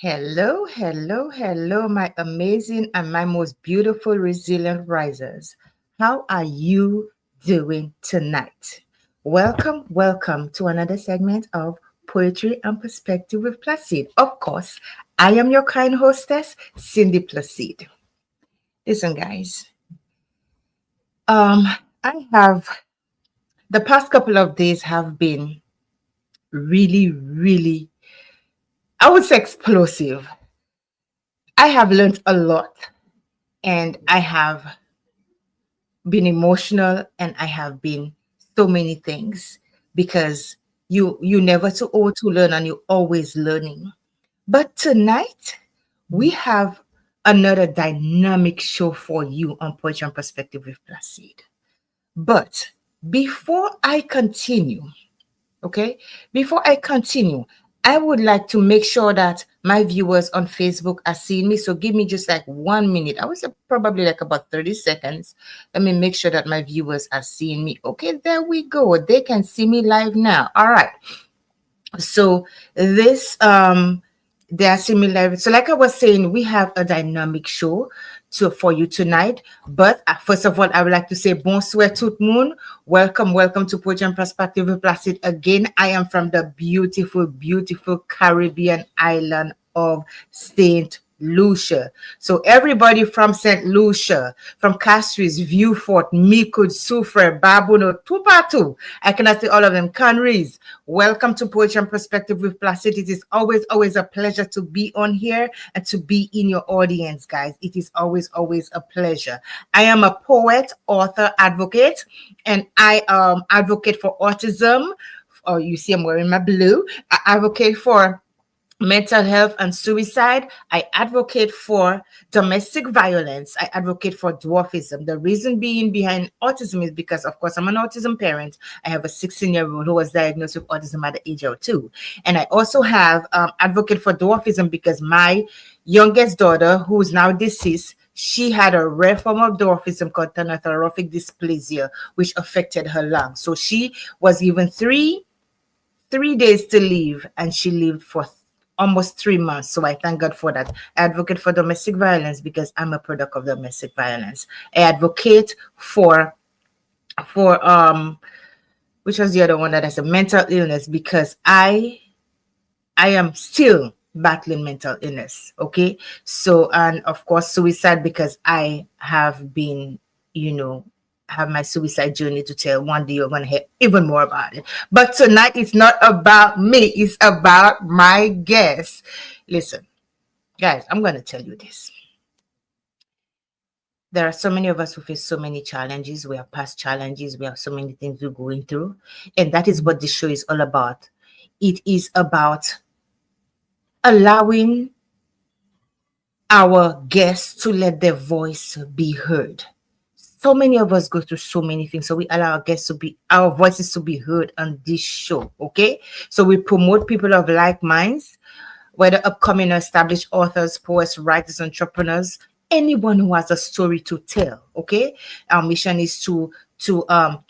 Hello, hello, hello, my amazing and my most beautiful resilient risers. How are you doing tonight? Welcome, welcome to another segment of Poetry and Perspective with Placide. Of course, I am your kind hostess, Cindy Placide. Listen, guys, um, I have the past couple of days have been really, I would say explosive. I have learned a lot and I have been emotional and I have been so many things because you never too old to learn and you're always learning. But tonight we have another dynamic show for you on Poetry and Perspective with Placide. But before I continue, okay, before I continue, I would like to make sure that my viewers on Facebook are seeing me. So give me just like 1 minute. I would say probably like about 30 seconds. Let me make sure that my viewers are seeing me. Okay, there we go. They can see me live now. All right. So this they are similar. So like I was saying, we have a dynamic show for you tonight. But first of all, I would like to say bonsoir tout le monde. Welcome to Poetry and Perspective with Placid again. I am from the beautiful Caribbean island of Saint Lucia. So everybody from St. Lucia, from Castries, Viewfort, Micoud, Soufre, Babuno, Tupatu, I cannot say all of them, Canries. Welcome to Poetry and Perspective with Placid. It is always a pleasure to be on here and to be in your audience, guys. It is always a pleasure. I am a poet, author, advocate, and I advocate for autism. Oh, you see I'm wearing my blue. I advocate for mental health and suicide. I advocate for domestic violence. I advocate for dwarfism. The reason being behind autism is because, of course, I'm an autism parent. I have a 16-year-old who was diagnosed with autism at the age of 2. And I also have advocate for dwarfism because my youngest daughter, who is now deceased, she had a rare form of dwarfism called thanatophoric dysplasia, which affected her lungs. So she was given three days to live, and she lived for almost 3 months. So I thank God for that. I advocate for domestic violence because I'm a product of domestic violence. I advocate for which was the other one that has a mental illness because I am still battling mental illness. Okay. So, and of course, suicide because I have been, have my suicide journey to tell. One day you're going to hear even more about it. But tonight it's not about me, it's about my guests. Listen, guys, I'm going to tell you this. There are so many of us who face so many challenges. We have past challenges. We have so many things we're going through. And that is what this show is all about. It is about allowing our guests to let their voice be heard. So many of us go through so many things. So we allow our voices to be heard on this show. Okay. So we promote people of like minds, whether upcoming or established authors, poets, writers, entrepreneurs, anyone who has a story to tell. Okay. Our mission is to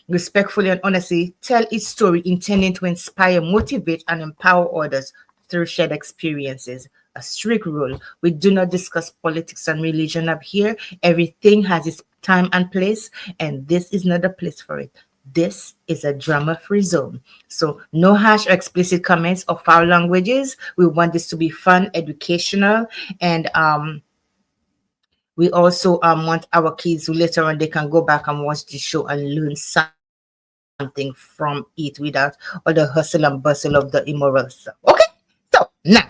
respectfully and honestly tell its story, intending to inspire, motivate, and empower others through shared experiences. A strict rule: we do not discuss politics and religion up here. Everything has its time and place, and this is not a place for it. This is a drama-free zone. So no harsh or explicit comments or foul languages. We want this to be fun, educational, and we also want our kids who later on they can go back and watch the show and learn something from it without all the hustle and bustle of the immoral stuff. Okay? So now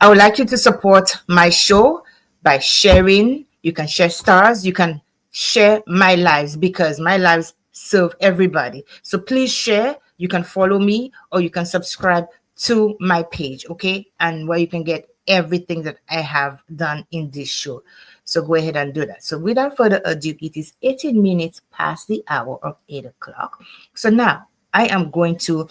I would like you to support my show by sharing. You can share stars. You can share my lives because my lives serve everybody. So please share. You can follow me or you can subscribe to my page, okay? And where you can get everything that I have done in this show. So go ahead and do that. So without further ado, it is 18 minutes past the hour of 8 o'clock. So now I am going to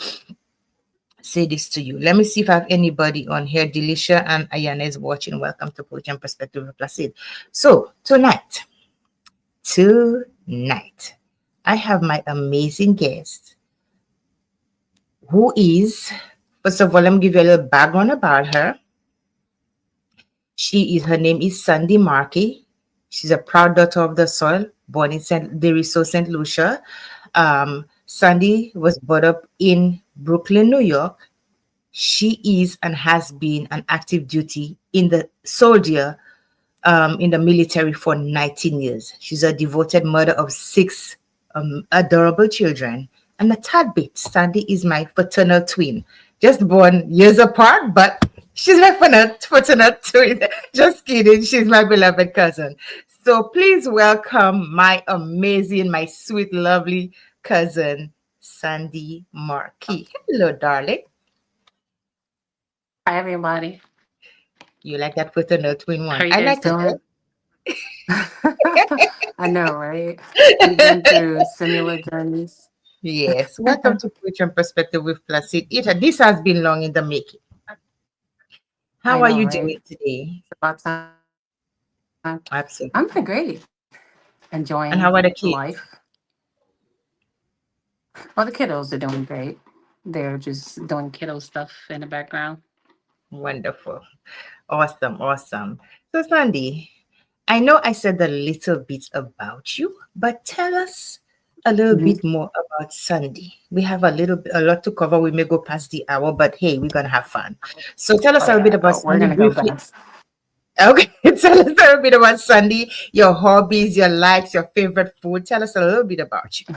say this to you. Let me see if I have anybody on here. Delicia and Ayana is watching. Welcome to Poetry and Perspective with Placid. So tonight, I have my amazing guest who is, first of all, let me give you a little background about her. Her name is Sandy Marquis. She's a proud daughter of the soil, born in St. Deriso, St. Lucia. Sandy was brought up in Brooklyn, New York. She is and has been an active duty in the soldier in the military for 19 years. She's a devoted mother of six adorable children. And a tad bit, Sandy is my fraternal twin, just born years apart, but she's my fraternal twin. Just kidding, she's my beloved cousin. So please welcome my amazing, my sweet, lovely cousin, Sandy Marquis. Hello, darling. Hi, everybody. You like that fraternal twin How are one? you I guys like it. doing? I know, right? We've been through similar journeys. Yes, welcome to Future and Perspective with Placid. This has been long in the making. How are I you know, doing right? today? It's about time. I'm doing great. Absolutely. Enjoying And how are the life. kids? Well, the kiddos are doing great. They're just doing kiddo stuff in the background. Wonderful. Awesome, awesome. So, Sandy, I know I said a little bit about you, but tell us a little Hmm. bit more about Sandy. We have a lot to cover. We may go past the hour, but hey, we're gonna have fun. So, tell us Oh, a little bit yeah. about Oh, we're Sandy going to go briefly. fast. Okay, tell us a little bit about Sandy, your hobbies, your likes, your favorite food. Tell us a little bit about you.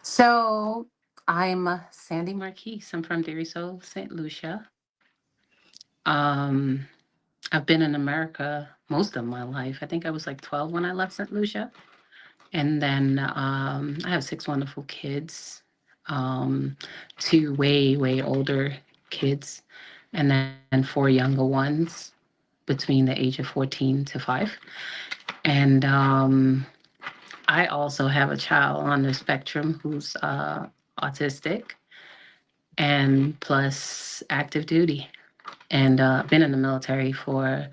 So, I'm Sandy Marquis. I'm from Deriso, St. Lucia. Um, I've been in America most of my life. I think I was like 12 when I left St. Lucia. And then I have six wonderful kids, um, two way older kids, and then four younger ones between the age of 14 to 5. And I also have a child on the spectrum who's autistic and plus active duty. And been in the military for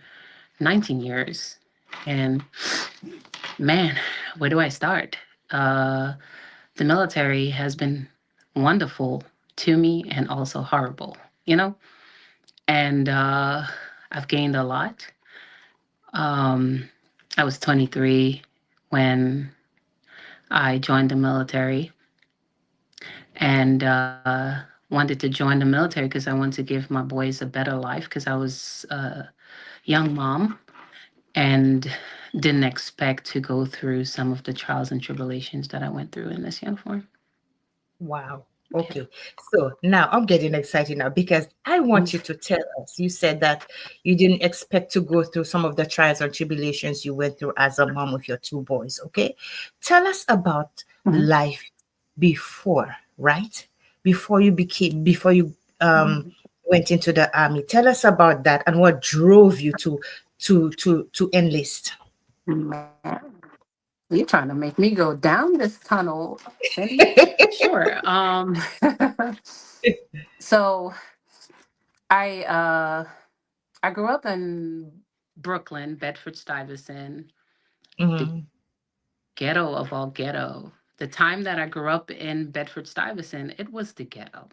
19 years. And man, where do I start? Uh, the military has been wonderful to me and also horrible, you know? And I've gained a lot. Um, I was 23 when I joined the military and wanted to join the military because I wanted to give my boys a better life because I was a young mom and didn't expect to go through some of the trials and tribulations that I went through in this uniform. Wow. Yeah. Okay. So now I'm getting excited now because I want you to tell us. You said that you didn't expect to go through some of the trials and tribulations you went through as a mom with your two boys. Okay. Tell us about Mhm. life before, right? Before you went into the army. Tell us about that and what drove you to enlist. Man, you're trying to make me go down this tunnel, Cindy. Sure. So I I grew up in Brooklyn, Bedford Stuyvesant, the Mhm, ghetto of all ghetto. The time that I grew up in Bedford Stuyvesant, it was the ghetto,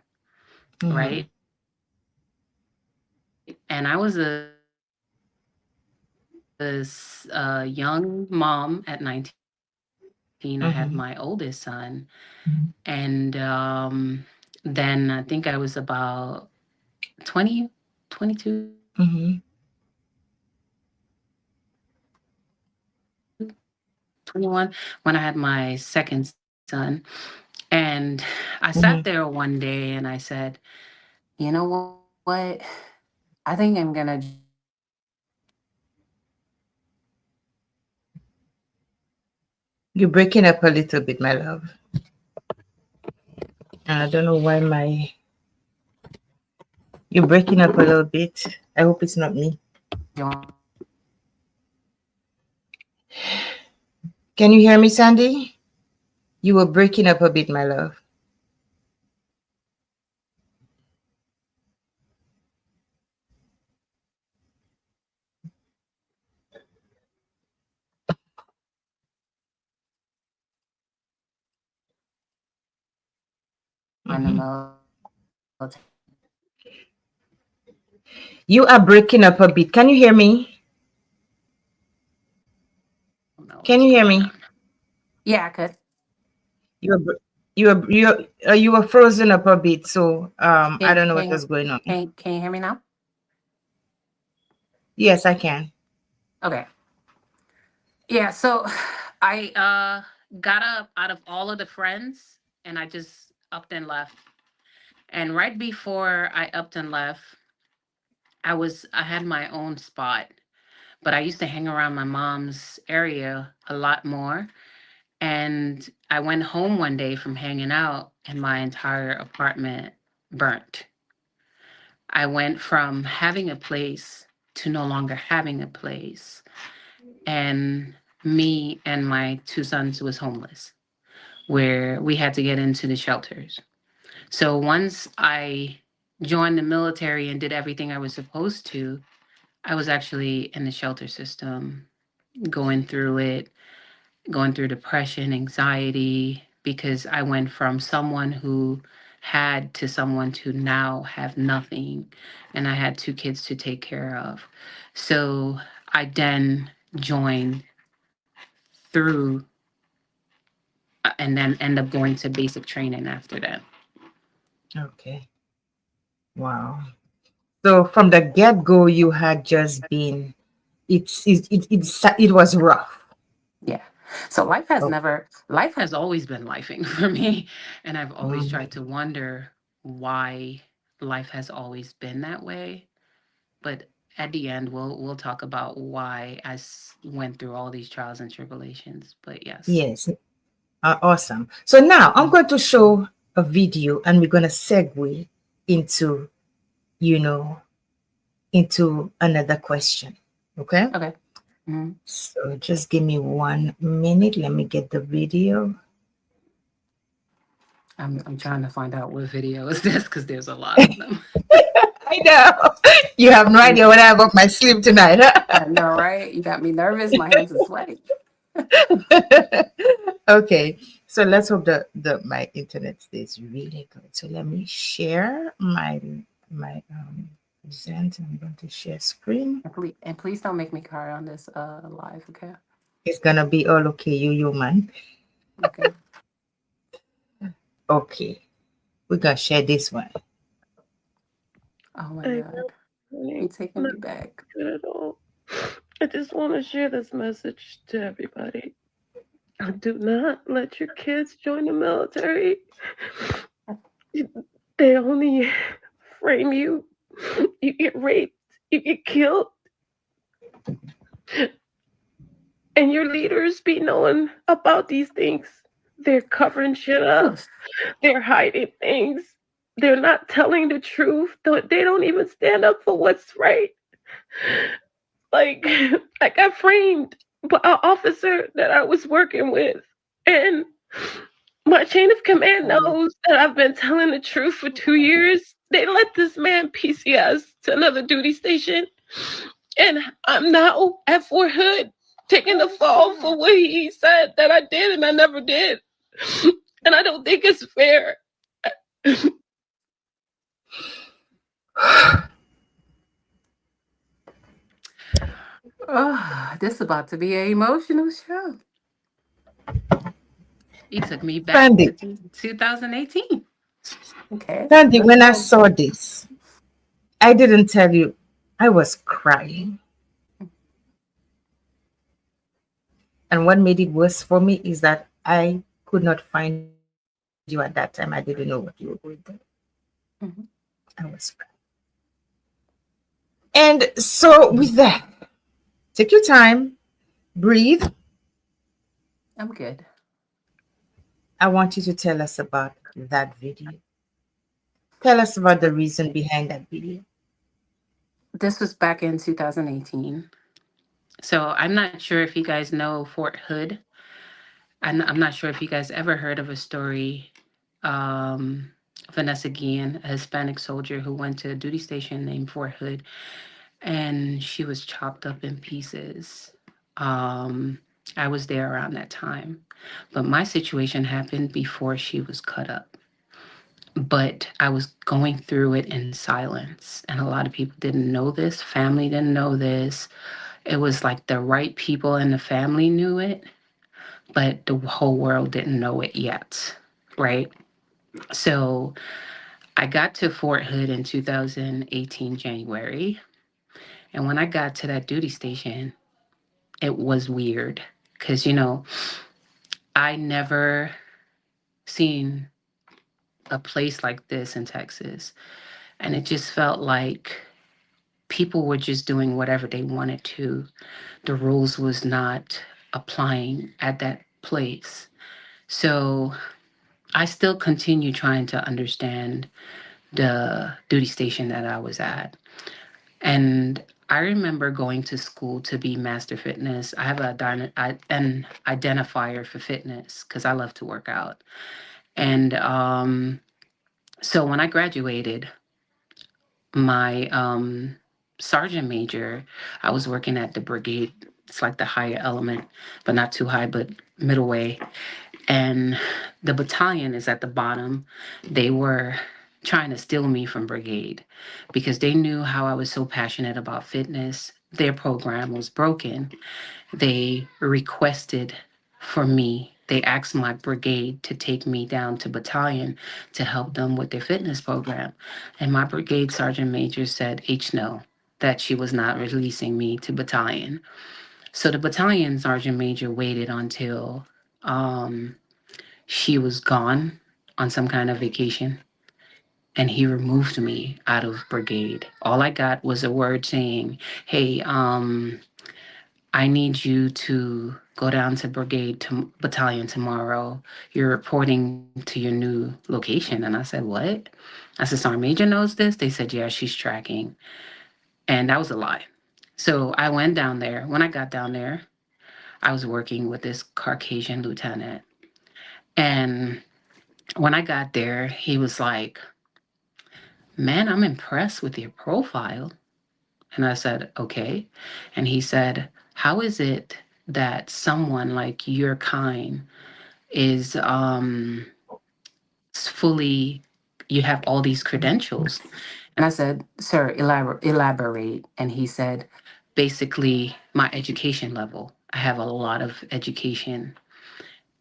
right? mhm, And I was a young mom at 19. I had my oldest son, and mhm, then I think I was about 20, 22, 21 mhm, when I had my second son. And I sat there one day and I said, you know what? mhm. I think I'm going to join the military. You're breaking up a little bit, my love. I don't know why my you're breaking up a little bit. I hope it's not me. Can you hear me, Sandy? You were breaking up a bit, my love. Mhm. You are breaking up a bit. Can you hear me? I don't know Can what's you hear going on. me? Yeah, I could. You were frozen up a bit, so I Can don't know what can was going on. can you hear me now? Yes, I can. Okay. Yeah, so I got up out of all of the friends and I just upped and left. And right before I upped and left, I had my own spot, but I used to hang around my mom's area a lot more. And I went home one day from hanging out and my entire apartment burnt. I went from having a place to no longer having a place. And me and my two sons was homeless, where we had to get into the shelters. So once I joined the military and did everything I was supposed to, I was actually in the shelter system, going through it, going through depression, anxiety, because I went from someone who had to someone to now have nothing. And I had two kids to take care of. So I then joined through and then end up going to basic training after that. Okay. Wow. So from the get go, you had just been. It was rough. Yeah. So life has always been lifing for me. And I've always Mm, tried to wonder why life has always been that way. But at the end, we'll talk about why went through all these trials and tribulations. But yes. yes. Awesome. So now I'm Mm. going to show a video, and we're going to segue into, you know, into another question. Okay. Okay. Mhm. So just give me 1 minute. Let me get the video. I'm trying to find out what video is this because there's a lot of them. I know. You have no idea what I have up my sleeve tonight, I know, right? You got me nervous. My hands are sweaty. huh? Okay. So let's hope that my internet stays really good. So let me share my present. I'm going to share screen. And please don't make me cry on this live, okay? It's gonna be all okay, you human. Okay. Okay. We're gonna share this one. Oh my I God. know, honey. You taking Not me back. good at all. I just want to share this message to everybody. Do not let your kids join the military. They only frame you. You get raped. You get killed. And your leaders be knowing about these things. They're covering shit up. Oof. They're hiding things. They're not telling the truth. They don't even stand up for what's right. Like, I got framed by an officer that I was working with. And my chain of command Um, knows that I've been telling the truth for 2 years. They let this man PCS to another duty station. And I'm now at Fort Hood taking the fall for what he said that I did and I never did. And I don't think it's fair. oh, this is about to be an emotional show. You took me back to Sandy, 2018. Okay, Sandy, let's when I go. saw this, I didn't tell you I was crying. And what made it worse for me is that I could not find you at that time. I didn't know what you were going through. Mhm. I was crying. And so, with that, take your time, breathe. I'm good. I want you to tell us about that video. Tell us about the reason behind that video. This was back in 2018. So I'm not sure if you guys know Fort Hood. I'm not sure if you guys ever heard of a story. Um, Vanessa Guillen, a Hispanic soldier who went to a duty station named Fort Hood, and she was chopped up in pieces. Um, I was there around that time, but my situation happened before she was cut up. but I was going through it in silence. And a lot of people didn't know this. Family didn't know this. It was like the right people in the family knew it, but the whole world didn't know it yet. Right. So I got to Fort Hood in 2018, January. And when I got to that duty station, it was weird because, I never seen a place like this in Texas. And it just felt like people were just doing whatever they wanted to. The rules was not applying at that place. So I still continue trying to understand the duty station that I was at. And I remember going to school to be master fitness. I have an identifier for fitness because I love to work out. And so when I graduated, my sergeant major, I was working at the brigade. It's like the higher element, but not too high, but middle way. And the battalion is at the bottom. They were trying to steal me from brigade because they knew how I was so passionate about fitness. Their program was broken. They requested for me. They asked my brigade to take me down to battalion to help them with their fitness program. And my brigade sergeant major said, H no, that she was not releasing me to battalion. So the battalion sergeant major waited until um, she was gone on some kind of vacation. And he removed me out of brigade. All I got was a word saying, hey, I need you to go down to brigade to battalion tomorrow. You're reporting to your new location. And I said, what? I said, Sergeant Major knows this? They said, yeah, she's tracking. And that was a lie. So I went down there. When I got down there, I was working with this Caucasian lieutenant. And when I got there, he was like, man, I'm impressed with your profile. And I said, okay. And he said, how is it that someone like your kind is fully, you have all these credentials? And I said, sir, elaborate. And he said, basically, my education level. I have a lot of education.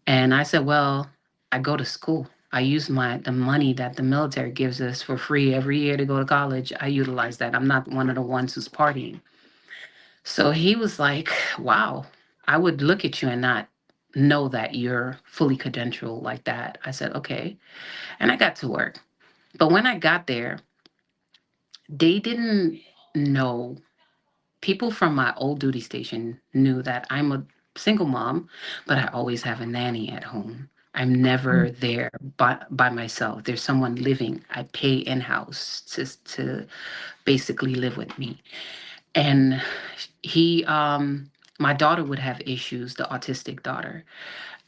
And I said, well, I go to school. I use the money that the military gives us for free every year to go to college. I utilize that. I'm not one of the ones who's partying. So he was like, wow, I would look at you and not know that you're fully credentialed like that. I said, okay. And I got to work. But when I got there, they didn't know. People from my old duty station knew that I'm a single mom, but I always have a nanny at home. I'm never there by myself. There's someone living. I pay in-house to basically live with me. And he my daughter would have issues, the autistic daughter,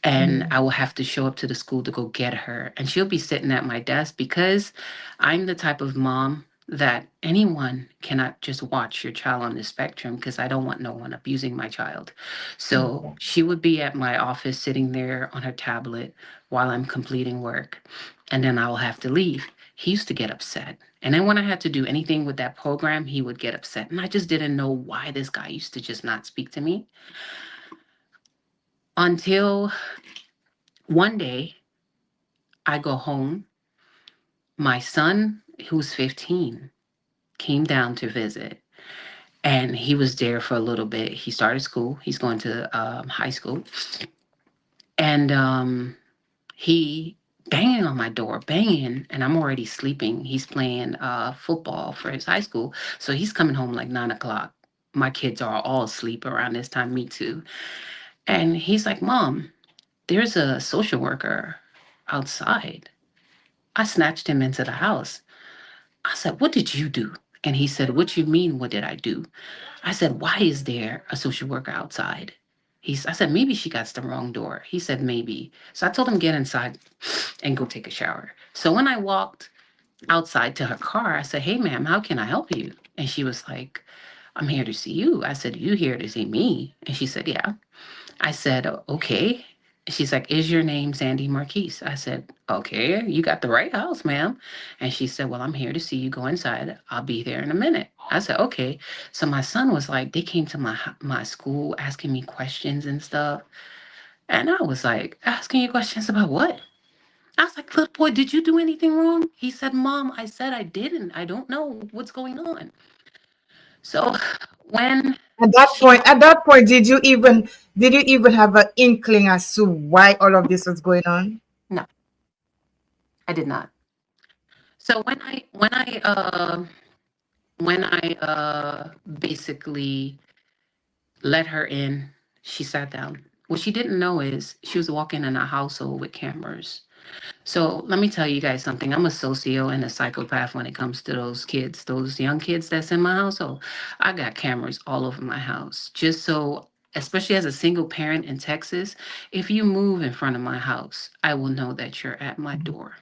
and I will have to show up to the school to go get her, and she'll be sitting at my desk because I'm the type of mom that anyone cannot just watch your child on the spectrum because I don't want no one abusing my child. So she would be at my office sitting there on her tablet while I'm completing work, and then I'll have to leave. He used to get upset. And then when I had to do anything with that program, he would get upset. And I just didn't know why this guy used to just not speak to me until one day I go home. My son, who's 15, came down to visit. And he was there for a little bit. He started school. He's going to high school. And he banging on my door, banging, and I'm already sleeping. He's playing football for his high school. So he's coming home like 9 o'clock. My kids are all asleep around this time, me too. And he's like, Mom, there's a social worker outside. I snatched him into the house. I said, what did you do? And he said, what you mean, what did I do? I said, why is there a social worker outside? I said, maybe she got the wrong door. He said, maybe. So I told him, get inside and go take a shower. So when I walked outside to her car, I said, hey, ma'am, how can I help you? And she was like, I'm here to see you. I said, you here to see me? And she said, yeah. I said, okay. She's like, "Is your name Sandy Marquis?" I said, "Okay, you got the right house, ma'am." And she said, "Well, I'm here to see you. Go inside. I'll be there in a minute." I said, "Okay." So my son was like, they came to my school asking me questions and stuff. And I was like, "Asking you questions about what?" I was like, "Little boy, did you do anything wrong?" He said, "Mom, I said I didn't. I don't know what's going on." So when she, At that point, did you even have an inkling as to why all of this was going on? no, I did not. So when I basically let her in, she sat down. What she didn't know is she was walking in a household with cameras. So let me tell you guys something. I'm a socio and a psychopath when it comes to those kids, those young kids that's in my household. I got cameras all over my house. Just so, especially as a single parent in Texas, if you move in front of my house, I will know that you're at my door,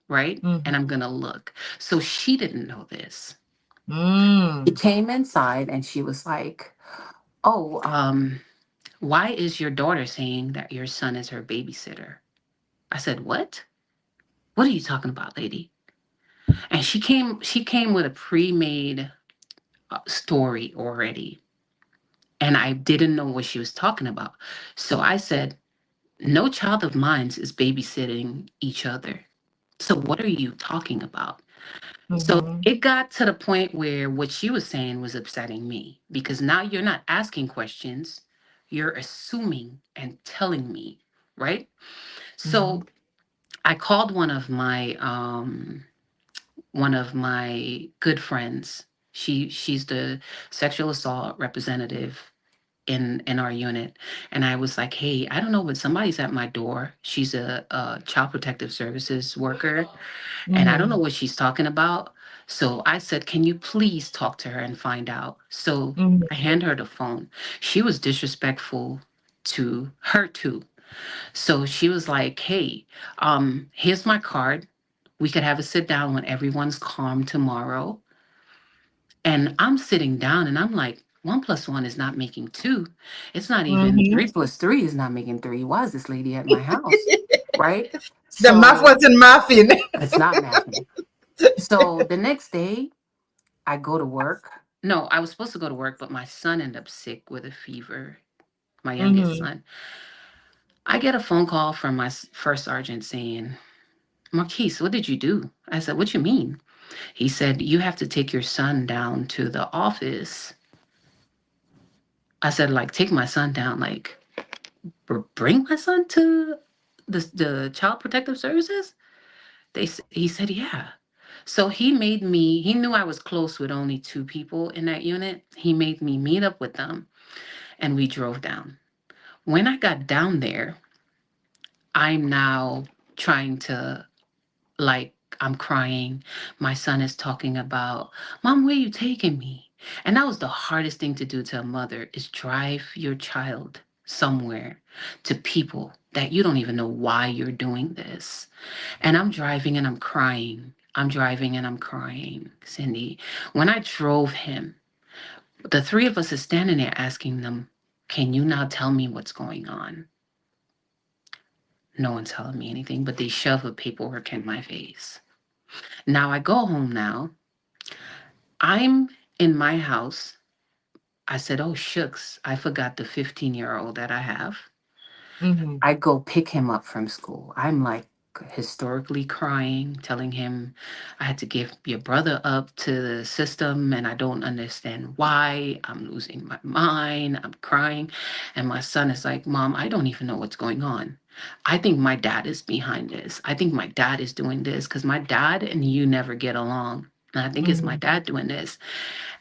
right? And Mm-hmm. I'm gonna look. So she didn't know this. She Mm. came inside and she was like, "Oh, why is your daughter saying that your son is her babysitter?" I said, "What? What are you talking about, lady?" And she came with a pre-made story already. And I didn't know what she was talking about. So I said, "No child of mine is babysitting each other. So what are you talking about?" So Mm-hmm. it got to the point where what she was saying was upsetting me because now you're not asking questions, you're assuming and telling me, right? Mm-hmm. So I called one of my good friends. She's the sexual assault representative in our unit, and I was like, "Hey, I don't know, but somebody's at my door. She's a child protective services worker, and I don't know Mm-hmm. what she's talking about." So I said, "Can you please talk to her and find out?" So Mm-hmm. I hand her the phone. She was disrespectful to her too. So she was like, "Hey, here's my card. We could have a sit down when everyone's calm tomorrow." And I'm sitting down and I'm like, one plus one is not making two. It's not even Mm-hmm. three plus three is not making three. Why is this lady at my house? Right? The math So wasn't mathing. it's not mathing. So the next day, I go to work. No, I was supposed to go to work, but my son ended up sick with a fever, my youngest Mm-hmm. son. I get a phone call from my first sergeant saying, "Marquise, what did you do?" I said, "What you mean?" He said, "You have to take your son down to the office." I said, "Like, take my son down, like, bring my son to the Child Protective Services?" He said, "Yeah." So he knew I was close with only two people in that unit. He made me meet up with them and we drove down. When I got down there, I'm now trying to, like, I'm crying. My son is talking about, "Mom, where you taking me?" And that was the hardest thing to do to a mother is drive your child somewhere to people that you don't even know why you're doing this. And I'm driving and I'm crying. I'm driving and I'm crying, Cindy. When I drove him, the three of us is standing there asking them, "Can you now tell me what's going on?" No one's telling me anything, but they shove a paperwork in my face. Now I go home now. I'm in my house. I said, "Oh, shucks, I forgot the 15-year-old that I have." Mm-hmm. I go pick him up from school. I'm like historically crying, telling him I had to give your brother up to the system and I don't understand why. I'm losing my mind. I'm crying. And my son is like, "Mom, I don't even know what's going on. I think my dad is behind this. I think my dad is doing this because my dad and you never get along. And I think it's my Mm-hmm. dad doing this."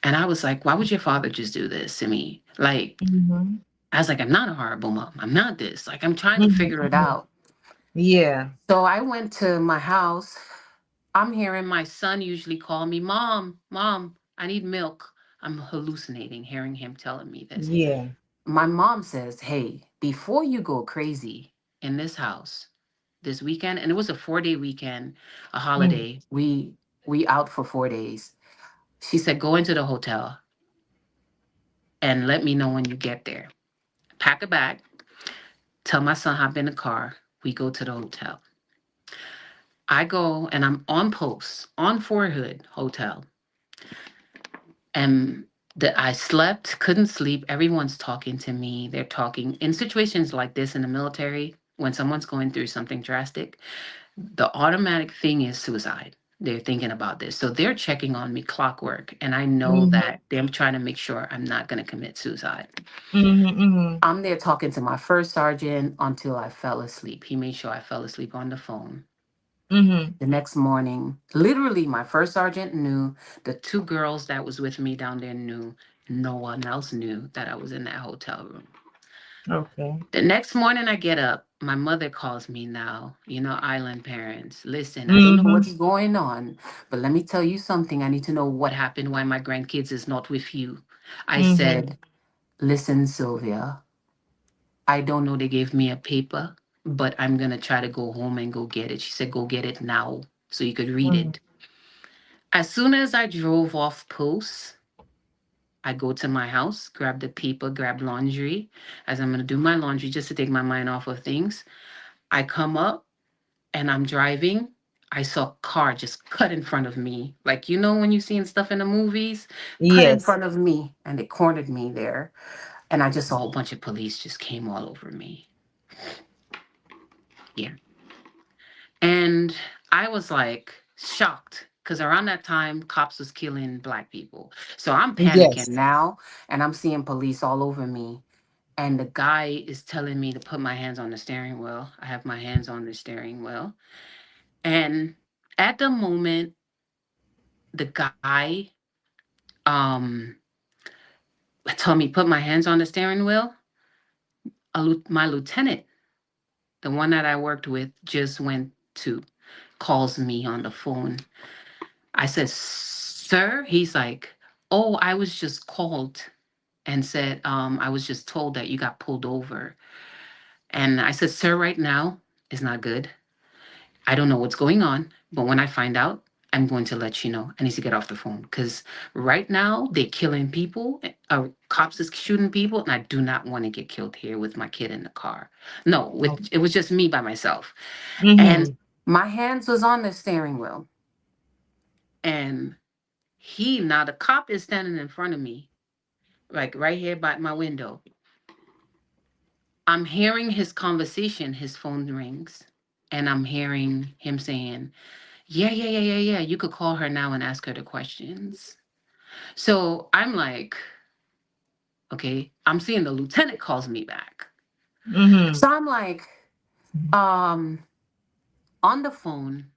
And I was like, "Why would your father just do this to me?" Like, Mm-hmm. I was like, "I'm not a horrible mom. I'm not this." Like, I'm trying to figure it Mm-hmm. out. Yeah. So I went to my house. I'm hearing my son usually call me, "Mom, Mom, I need milk." I'm hallucinating, hearing him telling me this. Yeah. My mom says, "Hey, before you go crazy in this house this weekend," and it was a 4-day weekend, a Mm. holiday. We out for 4 days. She said, "Go into the hotel and let me know when you get there. Pack a bag. tell my son hop in the car. We go to the hotel. I go and I'm on post on Fort Hood Hotel, and I slept, couldn't sleep. Everyone's talking to me. They're talking in situations like this in the military. When someone's going through something drastic, the automatic thing is suicide. They're thinking about this. So they're checking on me clockwork. And I know Mhm. that they're trying to make sure I'm not going to commit suicide. Mhm. Mhm. I'm there talking to my first sergeant until I fell asleep. He made sure I fell asleep on the phone. Mhm. The next morning, literally, my first sergeant knew. The two girls that was with me down there knew. No one else knew that I was in that hotel room. Okay. The next morning, I get up. My mother calls me now. You know, island parents. Listen, I don't know Mhm. what's going on, but let me tell you something. I need to know what happened, why my grandkids is not with you. I Mhm. said, listen, Sylvia, I don't know. They gave me a paper, but I'm going to try to go home and go get it. She said, go get it now so you could read Mhm. it. As soon as I drove off post, I go to my house, grab the paper, grab laundry, as I'm going to do my laundry just to take my mind off of things. I come up and I'm driving. I saw a car just cut in front of me. Like, you know, when you're seeing stuff in the movies, cut in Yes. front of me and they cornered me there. And I just saw a whole bunch of police just came all over me. Yeah. And I was like shocked because around that time, cops was killing black people. So I'm panicking Yes. now and I'm seeing police all over me. And the guy is telling me to put my hands on the steering wheel. I have my hands on the steering wheel. And at the moment, the guy um told me put my hands on the steering wheel. My lieutenant, the one that I worked with, just went to calls me on the phone. I said, sir, he's like, oh, I was just called and said, I was just told that you got pulled over. And I said, sir, right now is not good. I don't know what's going on, but when I find out, I'm going to let you know. I need to get off the phone because right now they're killing people. Cops is shooting people, and I do not want to get killed here with my kid in the car. No, it was just me by myself, and Mhm. my hands was on the steering wheel, and now the cop is standing in front of me, like right here by my window. I'm hearing his conversation. His phone rings, and I'm hearing him saying, yeah, yeah, yeah, yeah, yeah. You could call her now and ask her the questions. So I'm like, okay, I'm seeing the lieutenant calls me back. Mhm. So I'm like, um, on the phone,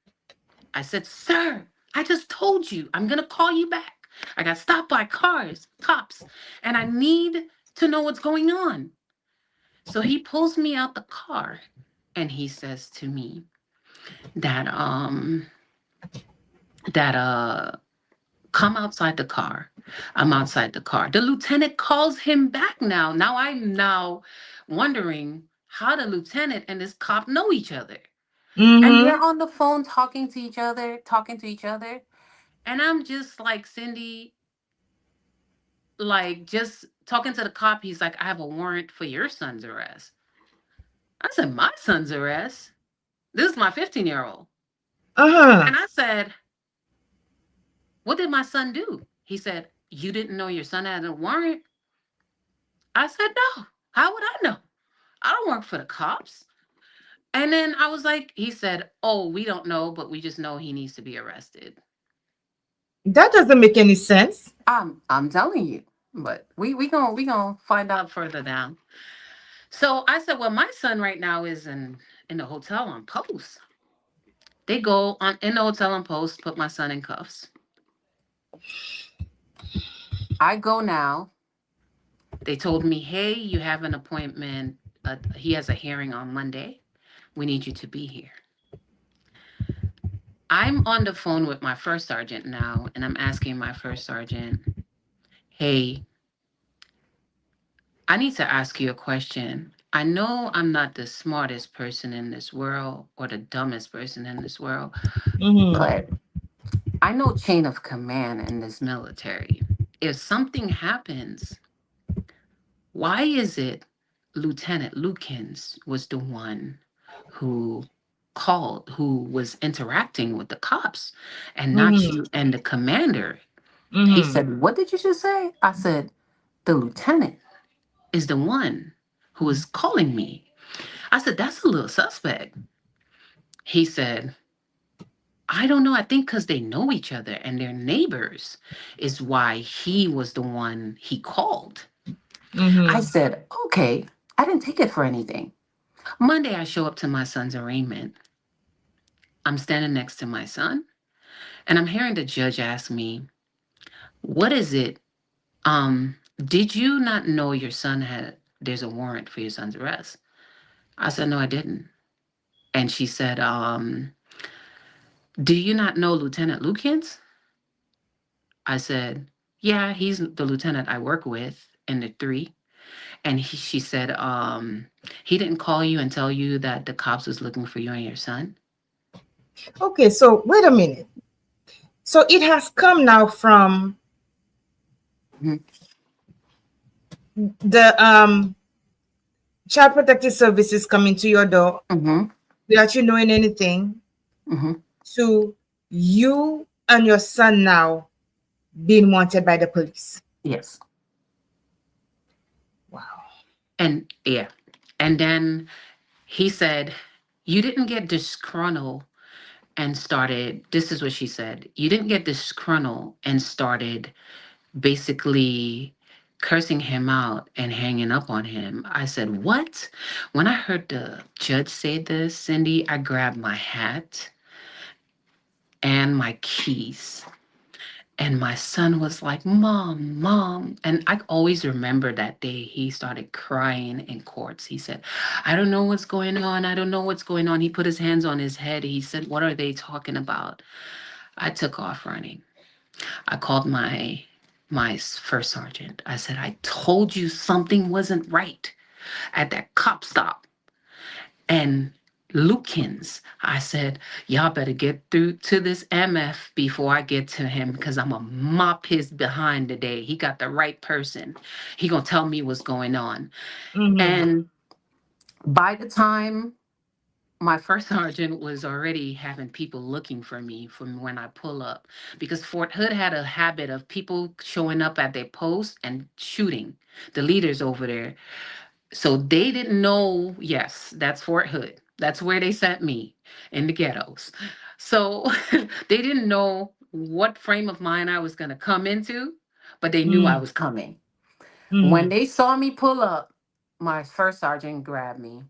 I said, sir, I just told you I'm gonna call you back. I got stopped by cars, cops, and I need to know what's going on. So he pulls me out the car and he says to me that that come outside the car. I'm outside the car. The lieutenant calls him back now. Now I'm now wondering how the lieutenant and this cop know each other. And they're Mhm. on the phone talking to each other, talking to each other. And I'm just like, Cindy, like just talking to the cop. He's like, I have a warrant for your son's arrest. I said, my son's arrest? This is my 15-year-old. Uh-huh. And I said, what did my son do? He said, you didn't know your son had a warrant? I said, no. How would I know? I don't work for the cops. And then I was like, he said, oh, we don't know, but we just know he needs to be arrested. That doesn't make any sense. I'm telling you. But we gonna find out further down. So I said, well, my son right now is in the hotel on post. They go on in the hotel on post, put my son in cuffs. I go now. They told me, hey, you have an appointment. He has a hearing on Monday. We need you to be here. I'm on the phone with my first sergeant now, and I'm asking my first sergeant, hey, I need to ask you a question. I know I'm not the smartest person in this world or the dumbest person in this world, Mhm. but I know chain of command in this military. If something happens, why is it Lieutenant Lukens was the one who called, who was interacting with the cops and not Mm-hmm. you and the commander. He Mm-hmm. said, "What did you just say?" I said, "The lieutenant is the one who is calling me." I said, "That's a little suspect." He said, "I don't know. I think because they know each other and they're neighbors is why he was the one he called." I Mm-hmm. said, "Okay." I didn't take it for anything. Monday, I show up to my son's arraignment. I'm standing next to my son, and I'm hearing the judge ask me, "What is it? Did you not know your son had, there's a warrant for your son's arrest?" I said, "No, I didn't." And she said, "Do you not know Lieutenant Lukens?" I said, "Yeah, he's the lieutenant I work with in the three." And she said, "He didn't call you and tell you that the cops was looking for you and your son?" Okay, so wait a minute. So it has come now from Mhm, the child protective services coming to your door mhm, without you knowing anything mhm. to you and your son now being wanted by the police. Yes. Wow. And yeah. And then he said, "You didn't get disgruntled and started," this is what she said, "You didn't get disgruntled and started basically cursing him out and hanging up on him." I said, "What?" When I heard the judge say this, Cindy, I grabbed my hat and my keys. And my son was like, "Mom, Mom." And I always remember that day he started crying in courts. He said, "I don't know what's going on. I don't know what's going on." He put his hands on his head. He said, "What are they talking about?" I took off running. I called my first sergeant. I said, "I told you something wasn't right at that cop stop." And Lukens, I said, "Y'all better get through to this MF before I get to him because I'm going to mop his behind today. He got the right person. He going to tell me what's going on." Mm-hmm. And by the time my first sergeant was already having people looking for me from when I pull up, because Fort Hood had a habit of people showing up at their post and shooting the leaders over there. So they didn't know, yes, that's Fort Hood. That's where they sent me in the ghettos. So they didn't know what frame of mind I was going to come into, but they knew I was coming. When Mm-hmm. they saw me pull up, my first sergeant grabbed me.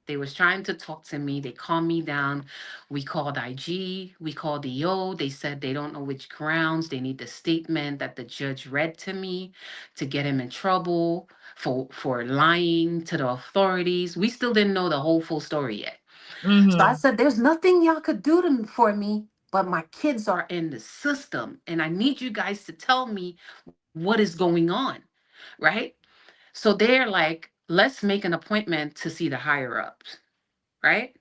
They was trying to talk to me. They calmed me down. We called IG. We called EO. They said they don't know which grounds. They need the statement that the judge read to me to get him in trouble for lying to the authorities. We still didn't know the whole full story yet. So I Mm-hmm. said, "There's nothing y'all could do for me, but my kids are in the system, and I need you guys to tell me what is going on, right?" So they're like, "Let's make an appointment to see the higher ups." Right?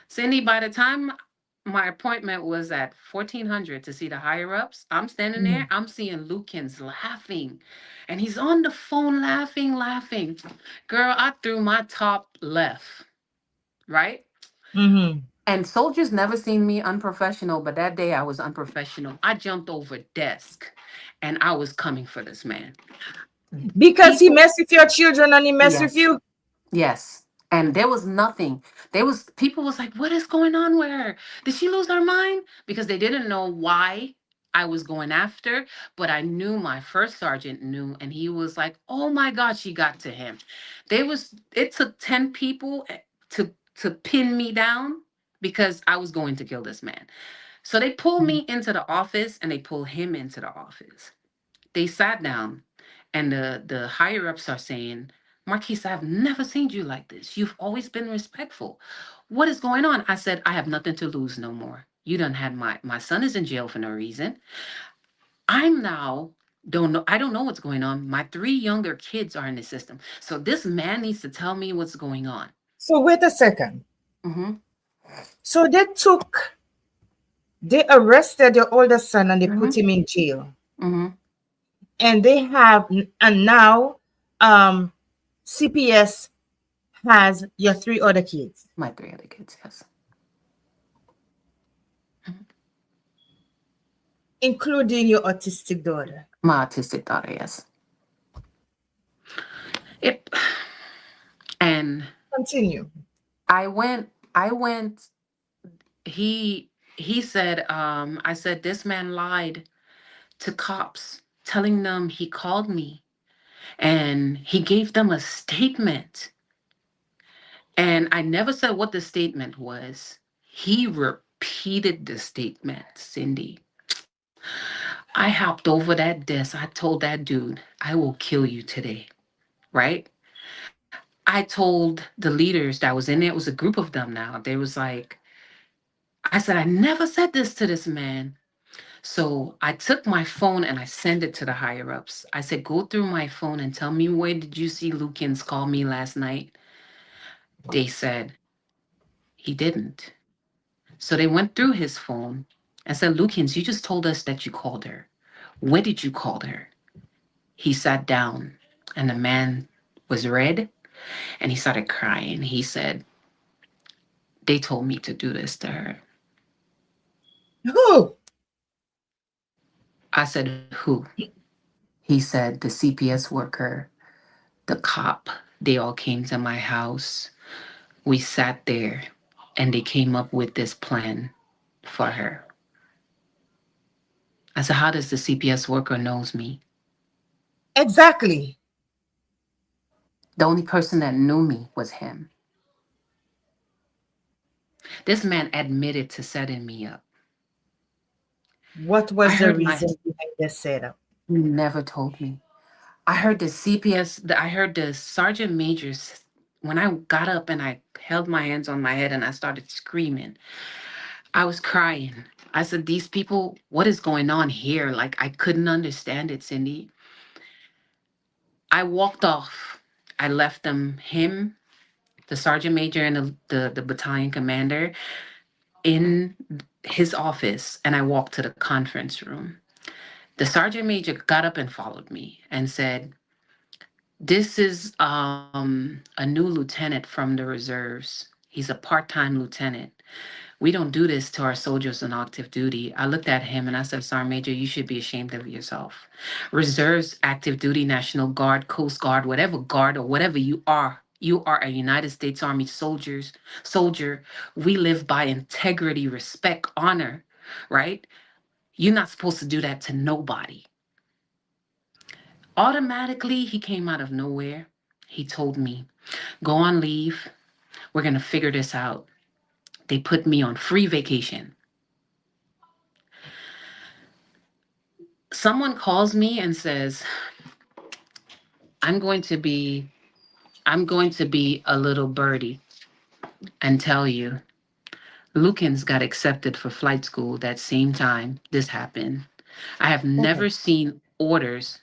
Cindy, by the time my appointment was at 1400 to see the higher ups, I'm standing there, Mm-hmm. I'm seeing Lukens laughing. And he's on the phone laughing, laughing. Girl, I threw my top left, right? Mm-hmm. And soldiers never seen me unprofessional, but that day I was unprofessional. I jumped over desk and I was coming for this man. Because he People, messed with your children and he messed with yes. you. Yes. And there was nothing. There was people was like, "What is going on with her? Did she lose her mind?" Because they didn't know why I was going after, but I knew my first sergeant knew, and he was like, "Oh my God, she got to him." It took 10 people to pin me down because I was going to kill this man. So they pull me into the office and they pull him into the office. They sat down and the higher ups are saying, "Marquis, I've never seen you like this. You've always been respectful. What is going on?" I said, "I have nothing to lose no more. You done had my son is in jail for no reason. I'm now I don't know what's going on. My three younger kids are in the system. So this man needs to tell me what's going on." So wait a second. Mm-hmm. So they arrested your older son and they put Mm-hmm. him in jail. Mm-hmm. And they have, and now um CPS has your three other kids, My three other kids, yes. Mhm. including your autistic daughter. My autistic daughter, yes. It and Continue. I went he said, I said, this man lied to cops, telling them he called me and he gave them a statement. And I never said what the statement was. He repeated the statement, Cindy. I hopped over that desk. I told that dude, I will kill you today, right? I told the leaders that was in there, it was a group of them now. They was like, I said, I never said this to this man. So I took my phone and I sent it to the higher ups. I said, go through my phone and tell me, where did you see Lukens call me last night? They said he didn't. So they went through his phone and said, Lukens, you just told us that you called her. Where did you call her? He sat down and the man was red and he started crying. He said, they told me to do this to her. Who? I said, who? He said, the CPS worker, the cop. They all came to my house. We sat there and they came up with this plan for her. I said, how does the CPS worker knows me? Exactly. The only person that knew me was him. This man admitted to setting me up. What I was the heard my, reason behind the setup? he never told me. I heard the CPS, I heard the sergeant majors, when I got up and I held my hands on my head and I started screaming, I was crying. I said, these people, what is going on here? Like, I couldn't understand it, Cindy. I walked off. I left them, him, the sergeant major, and the battalion commander in his office, and I walked to the conference room. The sergeant major got up and followed me and said, this is a new lieutenant from the reserves. He's a part-time lieutenant. We don't do this to our soldiers on active duty. I looked at him and I said, Sergeant Major, you should be ashamed of yourself. Reserves, active duty, National Guard, Coast Guard, whatever guard or whatever you are a United States Army soldier. We live by integrity, respect, honor, right? You're not supposed to do that to nobody. Automatically, he came out of nowhere. He told me, go on leave. We're going to figure this out. They put me on free vacation. Someone calls me and says, I'm going to be I'm going to be a little birdie and tell you Lukens got accepted for flight school that same time this happened. I have Oh, never seen orders.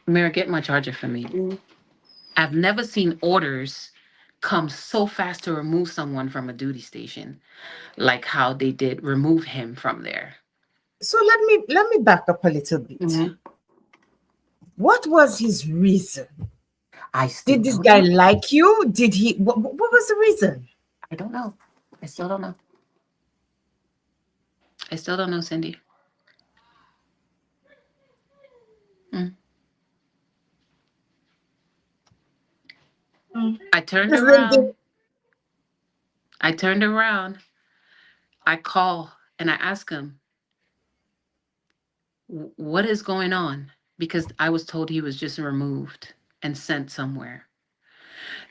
Mira, get my charger for me. I've never seen orders come so fast to remove someone from a duty station like how they did remove him from there. so let me back up a little bit. Mhm. What was his reason? I still Did this don't guy know. like you? Did he? What was the reason? I don't know. I still don't know. I still don't know, Cindy. Mm. Mm. I turned Because then around. I turned around. I call and I ask him, what is going on? Because I was told he was just removed and sent somewhere.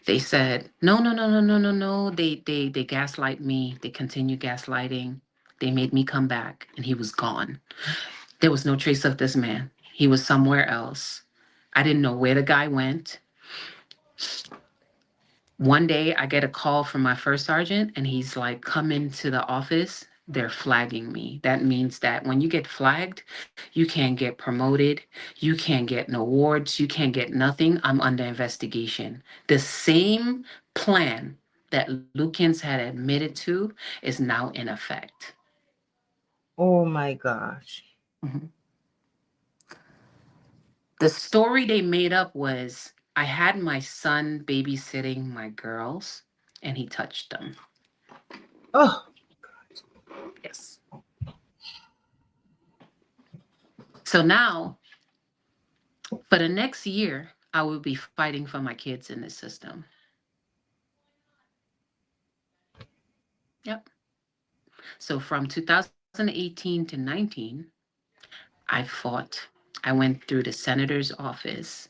They said, no, no, no, no, no, no, no. They gaslight me. They continue gaslighting. They made me come back and he was gone. There was no trace of this man. He was somewhere else. I didn't know where the guy went. One day I get a call from my first sergeant and he's like, come into the office. They're flagging me. That means that when you get flagged, you can't get promoted. You can't get no awards. You can't get nothing. I'm under investigation. The same plan that Lukens had admitted to is now in effect. oh my gosh. Mhm. The story they made up was I had my son babysitting my girls, and he touched them. Oh, Yes. So now, for the next year, I will be fighting for my kids in this system. Yep. So from 2018 to 19, I fought. I went through the senator's office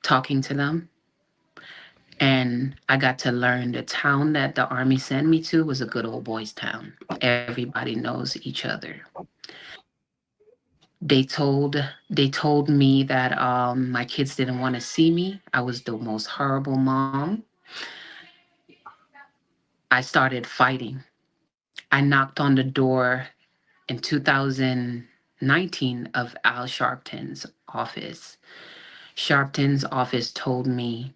talking to them. And I got to learn the town that the army sent me to was a good old boys town. Everybody knows each other. They told me that my kids didn't want to see me. I was the most horrible mom. I started fighting. I knocked on the door in 2019 of Al Sharpton's office. Sharpton's office told me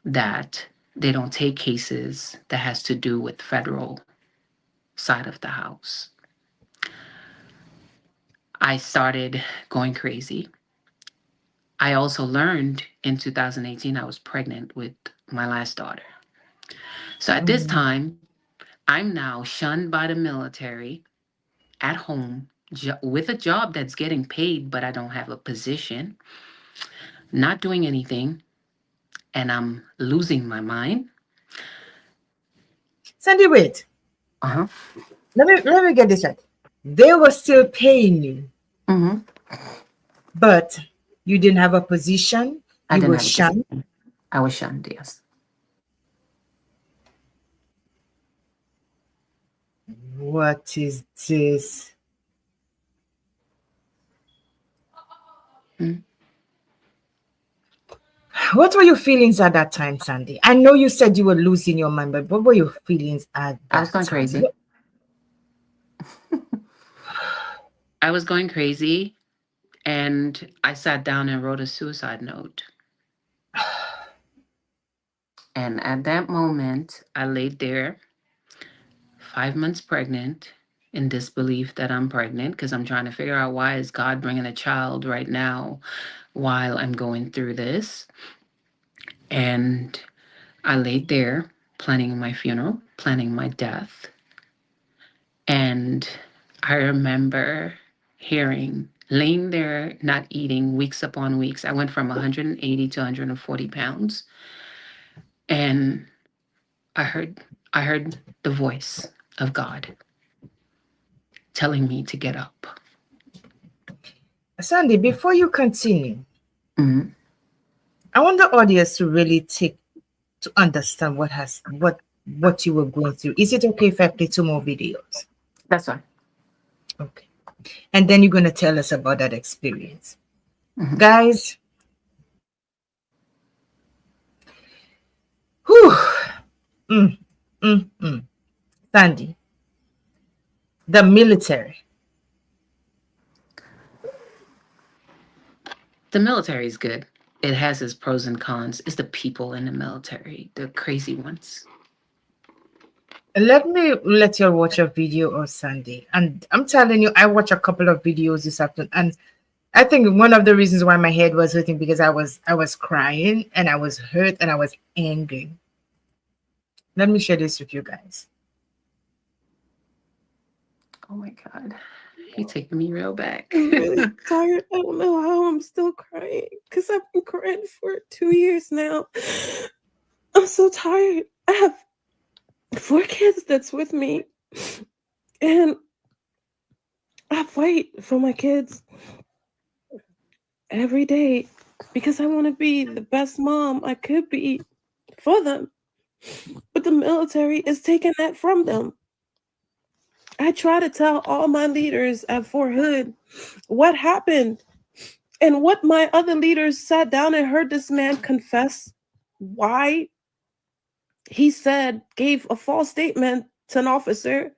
that they don't take cases that has to do with federal side of the house. I started going crazy. I also learned in 2018 I was pregnant with my last daughter. So at this mm. time, I'm now shunned by the military at home with a job that's getting paid, but I don't have a position, not doing anything, and I'm losing my mind. Sandy, wait. Uh huh. Let me get this right. They were still paying you, Mm-hmm. but you didn't have a position. I You didn't were have a shunned. position. I was shunned, yes. What is this? Mm. What were your feelings at that time, Sandy? I know you said you were losing your mind, but what were your feelings at I was that going time? crazy. I was going crazy, and I sat down and wrote a suicide note. And at that moment, I laid there 5 months pregnant in disbelief that I'm pregnant because I'm trying to figure out why is God bringing a child right now while I'm going through this. And I laid there planning my funeral, planning my death. And I remember laying there, not eating weeks upon weeks. I went from 180 to 140 pounds. And I heard, I heard the voice of God telling me to get up. Sandy, before you continue, Mhm. I want the audience to really take to understand what you were going through. Is it okay if I play two more videos? That's why. Okay. And then you're gonna tell us about that experience. Mhm. Guys, whew, mm, mm. Sandy, the military. The military is good. It has its pros and cons. It's the people in the military, the crazy ones. Let me let you watch a video of Sandy. And I'm telling you, I watched a couple of videos this afternoon, and I think one of the reasons why my head was hurting because I was crying and I was hurt and I was angry. Let me share this with you guys. Oh my God. He taking me real back. I'm really tired. I don't know how I'm still crying because I've been crying for 2 years now. I'm so tired. I have 4 kids that's with me, and I fight for my kids every day because I want to be the best mom I could be for them. But the military is taking that from them. I try to tell all my leaders at Fort Hood what happened and what my other leaders sat down and heard this man confess why he said gave a false statement to an officer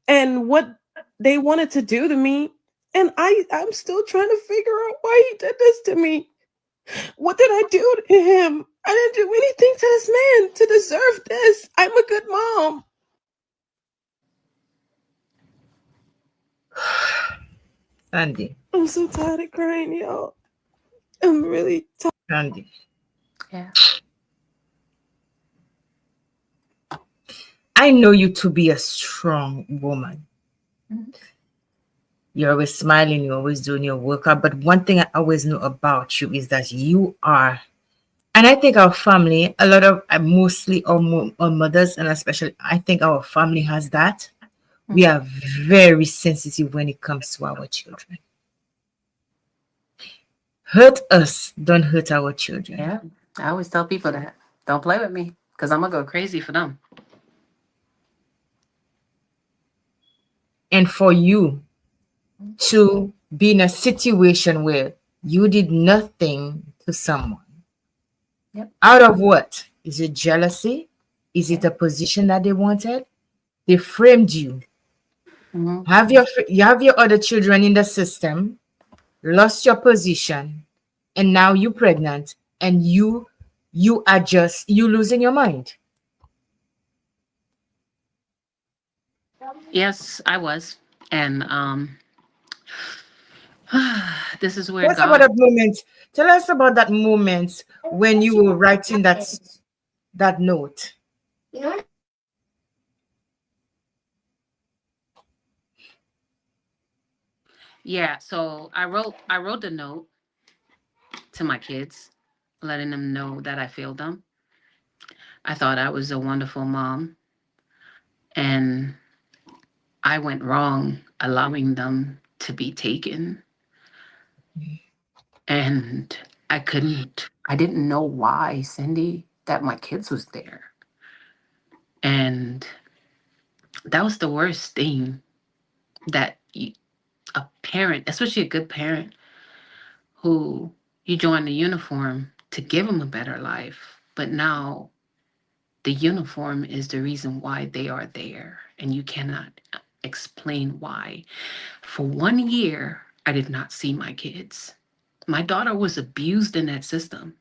and what they wanted to do to me. And I'm still trying to figure out why he did this to me. What did I do to him? I didn't do anything to this man to deserve this. I'm a good mom. Sandy, I'm so tired of crying, y'all. I'm really tired. Sandy. Yeah. I know you to be a strong woman. Mhm. You're always smiling, you're always doing your workout. But one thing I always know about you is that you are, and I think our family, a lot of mostly our mothers, and especially I think our family has that. We Mhm. are very sensitive when it comes to our children. Hurt us, don't hurt our children. Yeah. I always tell people that. Don't play with me because I'm going to go crazy for them. And for you to be in a situation where you did nothing to someone, Yep. out of what? Is it jealousy? Is it Yeah. a position that they wanted? They framed you. Hmm. You have your other children in the system, lost your position, and now you pregnant, and you are just you losing your mind. Yes, I was. And this is where Tell us about God, that moment. Tell us about that moment when you were writing that note. yeah. So I wrote the note to my kids, letting them know that I failed them. I thought I was a wonderful mom, and I went wrong allowing them to be taken. And I didn't know why, Cindy, that my kids was there. And that was the worst thing that a parent, especially a good parent, who you join the uniform to give them a better life. But now the uniform is the reason why they are there. And you cannot explain why. For 1 year, I did not see my kids. My daughter was abused in that system.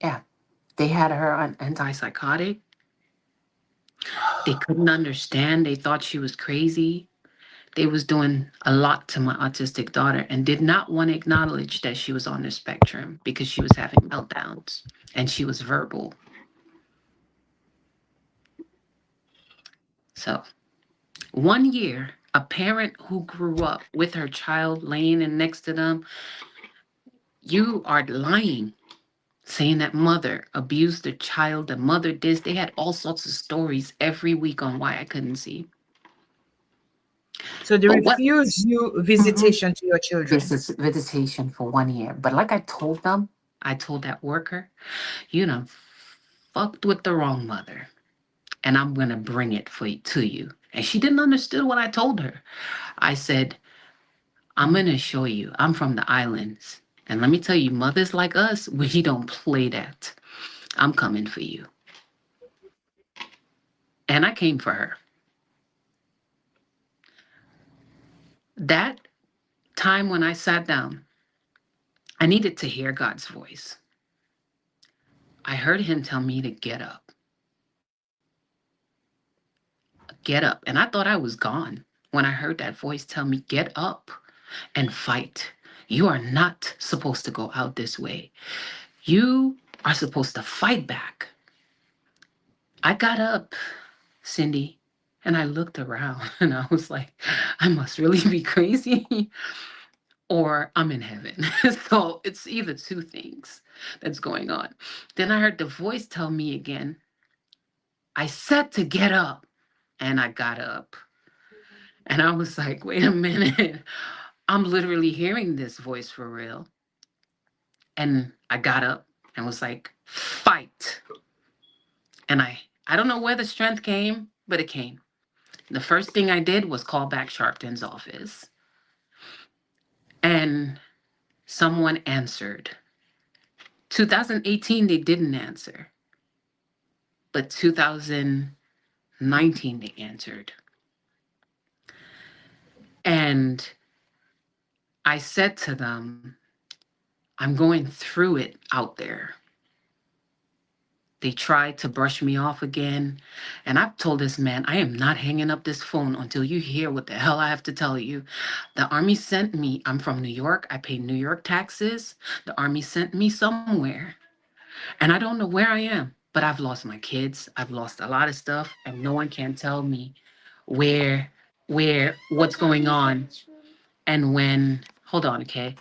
Yeah. They had her on antipsychotic. They couldn't understand. They thought she was crazy. They was doing a lot to my autistic daughter and did not want to acknowledge that she was on the spectrum because she was having meltdowns and she was verbal. So 1 year, a parent who grew up with her child laying in next to them, you are lying, saying that mother abused the child, the mother this. They had all sorts of stories every week on why I couldn't see. So they But what? refuse you Mhm. visitation to your This children. is visitation for 1 year. But like I told them, I told that worker, you done fucked with the wrong mother, and I'm gonna bring it to you. And she didn't understand what I told her. I said, I'm gonna show you. I'm from the islands. And let me tell you, mothers like us, we don't play that. I'm coming for you. And I came for her. That time when I sat down, I needed to hear God's voice. I heard him tell me to get up, get up. And I thought I was gone when I heard that voice tell me, get up and fight. You are not supposed to go out this way. You are supposed to fight back. I got up, Cindy, and I looked around and I was like, I must really be crazy or I'm in heaven. So it's either two things that's going on. Then I heard the voice tell me again, I said to get up, and I got up. And I was like, wait a minute. I'm literally hearing this voice for real. And I got up and was like, fight. And I don't know where the strength came, but it came. The first thing I did was call back Sharpton's office. And someone answered. 2018, they didn't answer. But 2019, they answered. And I said to them, I'm going through it out there. They tried to brush me off again. And I've told this man, I am not hanging up this phone until you hear what the hell I have to tell you. The Army sent me, I'm from New York. I pay New York taxes. The Army sent me somewhere. And I don't know where I am, but I've lost my kids. I've lost a lot of stuff. And no one can tell me where, what's going on. And when, hold on, okay?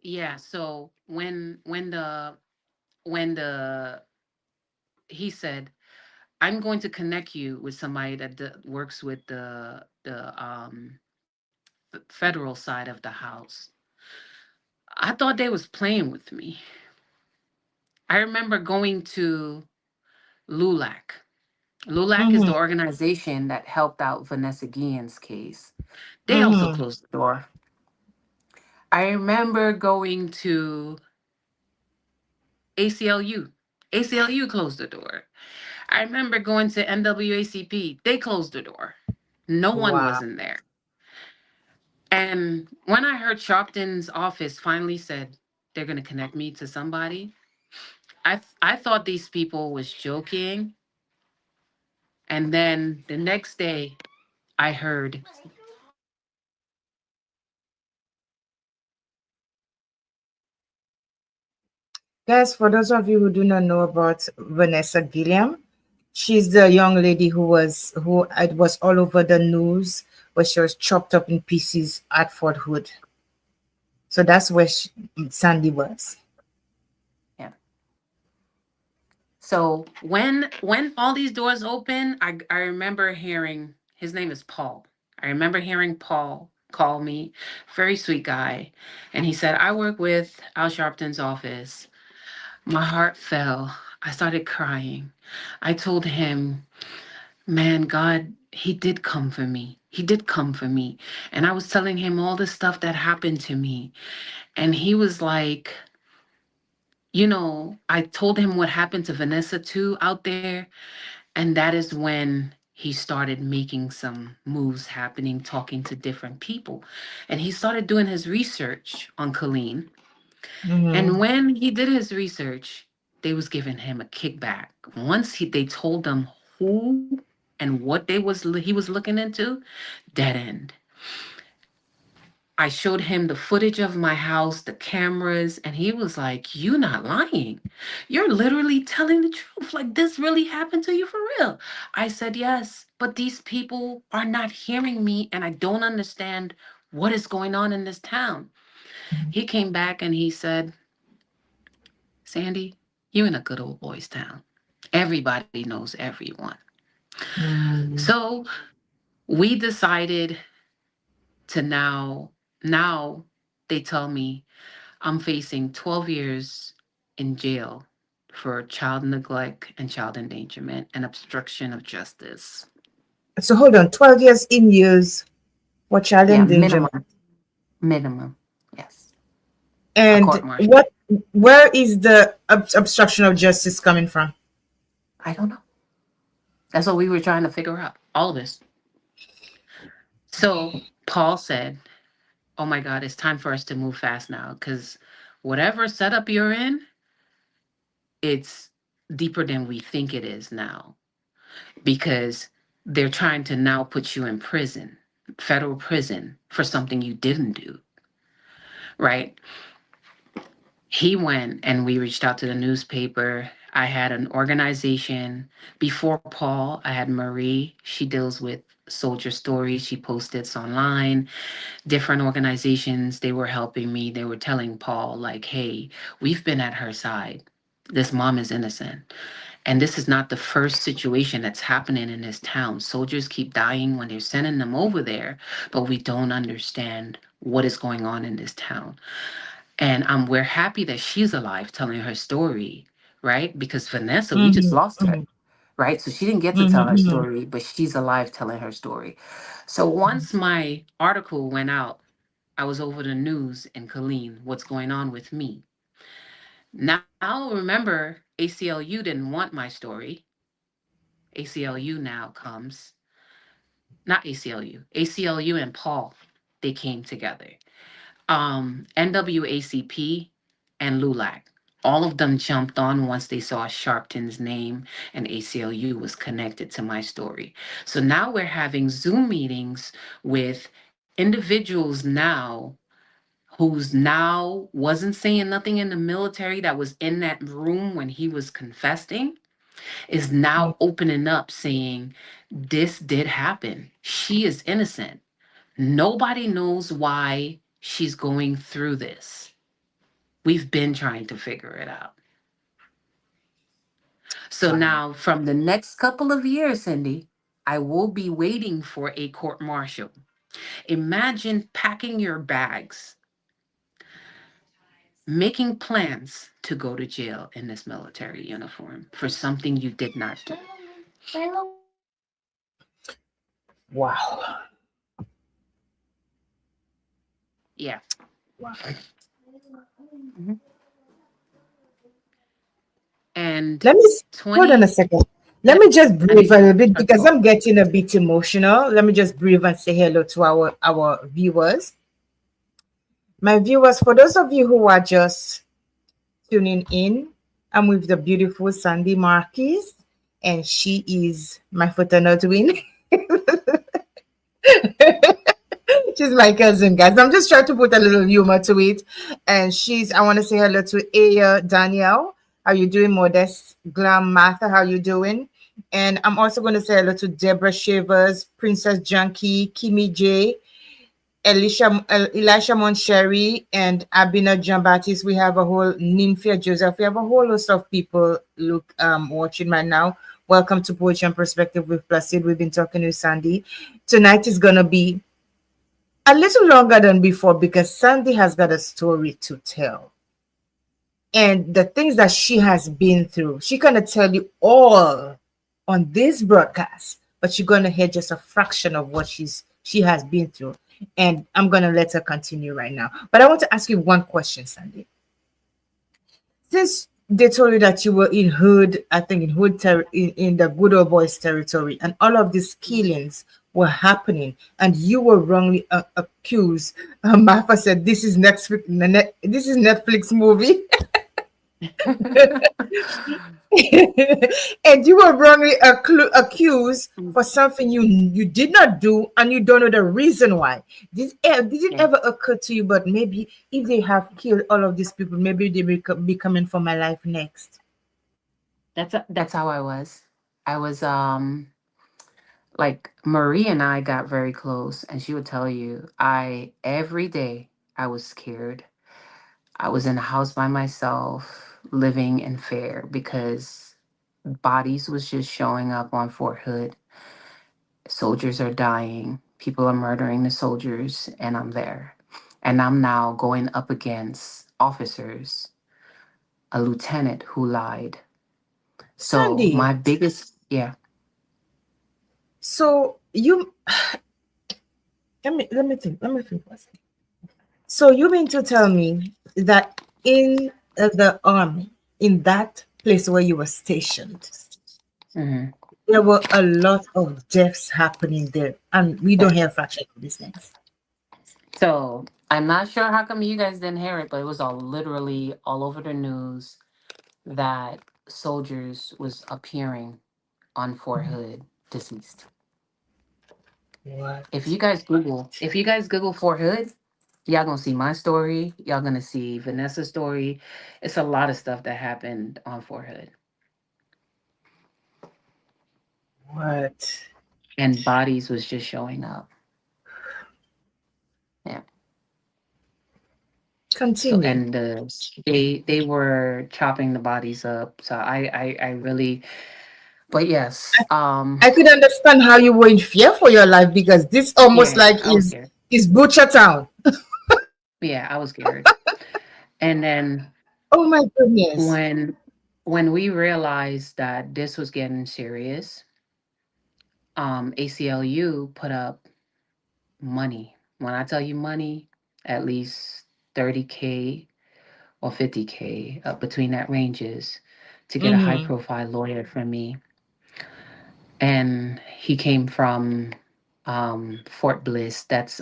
Yeah, so when the he said, I'm going to connect you with somebody that works with the federal side of the house. I thought they was playing with me. I remember going to LULAC. LULAC is the Mm-hmm. organization that helped out Vanessa Guillen's case. They also Mm-hmm. closed the door. I remember going to ACLU. ACLU closed the door. I remember going to NWACP. They closed the door. No one Wow. was in there. And when I heard Sharpton's office finally said they're going to connect me to somebody, I thought these people was joking. And then the next day, I heard, Guys, for those of you who do not know about Vanessa Gilliam, she's the young lady who it was all over the news where she was chopped up in pieces at Fort Hood. So that's where Sandy was. yeah. So when all these doors open, I remember hearing his name is Paul. I remember hearing Paul call me, very sweet guy, and he said, "I work with Al Sharpton's office." My heart fell. I started crying. I told him, man, God, He did come for me. He did come for me. And I was telling him all the stuff that happened to me. And he was like, I told him what happened to Vanessa too out there. And that is when he started making some moves happening, talking to different people. And he started doing his research on Colleen. And Mm-hmm. when he did his research, they was giving him a kickback. Once they told them who and what he was looking into, dead end. I showed him the footage of my house, the cameras, and he was like, "You not lying. You're literally telling the truth. Like this really happened to you for real." I said, "Yes, but these people are not hearing me and I don't understand what is going on in this town." He came back and he said, "Sandy, you in a good old boys town. Everybody knows everyone." Mm-hmm. So we decided to now they tell me I'm facing 12 years in jail for child neglect and child endangerment and obstruction of justice. So hold on, 12 years in years for child Yeah, endangerment. minimum. Minimum. Yes. A And court martial. where is the obstruction of justice coming from? I don't know. That's what we were trying to figure out. All of this. So Paul said, "Oh my God, it's time for us to move fast now because whatever setup you're in, it's deeper than we think it is now because they're trying to now put you in prison, federal prison, for something you didn't do, right?" He went and we reached out to the newspaper. I had an organization before Paul. I had Marie. She deals with soldier stories. She posts it online. Different organizations, they were helping me. They were telling Paul, like, hey, we've been at her side. This mom is innocent. And this is not the first situation that's happening in this town. Soldiers keep dying when they're sending them over there, but we don't understand what is going on in this town. And we're happy that she's alive telling her story, right? Because Vanessa, we just Mm-hmm. lost her, Mm-hmm. right? So she didn't get to tell her Mm-hmm. story, but she's alive telling her story. So once my article went out, I was over the news in Colleen, what's going on with me. Now, remember, ACLU didn't want my story. ACLU now comes. not ACLU, ACLU and Paul, they came together. NWACP and LULAC. All of them jumped on once they saw Sharpton's name and ACLU was connected to my story. So now we're having Zoom meetings with individuals now who's now wasn't saying nothing in the military that was in that room when he was confessing is now opening up saying this did happen. She is innocent. Nobody knows why she's going through this. We've been trying to figure it out. So Wow. now, from the next couple of years, Cindy, I will be waiting for a court martial. Imagine packing your bags, making plans to go to jail in this military uniform for something you did not do. Wow. Yeah. Wow. Mhm. And Let me hold on a 20, second. Let yep, me just I breathe need a you little bit to because go. I'm getting a bit emotional. Let me just breathe and say hello to our viewers. My viewers, for those of you who are just tuning in, I'm with the beautiful Sandy Marquis, and she is my fraternal twin. She's my cousin, guys. I'm just trying to put a little humor to it. And I want to say hello to Aya Danielle. How you doing, Modest? Glam Martha, how you doing? And I'm also going to say hello to Deborah Shavers, Princess Junkie, Kimi J, Elisha Moncherry, and Abina John Baptist. We have a whole Nymphia Joseph. We have a whole host of people watching right now. Welcome to Poetry and Perspective with Placid. We've been talking with Sandy. Tonight is gonna be a little longer than before because Sandy has got a story to tell. And the things that she has been through, she gonna tell you all on this broadcast, but you're gonna hear just a fraction of what she has been through. And I'm gonna let her continue right now. But I want to ask you one question, Sandy. Since they told you that you were in hood, I think in in the good old boys territory, and all of these killings were happening, and you were wrongly accused. Martha said, "This is This is Netflix movie." And you were wrongly accused for something you did not do, and you don't know the reason why. Did it Yeah. ever occur to you? But maybe if they have killed all of these people, maybe they will be coming for my life next. That's how I was. I was like Marie and I got very close, and she would tell you I every day I was scared. I was in a house by myself, living in fear because bodies was just showing up on Fort Hood. Soldiers are dying. People are murdering the soldiers, and I'm there. And I'm now going up against officers, a lieutenant who lied. So Sandy, my biggest, yeah. so you let me think for a second. So you mean to tell me that in the army, in that place where you were stationed, Mhm. there were a lot of deaths happening there, and we don't hear fraction of these things. So I'm not sure how come you guys didn't hear it, but it was all literally all over the news that soldiers was appearing on Fort Hood deceased. What? If you guys Google Fort Hood, y'all gonna see my story. Y'all gonna see Vanessa's story. It's a lot of stuff that happened on Fort Hood, What? and bodies was just showing up. Yeah. So Continue. and they were chopping the bodies up. So I really, but yes, I could understand how you were in fear for your life because this almost yeah, like I was scared. is Butcher Town. Yeah, I was scared. And then Oh my goodness. when when we realized that this was getting serious, ACLU put up money. When I tell you money, at least 30K or 50K between that ranges to get a high Mm-hmm. profile lawyer from me. And he came from Fort Bliss, that's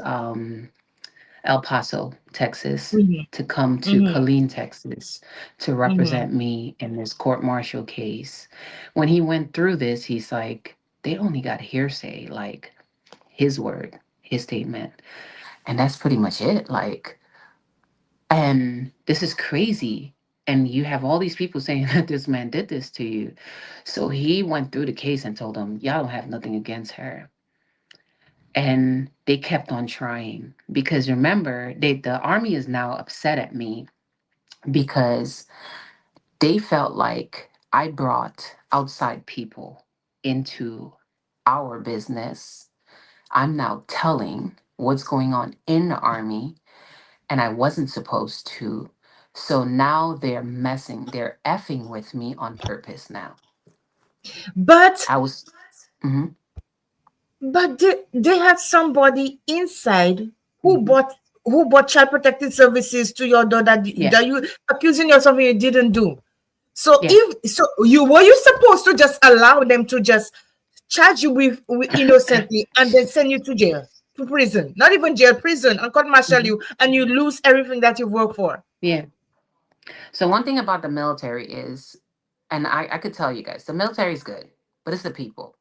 El Paso, Texas, Mhm. to come to Mhm. Killeen, Texas, to Mhm. represent me in this court martial case. When he went through this, he's like, they only got hearsay, like his word, his statement. And that's pretty much it. Like, and this is crazy. And you have all these people saying that this man did this to you. So he went through the case and told them, y'all don't have nothing against her. And they kept on trying because remember, the army is now upset at me because they felt like I brought outside people into our business. I'm now telling what's going on in the army, and I wasn't supposed to. So now they're effing with me on purpose now. But I was, mhm, they had somebody inside who mhm, bought child protective services to your daughter yeah, that you accusing you of something you didn't do. So yeah. if so, you supposed to just allow them to just charge you with innocently and then send you to jail, to prison, not even jail, prison, and court martial Mhm, you, and you lose everything that you've worked for. yeah. So one thing about the military is, and I could tell you guys, the military is good, but it's the people.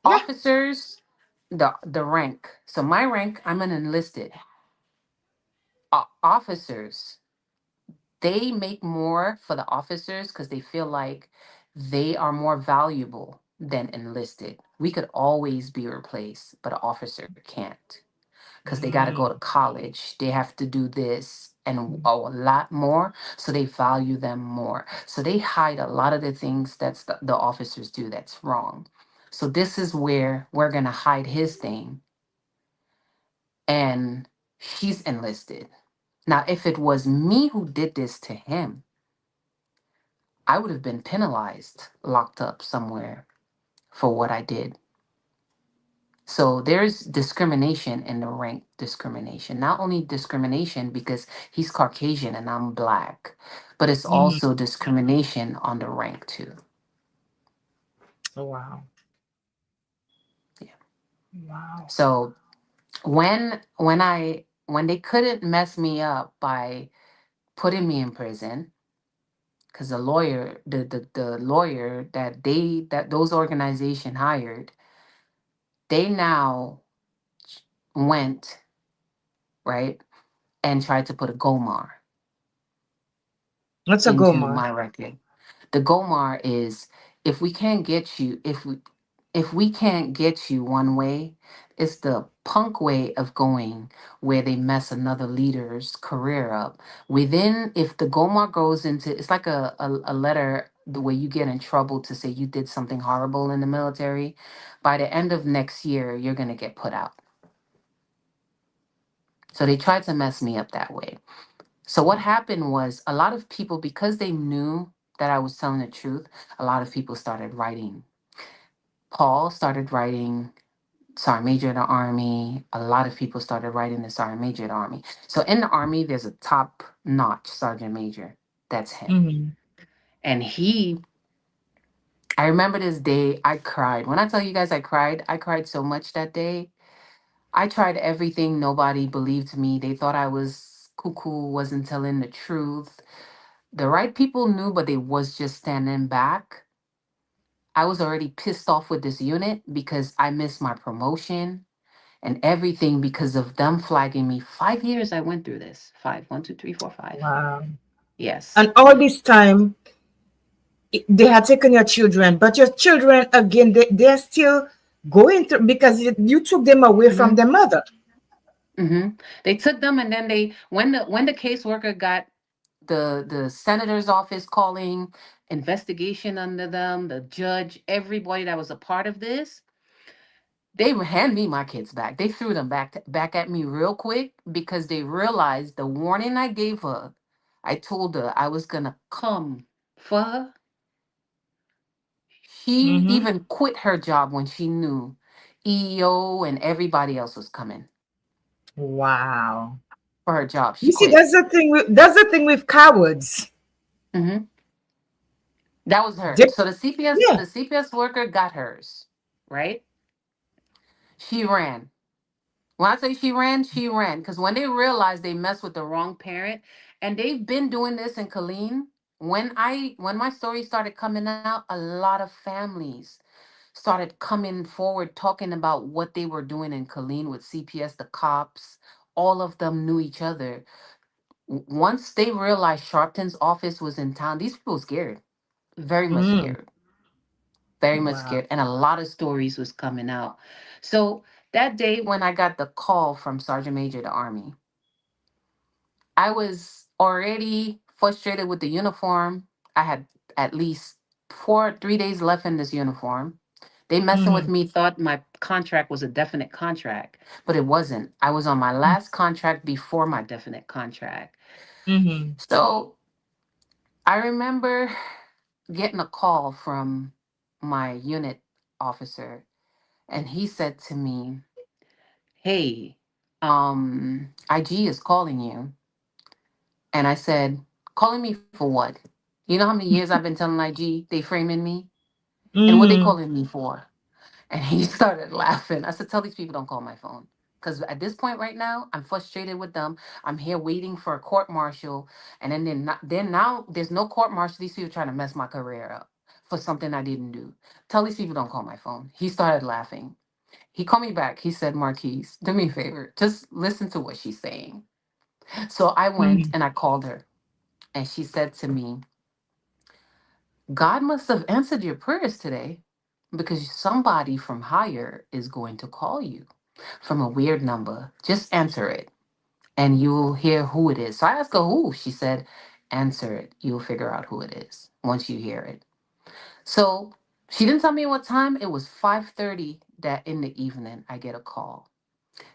Yeah. Officers, the rank. So my rank, I'm an enlisted. Officers, they make more for the officers because they feel like they are more valuable than enlisted. We could always be replaced, but an officer can't because they got to go to Mm. college. They have to do this and a lot more. So they value them more. So they hide a lot of the things that's the officers do that's wrong. So this is where we're going to hide his thing, and he's enlisted. Now, if it was me who did this to him, I would have been penalized, locked up somewhere for what I did. So there's discrimination in the rank discrimination. Not only discrimination because he's Caucasian and I'm black, but it's Mhm. also discrimination on the rank too. Wow. Yeah. Wow. So when they couldn't mess me up by putting me in prison, because the lawyer that those organization hired, they now went right and tried to put a Gomar What's a into goma? my record. The Gomar is, if we can't get you, if we can't get you one way, it's the punk way of going where they mess another leader's career up. Within, if the Gomar goes into, it's like a letter the way you get in trouble to say you did something horrible in the military. By the end of next year, you're gonna get put out. So they tried to mess me up that way. So what happened was a lot of people, because they knew that I was telling the truth, a lot of people started writing. Paul started writing Sergeant Major of the Army. A lot of people started writing the Sergeant Major of the Army. So in the Army, there's a top notch Sergeant Major. That's him. Mhm. And I remember this day, I cried. When I tell you guys I cried so much that day. I tried everything. Nobody believed me. They thought I was cuckoo, wasn't telling the truth. The right people knew, but they was just standing back. I was already pissed off with this unit because I missed my promotion and everything because of them flagging me. 5 years I went through this. Five, 1, 2, 3, 4, 5. Wow. Yes. And all this time, they had taken your children, but your children, again, they're still going through because you took them away from hmm their mother. hmm They took them, and then they, when the caseworker got the senator's office calling, investigation under them, the judge, everybody that was a part of this, they would hand me my kids back. They threw them back at me real quick because they realized the warning I gave her. I told her I was gonna come for her. She Hmm. even quit her job when she knew EEO and everybody else was coming Wow. for her job. She You see, quit. that's the thing with cowards. hmm That was her. They, So the CPS yeah. the CPS worker got hers, right? She ran. When I say she ran, she ran. Because when they realized they messed with the wrong parent, and they've been doing this in Colleen, when my story started coming out, a lot of families started coming forward talking about what they were doing in Colleen with CPS, the cops. All of them knew each other. Once they realized Sharpton's office was in town, these people were scared, very much Mm. scared, very much Wow. scared, and a lot of stories was coming out. So that day when I got the call from Sergeant Major of the Army, I was already frustrated with the uniform. I had at least 3 days left in this uniform. They messing with Mm-hmm. me, thought my contract was a definite contract, but it wasn't. I was on my last contract before my definite contract. Mm-hmm. So I remember getting a call from my unit officer, and he said to me, "Hey, IG is calling you." And I said, "Calling me for what? You know how many years I've been telling IG they framing me? And what they Mm-hmm. calling me for?" And he started laughing. I said, "Tell these people don't call my phone. Because at this point right now, I'm frustrated with them. I'm here waiting for a court martial. And then now there's no court martial. These people trying to mess my career up for something I didn't do. Tell these people don't call my phone." He started laughing. He called me back. He said, "Marquise, do me a favor. Just listen to what she's saying." So I went Mm-hmm. and I called her. And she said to me, "God must have answered your prayers today because somebody from higher is going to call you from a weird number. Just answer it and you'll hear who it is." So I asked her who. She said, "Answer it. You'll figure out who it is once you hear it." So she didn't tell me what time. It was 5:30 that in the evening I get a call.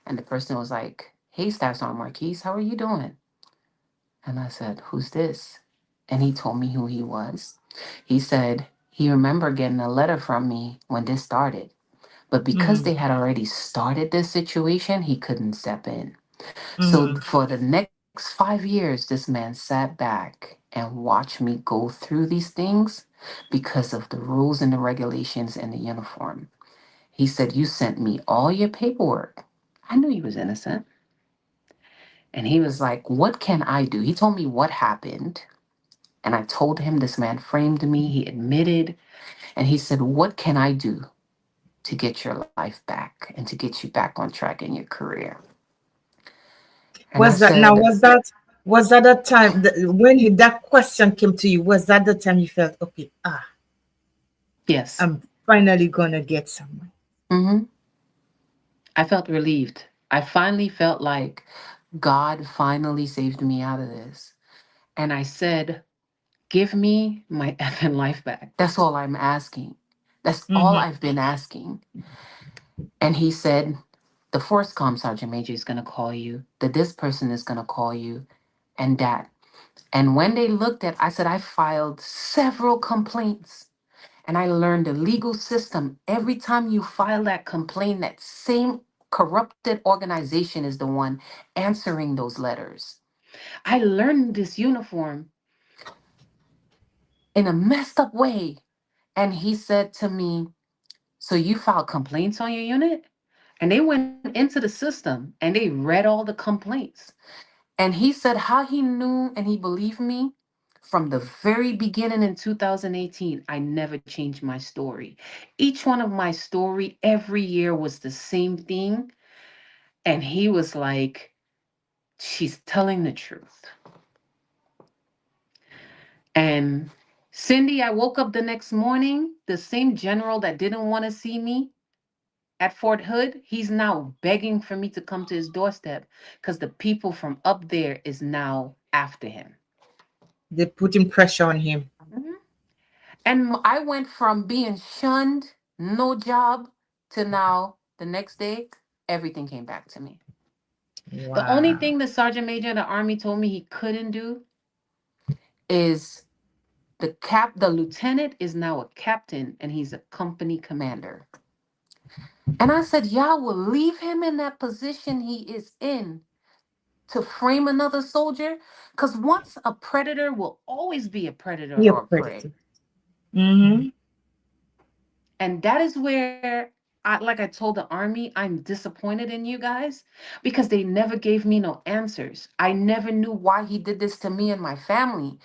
And the person was like, "Hey, Staff Sergeant Marquise, how are you doing?" And I said, "Who's this?" And he told me who he was. He said he remembered getting a letter from me when this started. But because Mm-hmm. they had already started this situation, he couldn't step in. So Mm-hmm. for the next 5 years, this man sat back and watched me go through these things because of the rules and the regulations and the uniform. He said, "You sent me all your paperwork." I knew he was innocent. And he was like, "What can I do?" He told me what happened. And I told him this man framed me. He admitted. And he said, "What can I do to get your life back and to get you back on track in your career?" And I Was that now? said, Was that the time when that question came to you? Was that the time you felt okay? Ah, yes. I'm finally gonna get someone. Hmm. I felt relieved. I finally felt like God finally saved me out of this. And I said, "Give me my effing life back. That's all I'm asking. That's all Mm-hmm. I've been asking." And he said, "The Force Com Sergeant Major is going to call you. That this person is going to call you. And that." And when they looked at, I said, "I filed several complaints and I learned the legal system. Every time you file that complaint, that same corrupted organization is the one answering those letters. I learned this uniform in a messed up way." And he said to me, "So you filed complaints on your unit?" And they went into the system and they read all the complaints. And he said how he knew and he believed me from the very beginning in 2018. I never changed my story. Each one of my story every year was the same thing. And he was like, "She's telling the truth." And Cindy, I woke up the next morning, the same general that didn't want to see me at Fort Hood, he's now begging for me to come to his doorstep because the people from up there is now after him. They putting pressure on him. Mhm. And I went from being shunned, no job, to now the next day, everything came back to me. The only Wow. thing the sergeant major of the army told me he couldn't do is the lieutenant is now a captain and he's a company commander. And I said, "Y'all will leave him in that position he is in to frame another soldier?" Because once a predator will always be a predator You're or a predator. prey. Mm-hmm. And that is where like I told the army, I'm disappointed in you guys because they never gave me no answers. I never knew why he did this to me and my family.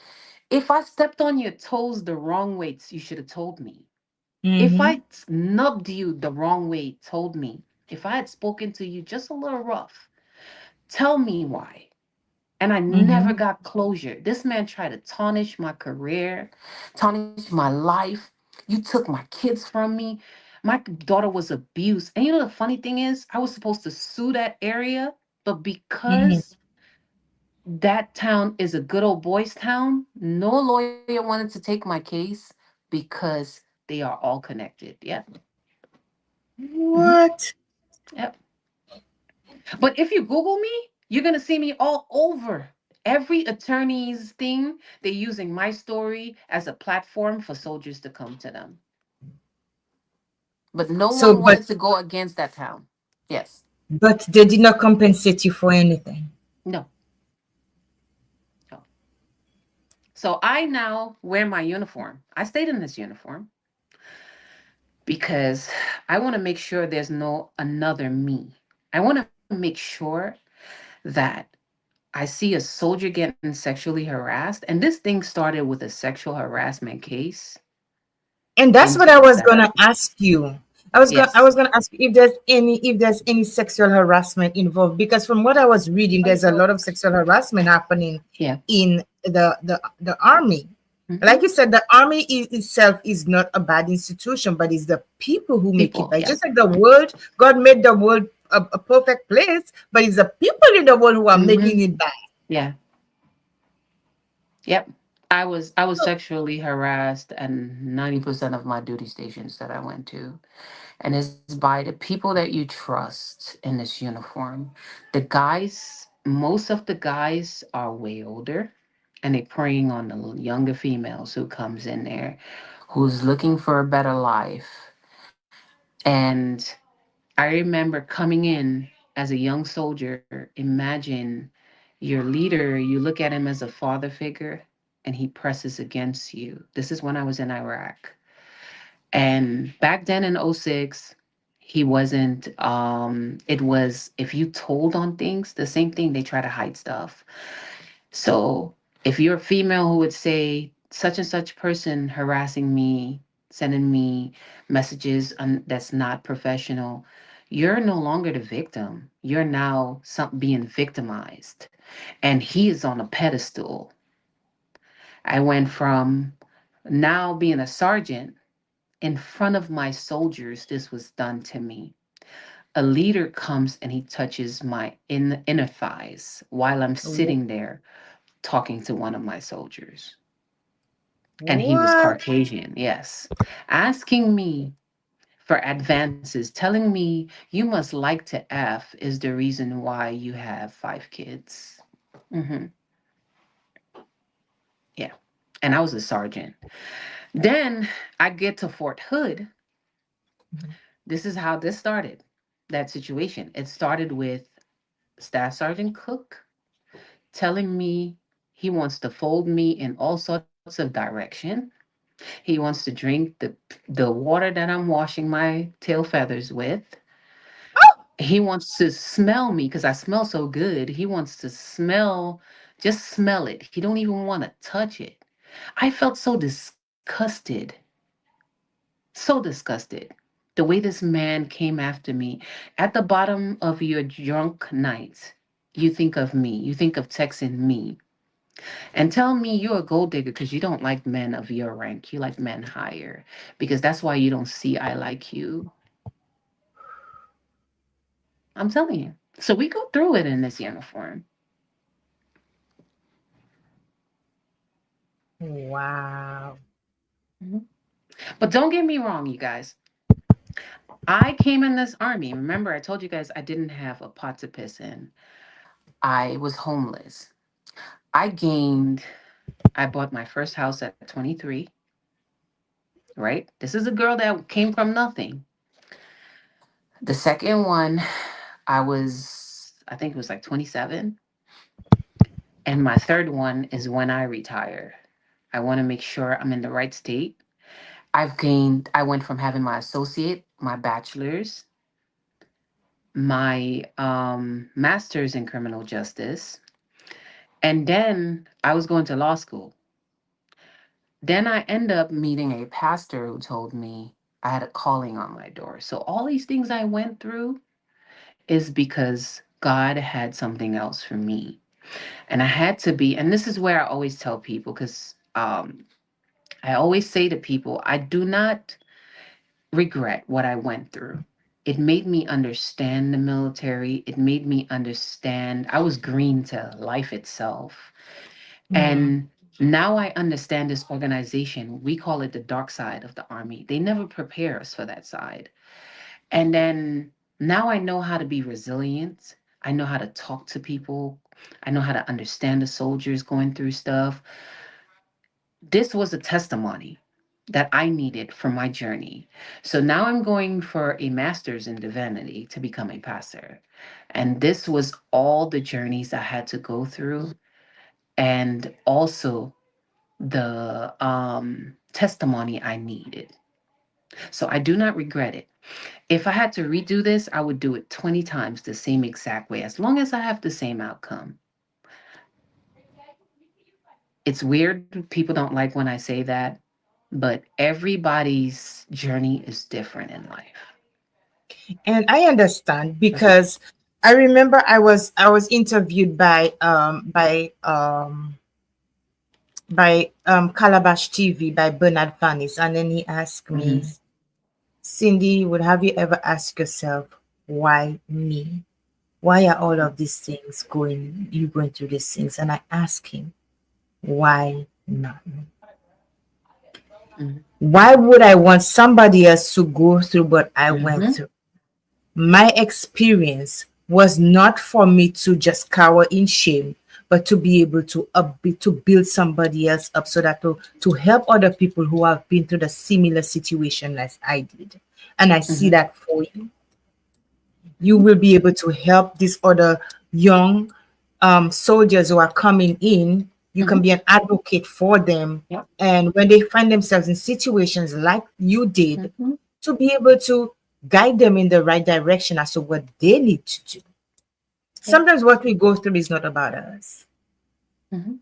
If I stepped on your toes the wrong way, you should have told me. If Mm-hmm. I snubbed you the wrong way, told me. If I had spoken to you just a little rough, tell me why. And I never Mm-hmm. got closure. This man tried to tarnish my career, tarnish my life. You took my kids from me. My daughter was abused. And you know the funny thing is, I was supposed to sue that area, but Mm-hmm. because that town is a good old boys town, no lawyer wanted to take my case because they are all connected. Yep. Mhm. What? Yep. But if you Google me, you're gonna see me all over. Every attorney's thing, they're using my story as a platform for soldiers to come to them. But no So, one wanted to go against that town. Yes. but they did not compensate you for anything. No. No. So I now wear my uniform. I stayed in this uniform because I want to make sure there's no another me. I want to make sure that I see a soldier getting sexually harassed, and this thing started with a sexual harassment case And in that's what I was gonna 2007. ask you. I Yes. was gonna ask you if there's any sexual harassment involved, because from what I was reading, there's a lot of sexual harassment happening Yeah. in the army. Like Hmm. you said, the army itself is not a bad institution, but it's the people who make it People. bad. Yeah. Just like the world, God made the world a perfect place, but it's the people in the world who are Hmm. making it bad. Yeah. Yep. I was sexually harassed and 90% of my duty stations that I went to. And it's by the people that you trust in this uniform. The guys, most of the guys are way older and they preying on the younger females who comes in there who's looking for a better life. And I remember coming in as a young soldier. Imagine your leader, you look at him as a father figure and he presses against you. This is when I was in Iraq. And back then in '06, he wasn't it was if you told on things, the same thing, they try to hide stuff. So if you're a female who would say such and such person harassing me, sending me messages that's not professional, you're no longer the victim. You're now being victimized. And he is on a pedestal. I went from now being a sergeant in front of my soldiers. This was done to me. A leader comes and he touches my inner thighs while I'm sitting there talking to one of my soldiers. And he was What? Caucasian, yes. Asking me for advances, telling me you must like to F is the reason why you have 5 kids. Hmm. Yeah. And I was a sergeant. Then I get to Fort Hood. This is how this started, that situation. It started with Staff Sergeant Cook telling me he wants to fold me in all sorts of direction. He wants to drink the water that I'm washing my tail feathers with. He wants to smell me because I smell so good. He wants to just smell it. He don't even want to touch it. I felt so disgusted, so disgusted. The way this man came after me. At the bottom of your drunk night, you think of me. You think of texting me and tell me you're a gold digger because you don't like men of your rank. You like men higher because that's why you don't see I like you. I'm telling you. So we go through it in this uniform. Wow. Mhm. But don't get me wrong, you guys. I came in this army. Remember, I told you guys I didn't have a pot to piss in. I was homeless. I gained, I bought my first house at 23, right? This is a girl that came from nothing. The second one, I think it was like 27. And my third one is when I retire. I want to make sure I'm in the right state. I went from having my associate my bachelor's, my master's in criminal justice, and then I was going to law school. Then I end up meeting a pastor who told me I had a calling on my door. So all these things I went through is because God had something else for me. And I had to be, and this is where I always tell people, because I always say to people, I do not regret what I went through. It made me understand the military. It made me understand. I was green to life itself. Mm-hmm. And now I understand this organization. We call it the dark side of the army. They never prepare us for that side. And then now I know how to be resilient. I know how to talk to people. I know how to understand the soldiers going through stuff. This was a testimony that I needed for my journey. So now I'm going for a master's in divinity to become a pastor. And this was all the journeys I had to go through, and also the testimony I needed. So I do not regret it. If I had to redo this, I would do it 20 times the same exact way, as long as I have the same outcome. It's weird. People don't like when I say that, but everybody's journey is different in life. And I understand because I remember I was interviewed by Calabash TV by Bernard Vanis, and then he asked me, Mhm, Cindy, would have you ever asked yourself, why me? Why are all of these things going through these things? And I asked him, why not me? mhm, Why would I want somebody else to go through what I went mhm, through? My experience was not for me to just cower in shame, but to be able to build somebody else up, so that to help other people who have been through the similar situation as I did. And I see mhm, that for you. You will be able to help these other young soldiers who are coming in. You can mhm. be an advocate for them. Yep. And when they find themselves in situations like you did, Mhm, to be able to guide them in the right direction as to what they need to do. yep. Sometimes what we go through is not about us. Mhm.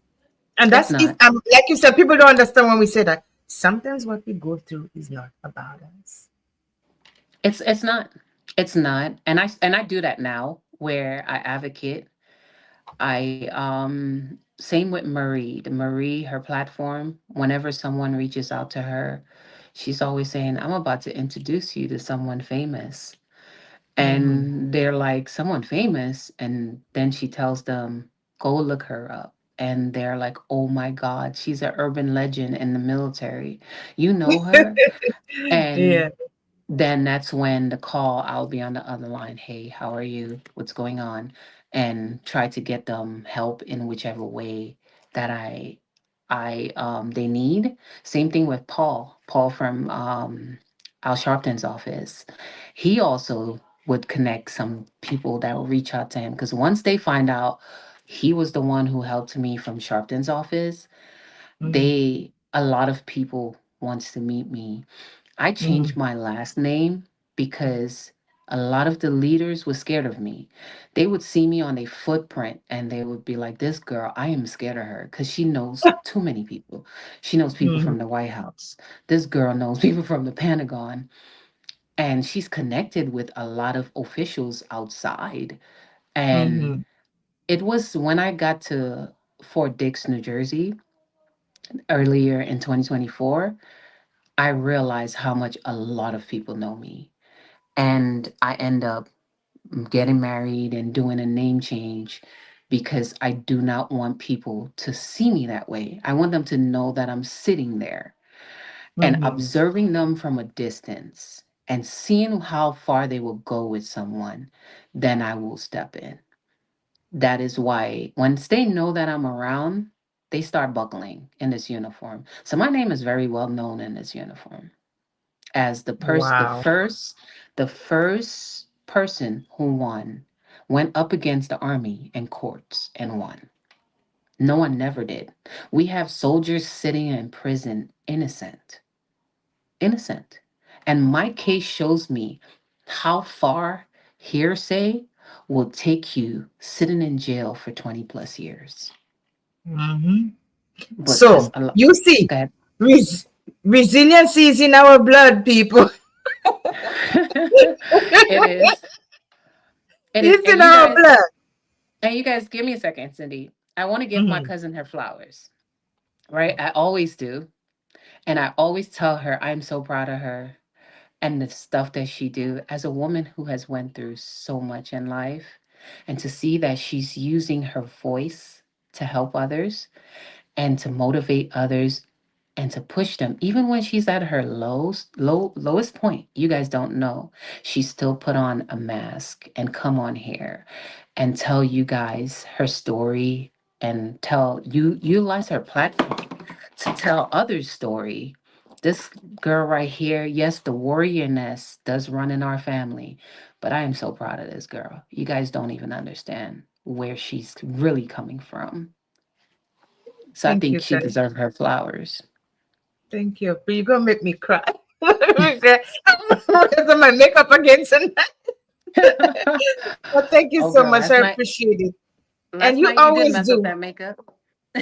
And It's that's it. not. Like you said, people don't understand when we say that. Sometimes what we go through is not about us. It's not. It's not. And I do that now, where I advocate. I same with Marie. The Marie, her platform, whenever someone reaches out to her, she's always saying, I'm about to introduce you to someone famous. Mm-hmm. And they're like, someone famous? And then she tells them, go look her up. And they're like, oh my God, she's an urban legend in the military. You know her? Yeah. And then that's when the call, I'll be on the other line. Hey, how are you? What's going on? And try to get them help in whichever way that I they need. Same thing with Paul. Paul from Al Sharpton's office. He also would connect some people that will reach out to him, because once they find out he was the one who helped me from Sharpton's office, Mm-hmm. they a lot of people wants to meet me. I Mm-hmm. changed my last name because a lot of the leaders were scared of me. They would see me on a footprint and they would be like, this girl, I am scared of her because she knows too many people. She knows people Mm-hmm. from the White House. This girl knows people from the Pentagon. And she's connected with a lot of officials outside. And Mm-hmm. it was when I got to Fort Dix, New Jersey, earlier in 2024, I realized how much a lot of people know me. And I end up getting married and doing a name change because I do not want people to see me that way. I want them to know that I'm sitting there and Mm-hmm. observing them from a distance and seeing how far they will go with someone. Then I will step in. That is why once they know that I'm around, they start buckling in this uniform. So my name is very well known in this uniform as Wow. the first person who went up against the army in courts and won. No one never did. We have soldiers sitting in prison innocent, innocent. And my case shows me how far hearsay will take you sitting in jail for 20 plus years. Mhm. Because So a lot, you see, go ahead. res- resilience is in our blood, people. It is. It is. It's in our blood. And you guys, give me a second, Cindy. I want to give my Mhm. cousin her flowers, right? I always do. And I always tell her I'm so proud of her and the stuff that she do as a woman who has went through so much in life, and to see that she's using her voice to help others and to motivate others and to push them even when she's at her lowest point. You guys don't know, she still put on a mask and come on here and tell you guys her story and tell you, utilize her platform to tell others story. This girl right here, yes, the warriorness does run in our family, but I am so proud of this girl. You guys don't even understand where she's really coming from. So I Thank you, think she Ted. deserves her flowers. Thank you. But you're gonna make me cry. I'm wearing my makeup again tonight. But thank you Oh, so girl, much. I appreciate it. And last you night you did always mess up do. that makeup.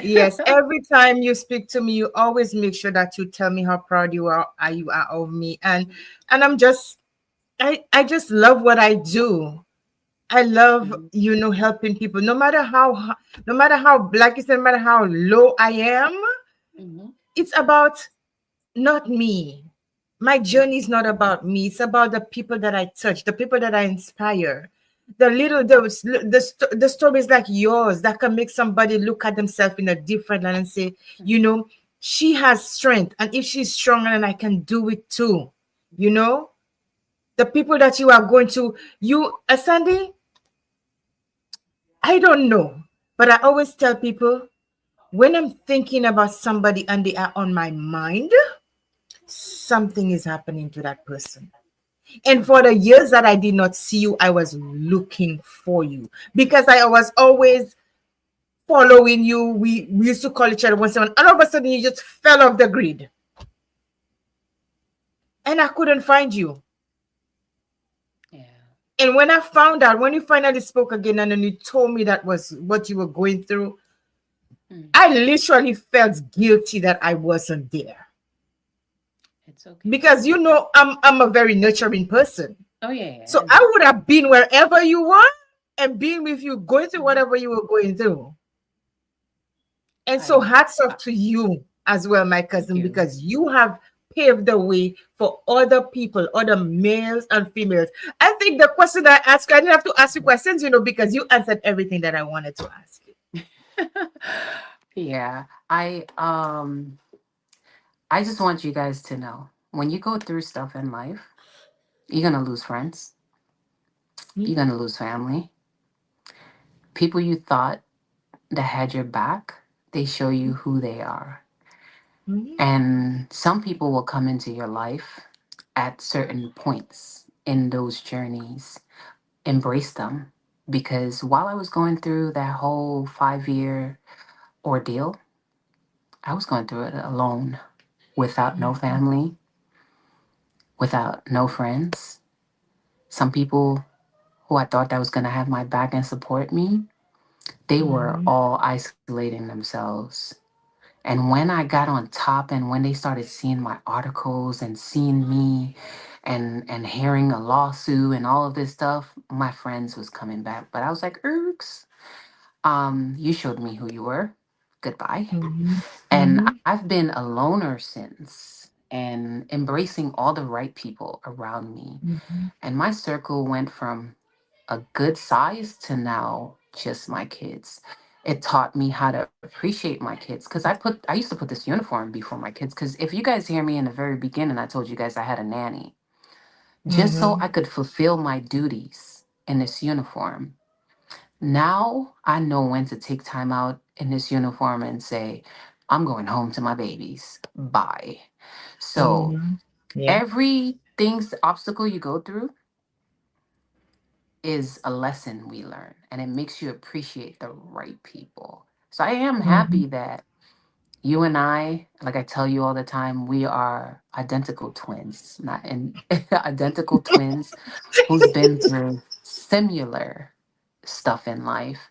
Yes, every time you speak to me, you always make sure that you tell me how proud you are of me. And I just love what I do. I love, Mhm, helping people. No matter how, like you said, no matter how low I am, mhm, it's about not me. My mhm, journey is not about me. It's about the people that I touch, the people that I inspire. The stories like yours that can make somebody look at themselves in a different light and say, you mhm, know, she has strength. And if she's strong, and I can do it too. You know, the people that you are going to, Sandy, I don't know. But I always tell people, when I'm thinking about somebody and they are on my mind, something is happening to that person. And for mhm. the years that I did not see you, I was looking for you because I was always following you. We used to call each other once in a while. All of a sudden, you just fell off the grid and I couldn't find you. Yeah. And when I found out, when you finally spoke again and then you told me that was what you were going through, Mm. I literally felt guilty that I wasn't there. It's okay. Because I'm a very nurturing person. Oh yeah, yeah, So I I know. would have been wherever you were and been with you, going through Mhm. whatever you were going through. And so I, hats I off to you as well, my thank cousin, you. because you have paved the way for other people, other males and females. I think the question I asked you, I didn't have to ask you questions, because you answered everything that I wanted to ask you. Yeah, I just want you guys to know, when you go through stuff in life, you're gonna lose friends, you're Mhm, gonna lose family, people you thought that had your back, they show you who they are. mhm, And some people will come into your life at certain points in those journeys. Embrace them. Because while I was going through that whole 5 year ordeal, I was going through it alone, without no mhm, family, without no friends. Some people who I thought that was going to have my back and support me, they were mhm, all isolating themselves. And when I got on top and when they started seeing my articles and seeing me and hearing a lawsuit and all of this stuff, my friends was coming back. But I was like, Erks, you showed me who you were. Goodbye. mhm, And mhm, I've been a loner since and embracing all the right people around me. mhm, And my circle went from a good size to now just my kids. It taught me how to appreciate my kids, because I used to put this uniform before my kids, because if you guys hear me in the very beginning, I told you guys I had a nanny just so mhm, I could fulfill my duties in this uniform. Now I know when to take time out in this uniform and say, I'm going home to my babies. Bye. So mhm. Yeah. everything's obstacle you go through is a lesson we learn, and it makes you appreciate the right people. So I am Mhm, happy that You and I, like I tell you all the time, we are identical twins, not in identical twins who's been through similar stuff in life.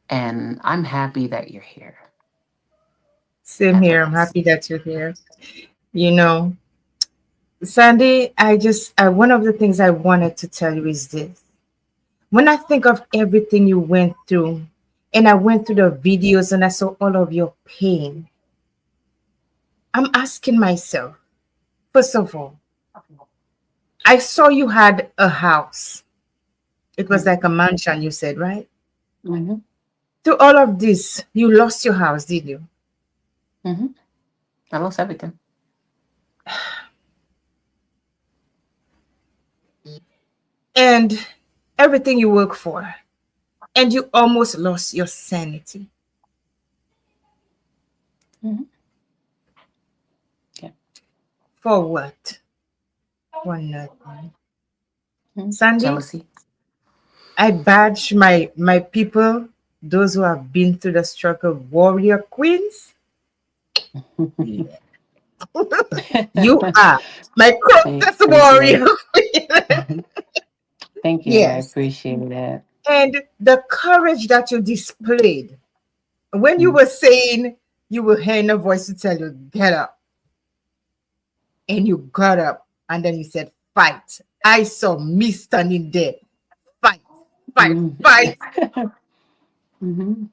And I'm happy that you're here. Same That's what here. I I'm say. happy that you're here. You know, Sandy, one of the things I wanted to tell you is this. When I think of everything you went through, and I went through the videos and I saw all of your pain, I'm asking myself, first of all, I saw you had a house. It was like a mansion, you said, right? Mm-hmm. Through all of this, you lost your house, did you? Mm-hmm. I lost everything. And everything you work for, and you almost lost your sanity. Mm-hmm. Yeah. For what? For nothing. Mhm. Sandy, Jealousy. I badge my people, those who have been through the struggle, warrior queens. Yeah. You are my I closest appreciate warrior it. queen. Thank you. I Yes. appreciate it. And the courage that you displayed when you Mm. were saying you were hearing a voice to tell you, get up, and you got up, and then you said, fight. I saw me standing there. Fight, fight, Mm. fight. Hmm.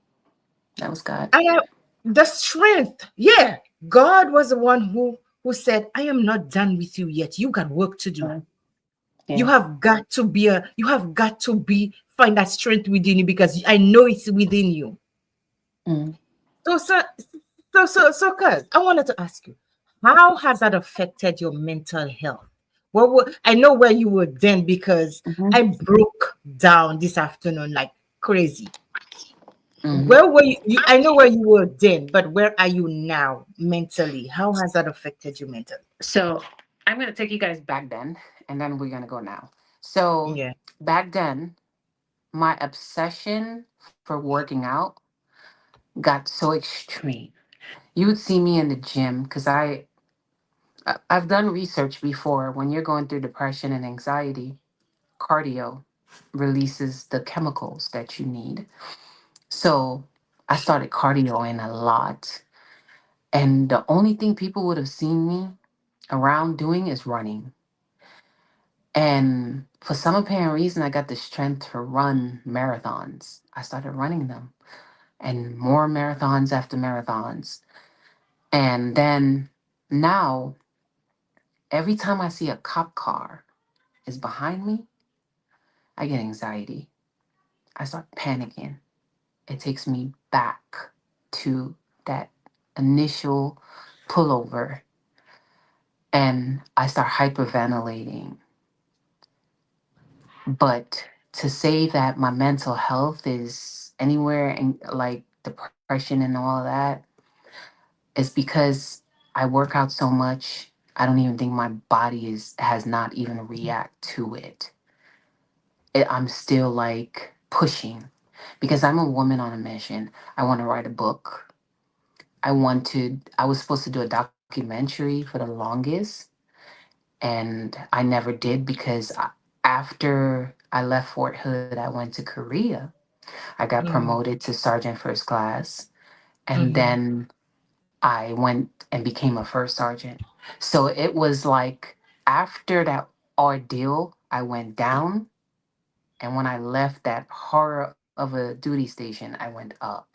That was God. And the strength, yeah. God was the one who said, I am not done with you yet. You got work to do. Mm. Yeah. You have got to be find that strength within you because I know it's within you. Mm. So cuz I wanted to ask you, how has that affected your mental health? I know where you were then because Hmm. I broke down this afternoon like crazy. Hmm. Where were I know where you were then, but where are you now mentally? How has that affected you mentally? So I'm going to take you guys back then, and then we're going to go now. So Yeah. back then, my obsession for working out got so extreme. You would see me in the gym because I've done research before. When you're going through depression and anxiety, cardio releases the chemicals that you need. So I started cardioing a lot. And the only thing people would have seen me around doing is running. And for some apparent reason, I got the strength to run marathons. I started running them and more marathons after marathons. And then now, every time I see a cop car is behind me, I get anxiety. I start panicking. It takes me back to that initial pullover and I start hyperventilating. But to say that my mental health is anywhere in like depression and all of that is because I work out so much. I don't even think my body is has not even react to it. I'm still like pushing because I'm a woman on a mission. I want to write a book. I was supposed to do a documentary for the longest, and I never did because after I left Fort Hood, I went to Korea. I got Mm-hmm. promoted to sergeant first class, and Mm-hmm. then I went and became a first sergeant. So it was like after that ordeal, I went down, and when I left that horror of a duty station, I went up.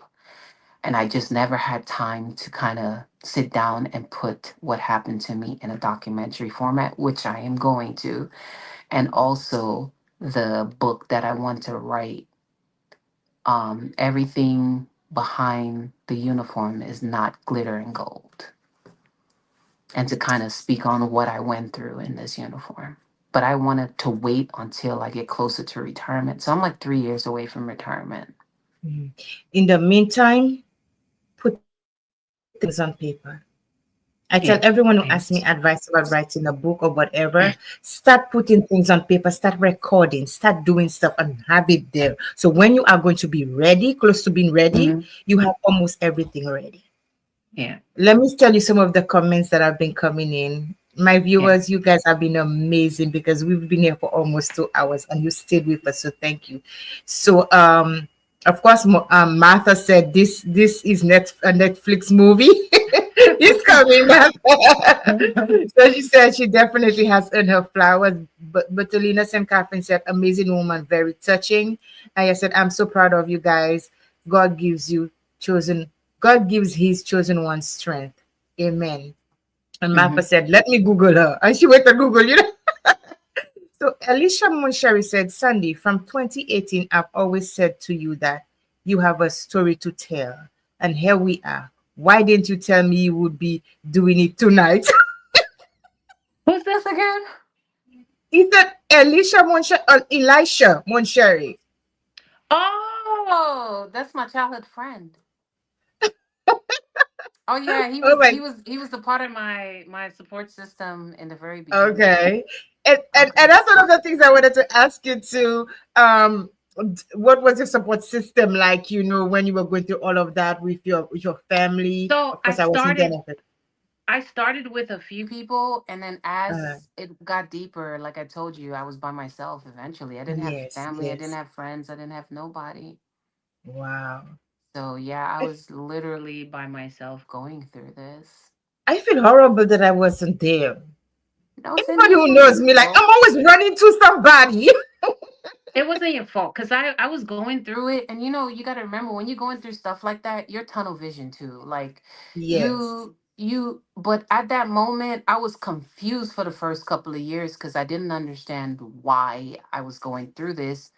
And I just never had time to kind of sit down and put what happened to me in a documentary format, which I am going to, and also the book that I want to write. Everything behind the uniform is not glitter and gold, and to kind of speak on what I went through in this uniform. But I wanted to wait until I get closer to retirement. So I'm like 3 years away from retirement. Mm-hmm. In the meantime, put things on paper. I tell everyone who Yeah. asks me Yeah. advice about writing a book or whatever, start putting things on paper, start recording, start doing stuff and have it there. So when you are going to be ready, close to being ready, Hmm. you have almost everything ready. Yeah. Let me tell you some of the comments that have been coming in. My Yeah. viewers, you guys have been amazing because we've been here for almost 2 hours and you stayed with us. So thank you. So of course Martha said this is a Netflix movie. It's coming up. So she said she definitely has earned her flowers. But Alina St. Catherine said, amazing woman, very touching. And I said, I'm so proud of you guys. God gives you chosen, God gives his chosen one strength. Amen. And Martha Mhm. said, let me Google her. And she went to Google, you know. So Alicia Monshari said, Sandy, from 2018, I've always said to you that you have a story to tell. And here we are. Why didn't you tell me you would be doing it tonight? Who's this again? Is that Alicia Monshari or Elisha Monshari? Oh, that's my childhood friend. Oh yeah, he Oh was my, he was he was a part of my support system in the very beginning. okay. And Okay. that's one of the things I wanted to ask you too. What was your support system like, you know, when you were going through all of that with your family? So Of course, I wasn't there. I started with a few people, and then Uh, as it got deeper, like I told you, I was by myself eventually. I didn't have yes, family, I didn't yes. have friends, I didn't have nobody. Wow. So yeah, I I, was literally by myself going through this. I feel horrible that I wasn't there. No, Cindy, Anybody it's who not knows your me, like, I'm fault. always running to somebody. It wasn't your fault because I was going through it, and you got to remember when you're going through stuff like that, you're tunnel vision too. Like Yes. but at that moment, I was confused for the first couple of years because I didn't understand why I was going through this.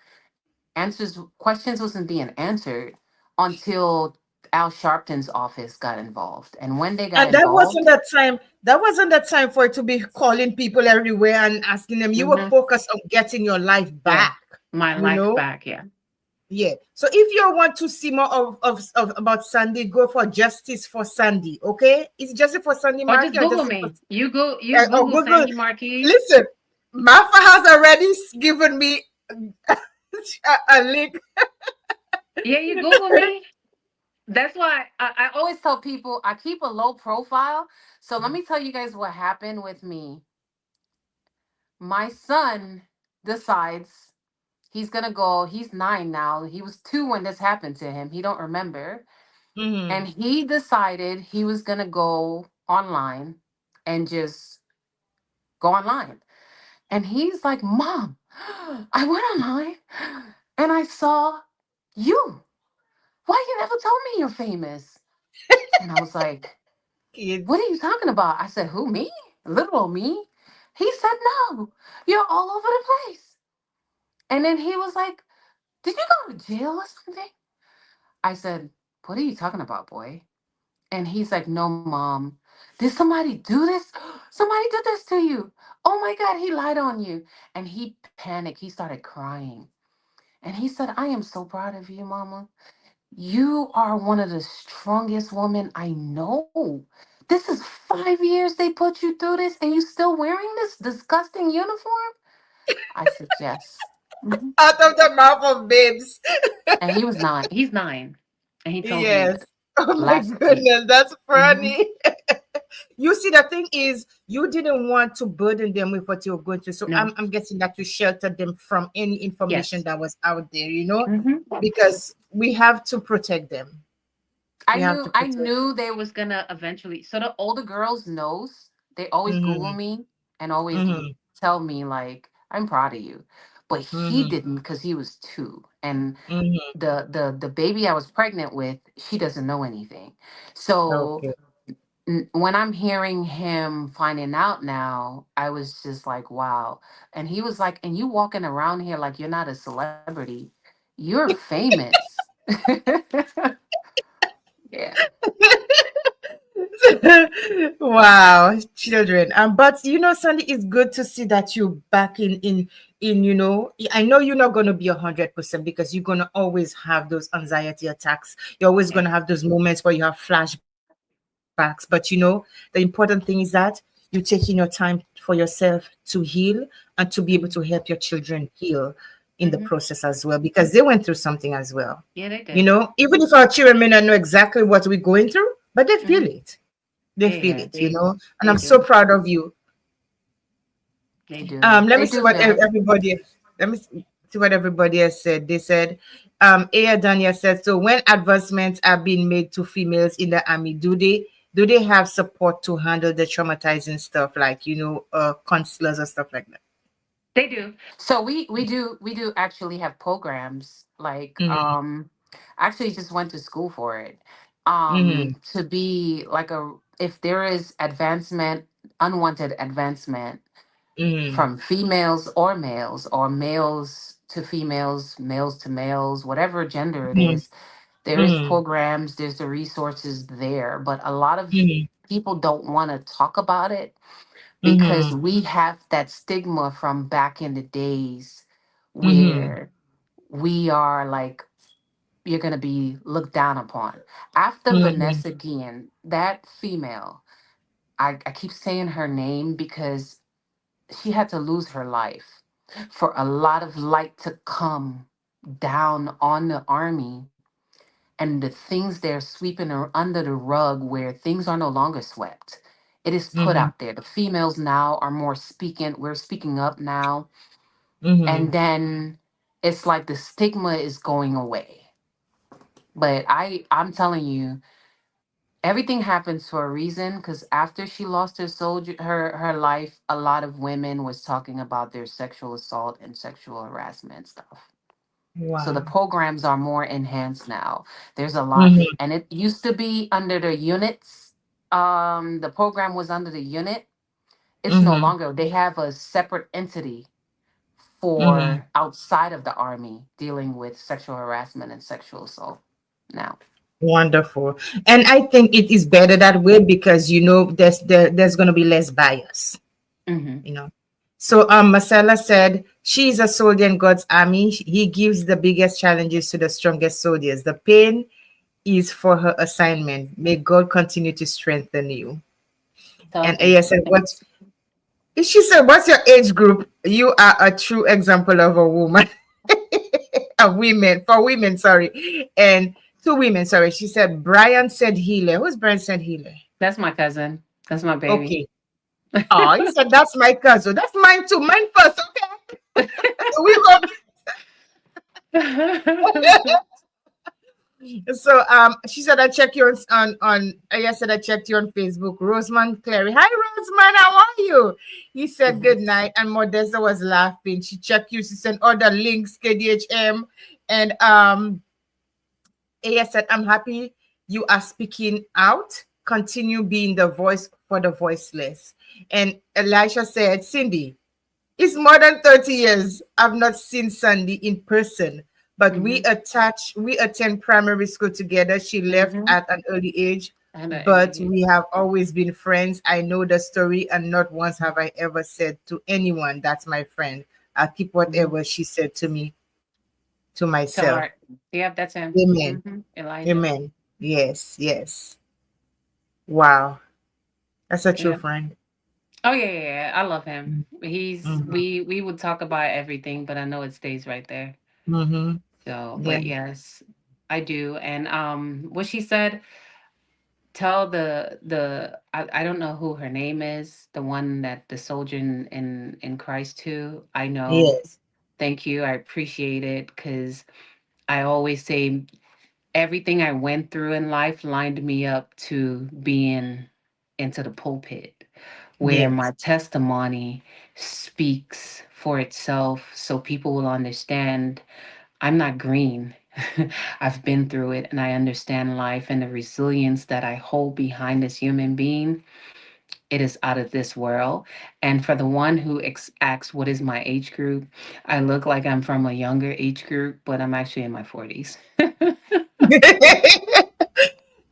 Questions wasn't being answered until Al Sharpton's office got involved, and when they got And that wasn't involved, that time. That wasn't the time for it to be calling people everywhere and asking them. You were hmm focused on getting your life yeah, back. my You life know? back. Yeah, Yeah. So if you want to see more of about Sandy, go for Justice for Sandy. Okay? Is it Justice for Sandy or just Market or Google Justice for me. You or Google Google? Sandy Marquis. Listen, Martha has already given me a link. Yeah, you Google me. That's why I always tell people I keep a low profile. So let me tell you guys what happened with me. My son decides he's gonna go. He's 9 now. He was 2 when this happened to him. He don't remember, and Mm-hmm. he decided he was gonna go online and just go online. And he's like, "Mom, I went online and I saw you. Why you never told me you're famous?" And I was like, "What Kids. are you talking about?" I said, "Who, me? Little me?" He said, "No, you're all over the place." And then he was like, "Did you go to jail or something?" I said, "What are you talking about, boy?" And he's like, "No, mom. Did somebody do this? Somebody did this to you. Oh my God, he lied on you." And he panicked. He started crying. And he said, "I am so proud of you, mama. You are one of the strongest women I know. This is 5 years they put you through this and you still wearing this disgusting uniform?" I said, "Yes." Mhm. Out of the mouth of babes. And he was 9. He's 9. And he told me Yes. that Oh my last week. goodness, that's hmm funny. You see, the thing is, you didn't want to burden them with what you're going through. So No. I'm guessing that you sheltered them from any information Yes. that was out there, you know, hmm because we have to protect them. I We have knew to I protect. knew they was gonna eventually. So the older girls knows. They always Google Mm-hmm. me and always Mm-hmm. tell me like, "I'm proud of you." But he Mm-hmm. didn't because he was 2. And Mm-hmm. the baby I was pregnant with, she doesn't know anything. So Okay. when I'm hearing him finding out now, I was just like, wow. And he was like, "And you walking around here like you're not a celebrity. You're famous." Yeah. Wow, children. But you know, Sandy, it's good to see that you back in. You know, I know you're not gonna be 100% because you're gonna always have those anxiety attacks. You're always Yeah. gonna have those moments where you have flashbacks. But you know, the important thing is that you're taking your time for yourself to heal and to be able to help hmm your children heal in the hmm process as well because they went through something as well. Yeah, they You did. know, even if our children may not know exactly what we're going through, but they feel Mhm. it. They Yeah, feel yeah, it, you know. And they I'm so do. proud of you. They do. Let me They see do what feel it. everybody. Let me see what everybody has said. They said, Aya Dania said, so when advancements are being made to females in the army, do they have support to handle the traumatizing stuff, like counselors or stuff like that? They do. So we do actually have programs like Mm-hmm. I actually just went to school for it. Mm-hmm. To be like a if there is advancement, unwanted advancement Mm-hmm. from females or males to females, males to males, whatever gender it is, there is Mm-hmm. programs, there's the resources there, but a lot of Mm-hmm. people don't want to talk about it because Mm-hmm. we have that stigma from back in the days Mm-hmm. where we are like you're going to be looked down upon. After Mm-hmm. Vanessa Guillen, that female, I keep saying her name because she had to lose her life for a lot of light to come down on the army and the things they're sweeping under the rug where things are no longer swept. It is put Mm-hmm. out there. The females now are more speaking, we're speaking up now. Mm-hmm. And then it's like the stigma is going away. But I'm telling you, everything happens for a reason because after she lost her soldier her life, a lot of women was talking about their sexual assault and sexual harassment stuff. So the Wow. programs are more enhanced now. There's a lot, Mm-hmm. and it used to be under the units. The program was under the unit. It's no Mm-hmm. longer. They have a separate entity Mm-hmm. for outside of the army dealing with sexual harassment and sexual assault now. Wonderful. And I think it is better that way because there's going to be less bias, Hmm. you know. So Marcella said she's a soldier in God's army. He gives the biggest challenges to the strongest soldiers. The pain is for her assignment. May God continue to strengthen you. And Tell Aya them. said, she said, what's your age group? You are a true example of a woman. Of women, for women, sorry. And two women, sorry. She said Brian said healer. Who's Brian said healer? That's my cousin. That's my baby. Okay. Oh, he said that's my cousin. That's mine too. Mine first, okay? We go. So she said I check you on I said I checked you on Facebook. Roseman Clary. Hi Roseman, how are you? He said good night. And Modesta was laughing. She checked you. She sent all the links, KDHM. And Aya said, I'm happy you are speaking out. Continue being the voice for the voiceless. And Elisha said, Cindy, it's more than 30 years. I've not seen Sandy in person, but we Hmm. attend primary school together. She left Hmm. at an early age, And but we have always been friends. I know the story, and not once have I ever said to anyone, that's my friend. I keep hmm whatever she said to me to to myself. heart. Yep, that's him. Amen. Elijah. Amen. Yes, yes. Wow. That's a true Yeah. friend. Oh yeah, yeah, yeah. I love him. He's Mm-hmm. we would talk about everything, but I know it stays right there. Mm-hmm. So, Yeah. but yes, I do. And what she said, tell I don't know who her name is, the one that the soldier in Christ too. I know. Yes. Thank you. I appreciate it because I always say everything I went through in life lined me up to being into the pulpit where Yes. my testimony speaks for itself so people will understand I'm not green. I've been through it and I understand life and the resilience that I hold behind this human being. It is out of this world. And for the one who asks, what is my age group? I look like I'm from a younger age group, but I'm actually in my 40s.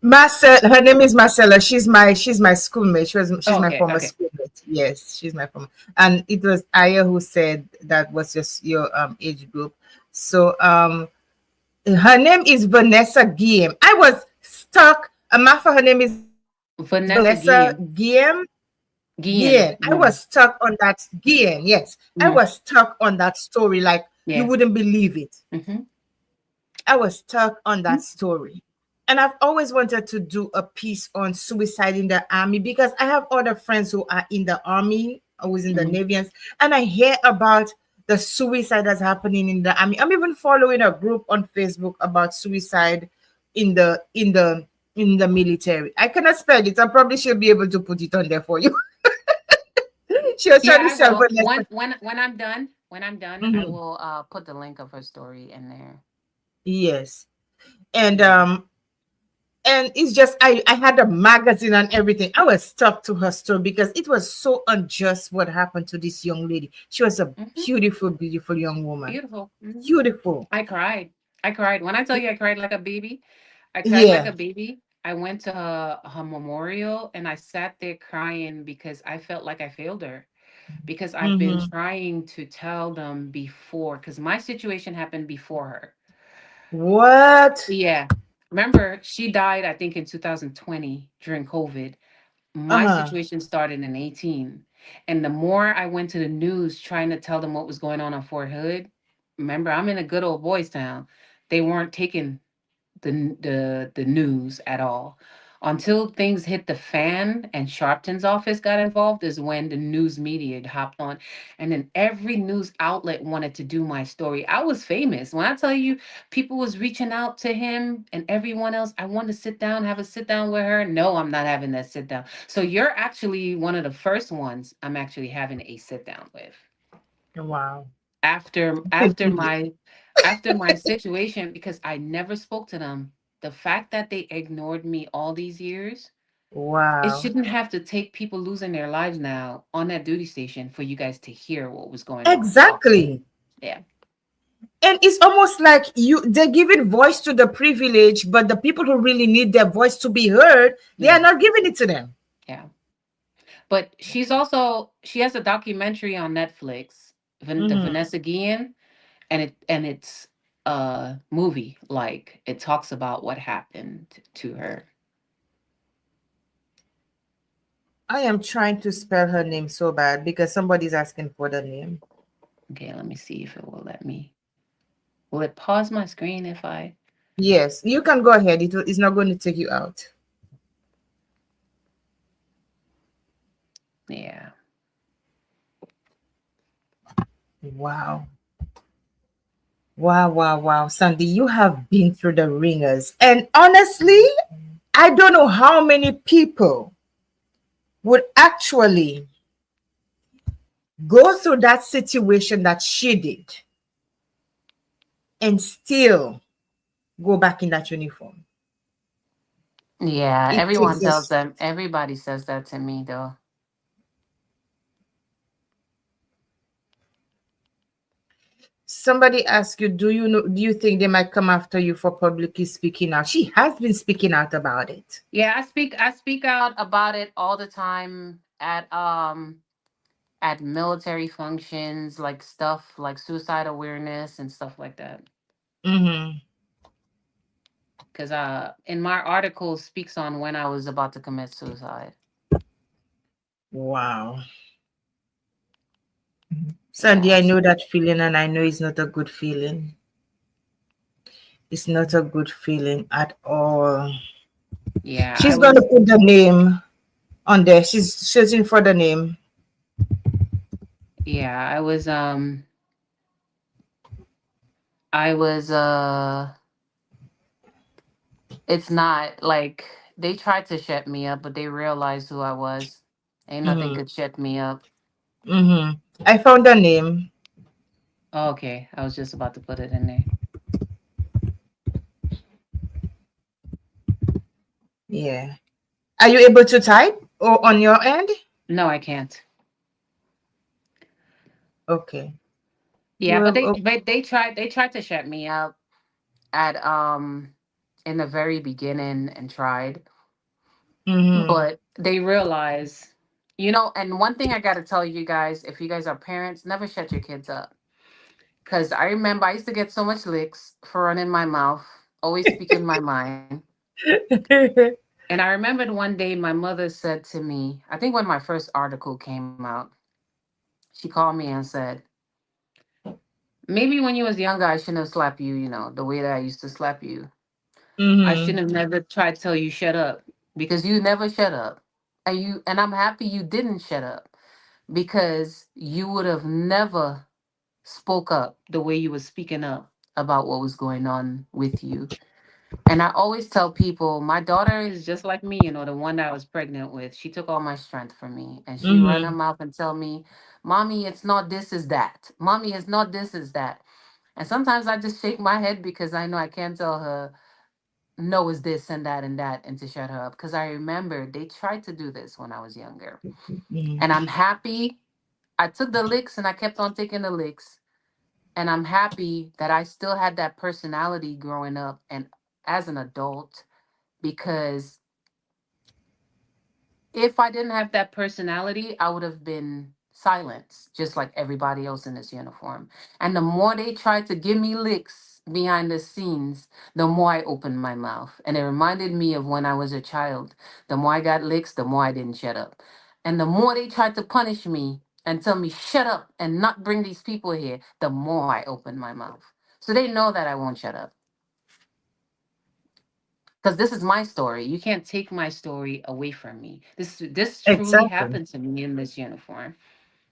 Marcel, her name is Marcella. She's my schoolmate. She's Oh, my okay, former okay. schoolmate. Yes, she's my former. And it was Aya who said that was just your age group. So her name is Vanessa Guillem. I was stuck. Amafa, her name is Vanessa Vanessa Guillem. Guillen. Guillen. I Guillen. was stuck on that Guillen. Yes, I was Mm, stuck on that story like you yeah. wouldn't believe it. Hmm. I was stuck on that story. And I've always wanted to do a piece on suicide in the army because I have other friends who are in the army, who's in the Mhm. navy, and I hear about the suicide that's happening in the army. I'm even following a group on Facebook about suicide in the military. I cannot spell it. I probably should be able to put it on there for you. She was Yeah, trying to I sell will. her When I'm done, I Mhm. will put the link of her story in there. Yes. And Yeah. it's just I had a magazine and everything. I was stuck to her story because it was so unjust what happened to this young lady. She was a Hmm. beautiful, beautiful young woman. Beautiful. Hmm. Beautiful. I cried. I cried. When I tell you I cried like a baby, I cried like Yeah. a baby. I went to her memorial and I sat there crying because I felt like I failed her. Because I've been Mm-hmm. trying to tell them before, because my situation happened before her. What? Yeah. Remember, she died, I think, in 2020 during COVID. My Uh-huh. situation started in 18. And the more I went to the news trying to tell them what was going on Fort Hood, remember, I'm in a good old boys town. They weren't taking the news at all. Until things hit the fan and Sharpton's office got involved is when the news media hopped on. And then every news outlet wanted to do my story. I was famous. When I tell you people was reaching out to him and everyone else, I wanted to sit down, have a sit down with her. No, I'm not having that sit down. So you're actually one of the first ones I'm actually having a sit down with Wow. after my situation, because I never spoke to them. The fact that they ignored me all these years, it Wow. shouldn't have to take people losing their lives now on that duty station for you guys to hear what was going on and talk about it. Exactly. Yeah. And it's almost like they're giving voice to the privilege, but the people who really need their voice to be heard, they are Yeah. not giving it to them. Yeah. But she has a documentary on Netflix, the Mm-hmm. Vanessa Guillen, and it's a movie. Like, it talks about what happened to her. I am trying to spell her name so bad because somebody's asking for the name. Okay, let me see if it will let me. Will it pause my screen if I? Yes, you can go ahead. It's not going to take you out. Yeah. Wow. Wow, wow, wow. Sandy, you have been through the ringers. And honestly, I don't know how many people would actually go through that situation that she did and still go back in that uniform. Yeah, It takes everyone tells us. them. Everybody says that to me, though. Somebody asked you, do you think they might come after you for publicly speaking out? She has been speaking out about it. Yeah, I speak out about it all the time at military functions, like stuff like suicide awareness and stuff like that. Mm-hmm. Because in my article speaks on when I was about to commit suicide. Wow. Sandy, I Yes. know that feeling and I know it's not a good feeling. It's not a good feeling at all. Yeah, I She's going to was. put the name on there. She's searching for the name. Yeah, I was. It's not like they tried to shut me up, but they realized who I was. Ain't nothing Mm-hmm. could shut me up. Mm-hmm. I found the name. Okay, I was just about to put it in there. Yeah. Are you able to type or on your end? No, I can't. Okay. You Yeah, but have. they tried to shut me up at in the very beginning and tried, Mm-hmm. but they realize, and one thing I got to tell you guys, if you guys are parents, never shut your kids up. Cuz I remember I used to get so much licks for running my mouth, always speaking my mind. And I remembered one day my mother said to me, I think when my first article came out, she called me and said, maybe when you was younger, I shouldn't have slapped you, the way that I used to slap you. I Mm-hmm. shouldn't have never tried to tell you shut up because you never shut up. And I'm happy you didn't shut up because you would have never spoke up the way you were speaking up about what was going on with you. And I always tell people, my daughter is just like me, the one that I was pregnant with. She took all my strength from me. And she run her Mm-hmm. mouth and tell me, Mommy, it's not this, is that. Mommy, it's not this, is that. And sometimes I just shake my head because I know I can't tell her, no, is this and that, and to shut her up. Because I remember they tried to do this when I was younger. And Mm-hmm. I'm happy I took the licks and I kept on taking the licks. And I'm happy that I still had that personality growing up and as an adult because if I didn't have that personality, I would have been silenced, just like everybody else in this uniform. And the more they tried to give me licks behind the scenes, the more I opened my mouth. And it reminded me of when I was a child. The more I got licks, the more I didn't shut up. And the more they tried to punish me and tell me, shut up and not bring these people here, the more I opened my mouth. So they know that I won't shut up because this is my story. You can't take my story away from me. This truly Exactly. happened to me in this uniform.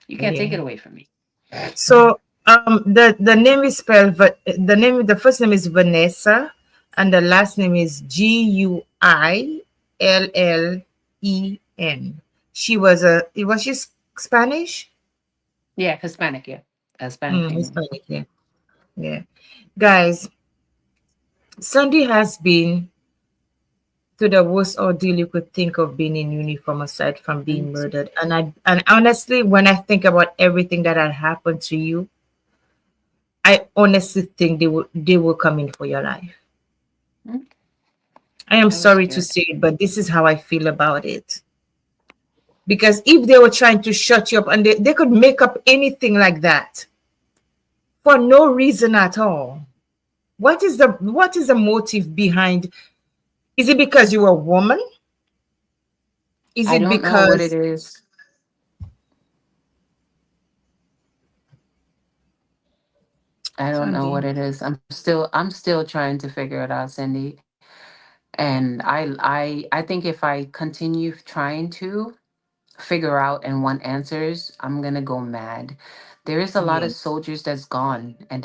You can't take Yeah. it away from me. So the name is spelled the first name is Vanessa and the last name is Guillen. Was she Spanish? Yeah, Hispanic. Yeah, a Hispanic female. Hispanic, yeah. Yeah. Guys, Sandy has been to the worst ordeal you could think of being in uniform aside from being Mhm. murdered. And honestly, when I think about everything that had happened to you, I honestly think they were coming for your life. Mhm. I am I was sorry to scared. say it, but this is how I feel about it. Because if they were trying to shut you up and they could make up anything like that for no reason at all. What is the motive behind? Is it because you're a woman? Is I it don't know what it because is. I don't know what Sandy? it is. I'm still trying to figure it out, Cindy. And I think if I continue trying to figure out and want answers, I'm gonna go mad. There is a lot Yeah. of soldiers that's gone and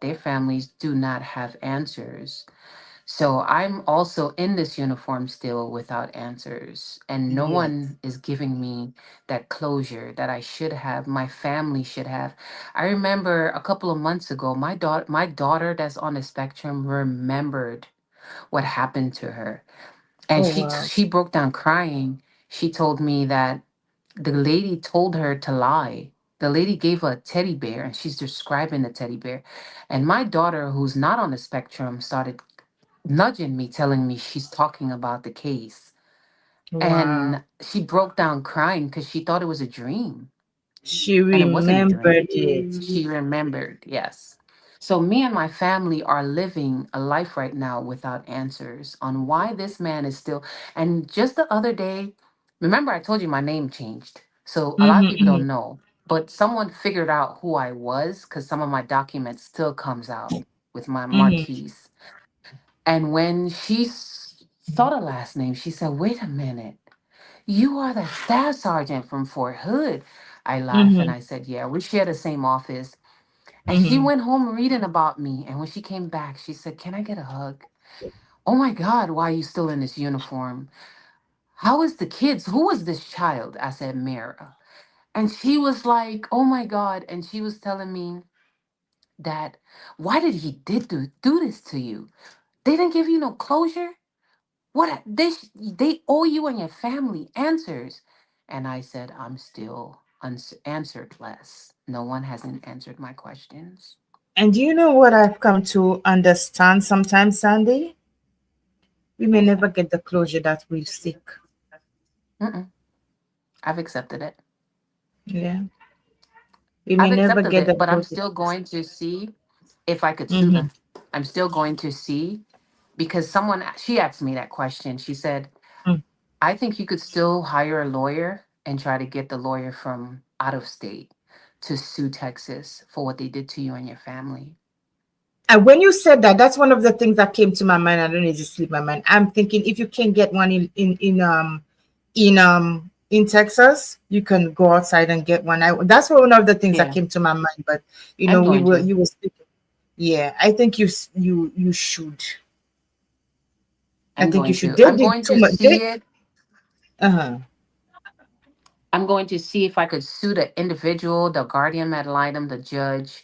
their families do not have answers. So I'm also in this uniform still without answers. And no Yes. one is giving me that closure that I should have, my family should have. I remember a couple of months ago, my daughter that's on the spectrum remembered what happened to her. And Oh she wow. she broke down crying. She told me that the lady told her to lie. The lady gave her a teddy bear and she's describing the teddy bear. And my daughter, who's not on the spectrum, started nudging me, telling me she's talking about the case. Wow. And she broke down crying because she thought it was a dream. She And it wasn't a remembered dream. it. She remembered, yes. So, me and my family are living a life right now without answers on why this man is still. And just the other day, remember, I told you my name changed. So, a lot of people Mm-hmm, don't know, but someone figured out who I was because some of my documents still comes out with my mm-hmm, Marquis. And when she saw the last name, she said, "Wait a minute. You are the staff sergeant from Fort Hood." I laughed and mm-hmm, I said, "Yeah, we share the same office." And she mm-hmm. went home reading about me. And when she came back, she said, "Can I get a hug? Oh my God, why are you still in this uniform? How is the kids? Who is this child?" I said, "Mira." And she was like, "Oh my God." And she was telling me that, why did he do this to you? They didn't give you no closure? What they owe you and your family answers. And I said, I'm still answered less. No one hasn't answered my questions. And do you know what I've come to understand sometimes, Sandy? We may What's never that? get the closure that we seek. Mm-mm. I've accepted it. Yeah. We may I've never accepted get it, the but I'm closure. still going to see if I could sue Mm-hmm, them. I'm still going to see because she asked me that question. She said, I think you could still hire a lawyer and try to get the lawyer from out of state to sue Texas for what they did to you and your family. And when you said that, that's one of the things that came to my mind. I don't need to sleep my mind. I'm thinking if you can get one in Texas, you can go outside and get one. That's one of the things that Yeah, came to my mind. But I'm we going were to. you were speaking. Yeah, I think you should. I I'm think you going should. to. They I'm did going too to much. see it. Uh-huh. I'm going to see if I could sue the individual, the guardian ad litem, the judge,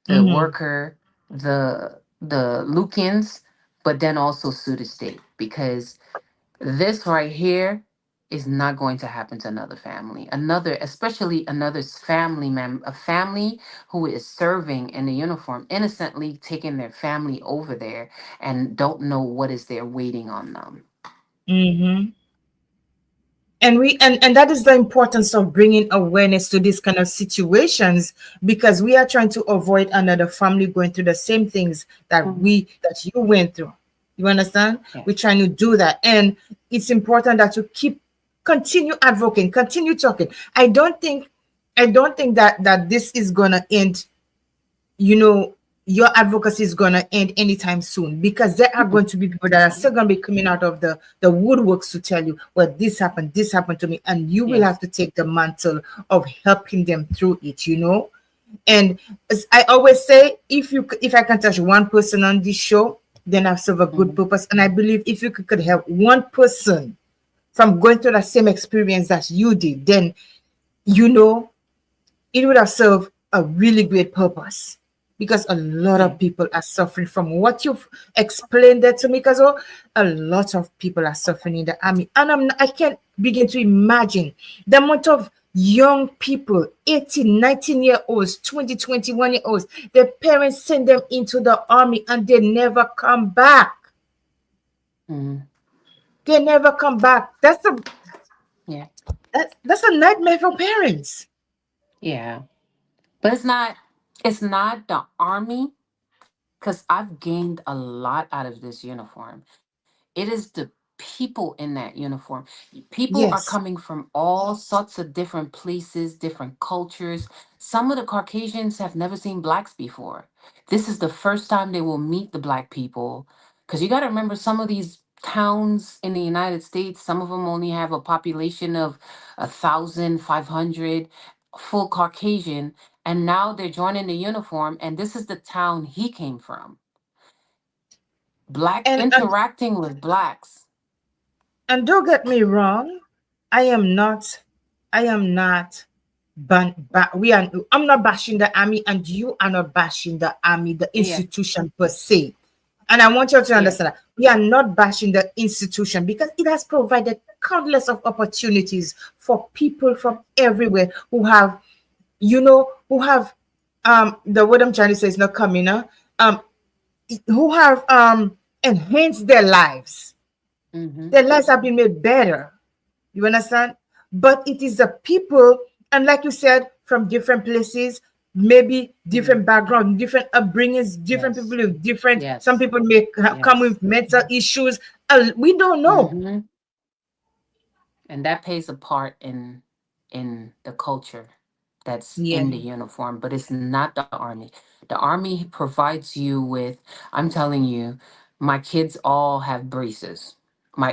the Mm-hmm. worker, the Lucans, but then also sue the state because this right here is not going to happen to another family. Another, especially a family who is serving in the uniform, innocently taking their family over there and don't know what is there waiting on them. Mm-hmm. And that is the importance of bringing awareness to these kind of situations, because we are trying to avoid another family going through the same things Mhm. that you went through. You understand? Yeah. We're trying to do that, and it's important that you continue advocating, continue talking. I don't think that this is gonna end, you know, your advocacy is going to end anytime soon, because there are Mm-mm. going to be people that It's are not. still going to be coming out of the woodworks to tell you, well, this happened to me, and you will have Yes. to take the mantle of helping them through it. And as I always say, if I can touch one person on this show, then I've served a good Mhm. purpose. And I believe if you could help one person from going through the same experience that you did, then you know it would have served a really great purpose, because a lot Yeah. of people are suffering from what you've explained there to me, because a lot of people are suffering in the army, and I can't begin to imagine the amount of young people, 18, 19 year olds, 20, 21 year olds, their parents send them into the army and they never come back. Mhm. They never come back. Yeah. That's a nightmare for parents. Yeah. But it's not the army because I've gained a lot out of this uniform. It is the people in that uniform. People are Yes. coming from all sorts of different places, different cultures. Some of the Caucasians have never seen blacks before. This is the first time they will meet the black people. Because you got to remember, some of these towns in the United States, some of them only have a population of 1,500 full Caucasian. And now they're joining the uniform, and this is the town he came from. Black And interacting with blacks. And don't get me wrong, I am not, I am not, I'm not bashing the army, and you are not bashing the army, the Yeah. institution per se. And I want you to Yeah. understand that we are not bashing the institution, because it has provided countless of opportunities for people from everywhere who have the word I'm trying to say is not coming, um, who have enhanced their lives. Mm-hmm. Their lives have been made better. You understand? But it is the people, and like you said, from different places, maybe Mm-hmm. different background, different upbringings, different people Yes. with different. Some Yes. people may come Yes. with mental issues. We don't know. Mm-hmm. And that plays a part in the culture that's Yeah. in the uniform, but it's not the army. The army provides you with, I'm telling you, my kids all have braces.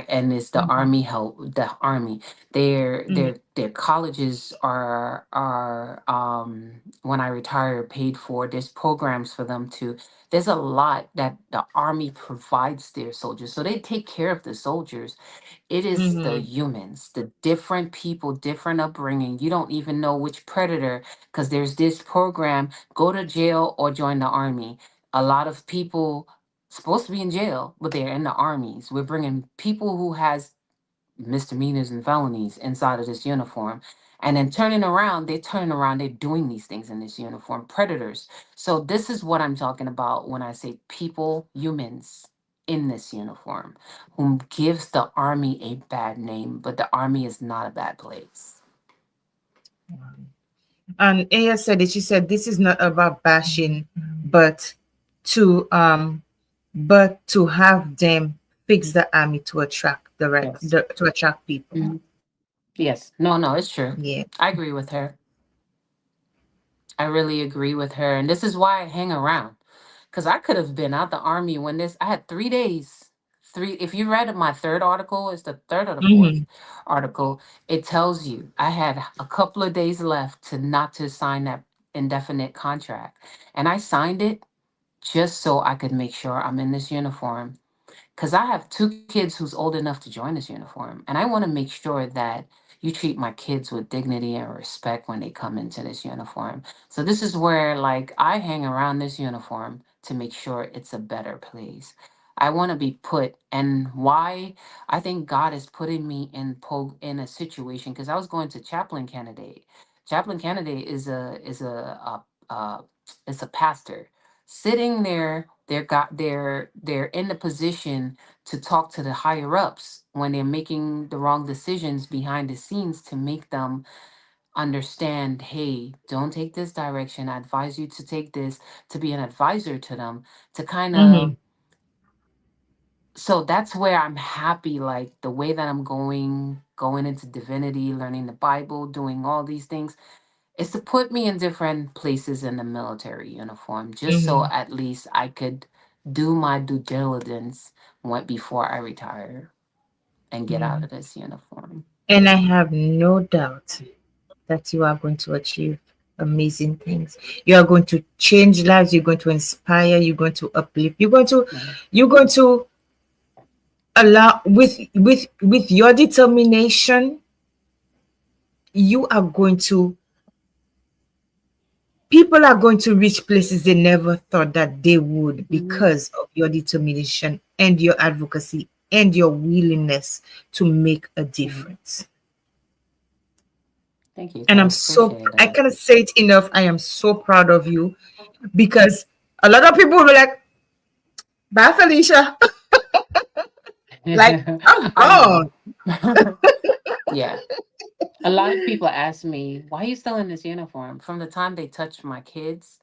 And it's the Mhm, army help, the army. mhm, Their colleges are when I retire paid for. There's programs for them to, there's a lot that the army provides their soldiers. So they take care of the soldiers. It is the mhm. humans, the different people, different upbringing. You don't even know which predator, because there's this program, go to jail or join the army. A lot of people supposed to be in jail, but they're in the armies. We're bringing people who has misdemeanors and felonies inside of this uniform. And then turning around, they're doing these things in this uniform, predators. So this is what I'm talking about when I say people, humans in this uniform, whom gives the army a bad name, but the army is not a bad place. And Aya said it. She said this is not about bashing, but to have them fix the army to attract Yes. to attract people. Mhm. Yes. No, no, it's true. Yeah. I agree with her. I really agree with her. And this is why I hang around. Because I could have been out the army when this, I had 3 days. Three, if you read my third article, it's the third or the fourth Mm-hmm. article, it tells you I had a couple of days left to not to sign that indefinite contract. And I signed it just so I could make sure I'm in this uniform, because I have two kids who's old enough to join this uniform, and I want to make sure that you treat my kids with dignity and respect when they come into this uniform. So this is where like I hang around this uniform to make sure it's a better place. I want to be put, and why I think God is putting me in in a situation, because I was going to chaplain candidate. Chaplain candidate is a it's a pastor sitting there. They're in the position to talk to the higher ups when they're making the wrong decisions behind the scenes, to make them understand, hey, don't take this direction, I advise you to take this, to be an advisor to them, to kind Mm-hmm. of. So that's where I'm happy, like the way that I'm going into divinity, learning the Bible, doing all these things, is to put me in different places in the military uniform, just so Mm-hmm. at least I could do my due diligence before I retire and get out Mm-hmm. of this uniform. And I have no doubt that you are going to achieve amazing things. You are going to change lives. You're going to inspire. You're going to uplift. Yeah. You're going to allow with your determination. You are going to People are going to reach places they never thought that they would, Hmm. because of your determination and your advocacy and your willingness to make a Hmm. difference. Thank you, And Tess. Appreciate I it. cannot say it enough. I am so proud of you, because a lot of people will be like, bye, Felicia. Like, I'm I know. gone. Yeah. A lot of people ask me, why are you still in this uniform? From the time they touched my kids,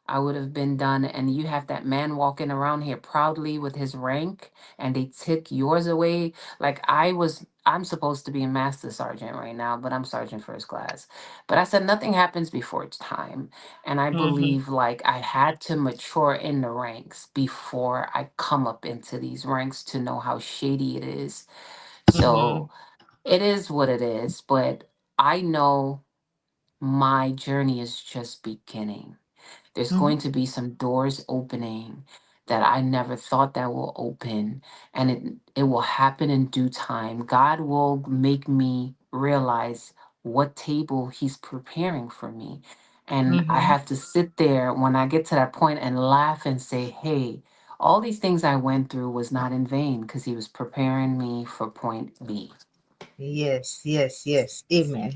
I would have been done. And you have that man walking around here proudly with his rank, and they took yours away. Like I'm supposed to be a master sergeant right now, but I'm sergeant first class. But I said nothing happens before it's time. And I Mm-hmm. believe like I had to mature in the ranks before I come up into these ranks to know how shady it is. Mm-hmm. So it is what it is. But I know my journey is just beginning. There's Mm-hmm. going to be some doors opening that I never thought that will open, and it will happen in due time. God will make me realize what table he's preparing for me. And I Mm-hmm. have to sit there when I get to that point and laugh and say, "Hey, all these things I went through was not in vain, because he was preparing me for point B." Yes, yes, yes. Amen.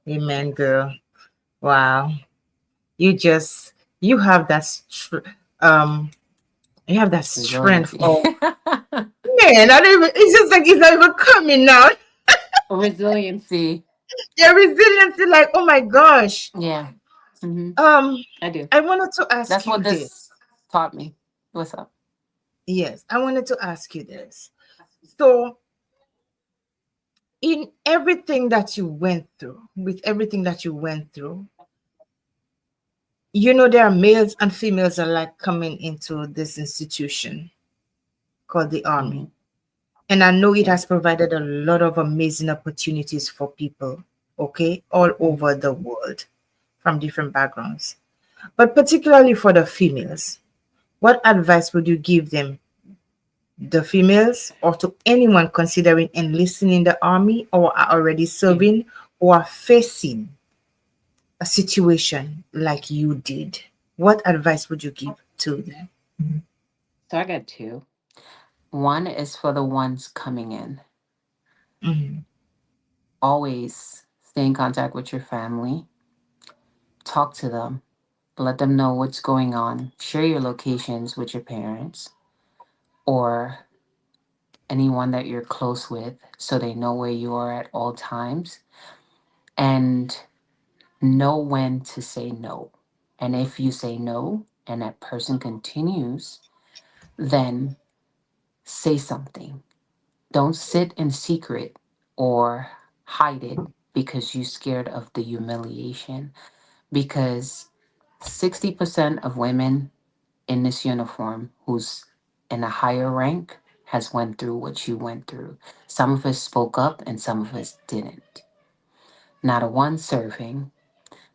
Amen, girl. Wow. You just you have that um you have that strength Resiliency. of, man, I don't even, it's just like it's not even coming out. Resiliency. Your resiliency, like, oh my gosh. Yeah. Hmm. Um, I do. I wanted to ask That's you what this this. taught me. What's up? Yes, I wanted to ask you this. So, in everything that you went through, with everything that you went through, there are males and females alike coming into this institution called the Hmm. Army. And I know it Yeah. has provided a lot of amazing opportunities for people, okay, all Hmm. over the world from different backgrounds. But particularly for the females, what advice would you give them, the females, or to anyone considering enlisting in the army or are already Yeah. serving or are facing a situation like you did? What advice would you give to them? So I got two. One is for the ones coming in. Mhm. Always stay in contact with your family. Talk to them. Let them know what's going on. Share your locations with your parents or anyone that you're close with, so they know where you are at all times. And know when to say no. And if you say no and that person continues, then say something. Don't sit in secret or hide it because you're scared of the humiliation. Because 60% of women in this uniform who's in a higher rank has went through what you went through. Some of us spoke up and some of us didn't. Not a one serving.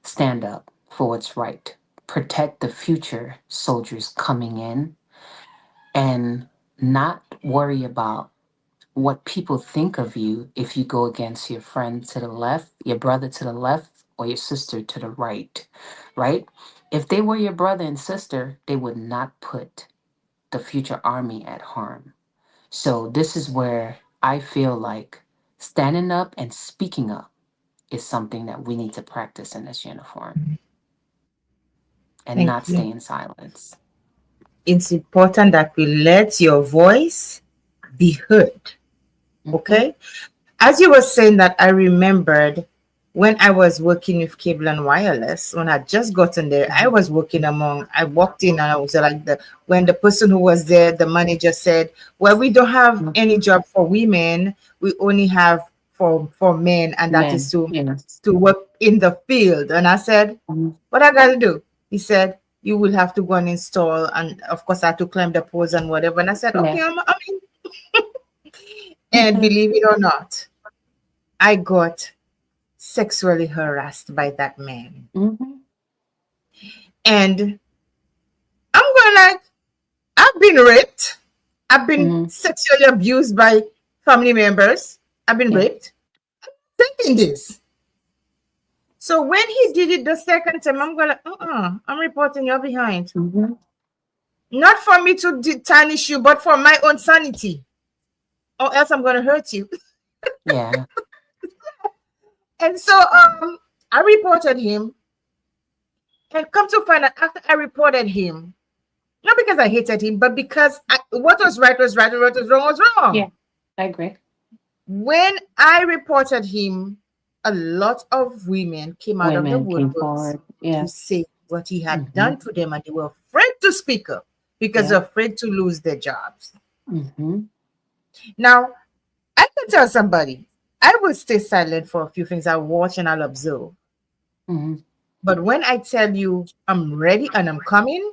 Stand up for what's right. Protect the future soldiers coming in and not worry about what people think of you if you go against your friend to the left, your brother to the left, or your sister to the right, right? If they were your brother and sister, they would not put the future army at harm. So, this is where I feel like standing up and speaking up is something that we need to practice in this uniform and Thank not you. stay in silence. It's important that we let your voice be heard. Mm-hmm. Okay. As you were saying that, I remembered when I was working with cable and wireless, when I just gotten there, I was working among, I walked in and I was like, when the person who was there, the manager said, well, we don't have any job for women. We only have for men. And that is Men, yes. to work in the field. And I said, Mhm. what I got to do? He said, you will have to go and install. And of course, I had to climb the poles and whatever. And I said, Yeah. okay, I'm in. And believe it or not, I got sexually harassed by that man. Mm-hmm. And I'm going like, I've been raped. I've been Mm-hmm. sexually abused by family members. I've been Yeah. raped. Thinking this. So when he did it the second time, I'm going like, I'm reporting you're behind. Mm-hmm. Not for me to tarnish you, but for my own sanity. Or else I'm going to hurt you. Yeah. And so I reported him. And come to find out after I reported him, not because I hated him, but because what was right was right and what was wrong was Yeah. wrong. I agree. When I reported him, a lot of women came out of the Women came woodworks forward. Yeah. to say what he had Mm-hmm. done to them, and they were afraid to speak up because Yeah. they're afraid to lose their jobs. Mm-hmm. Now, I can tell somebody, I will stay silent for a few things. I'll watch and I'll observe. Mm-hmm. But when I tell you I'm ready and I'm coming,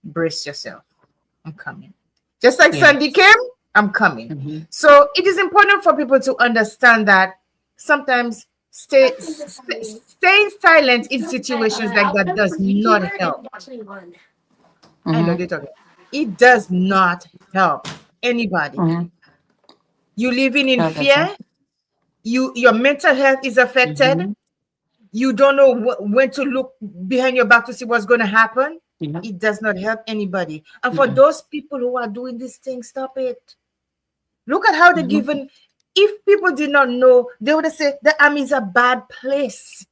brace yourself. I'm coming. Just like Yeah. Sandy came, I'm coming. Mm-hmm. So it is important for people to understand that sometimes staying silent in situations like that does not help. I know Mm-hmm. they're talking. It does not help anybody. Mm-hmm. You living in No, that's not. fear. Your mental health is affected. Mm-hmm. You don't know when to look behind your back to see what's going to happen. Yeah. It does not help anybody. And for Mm-mm. those people who are doing this thing, stop it. Look at how they're Mm-hmm. given. If people did not know, they would have said the army is a bad place.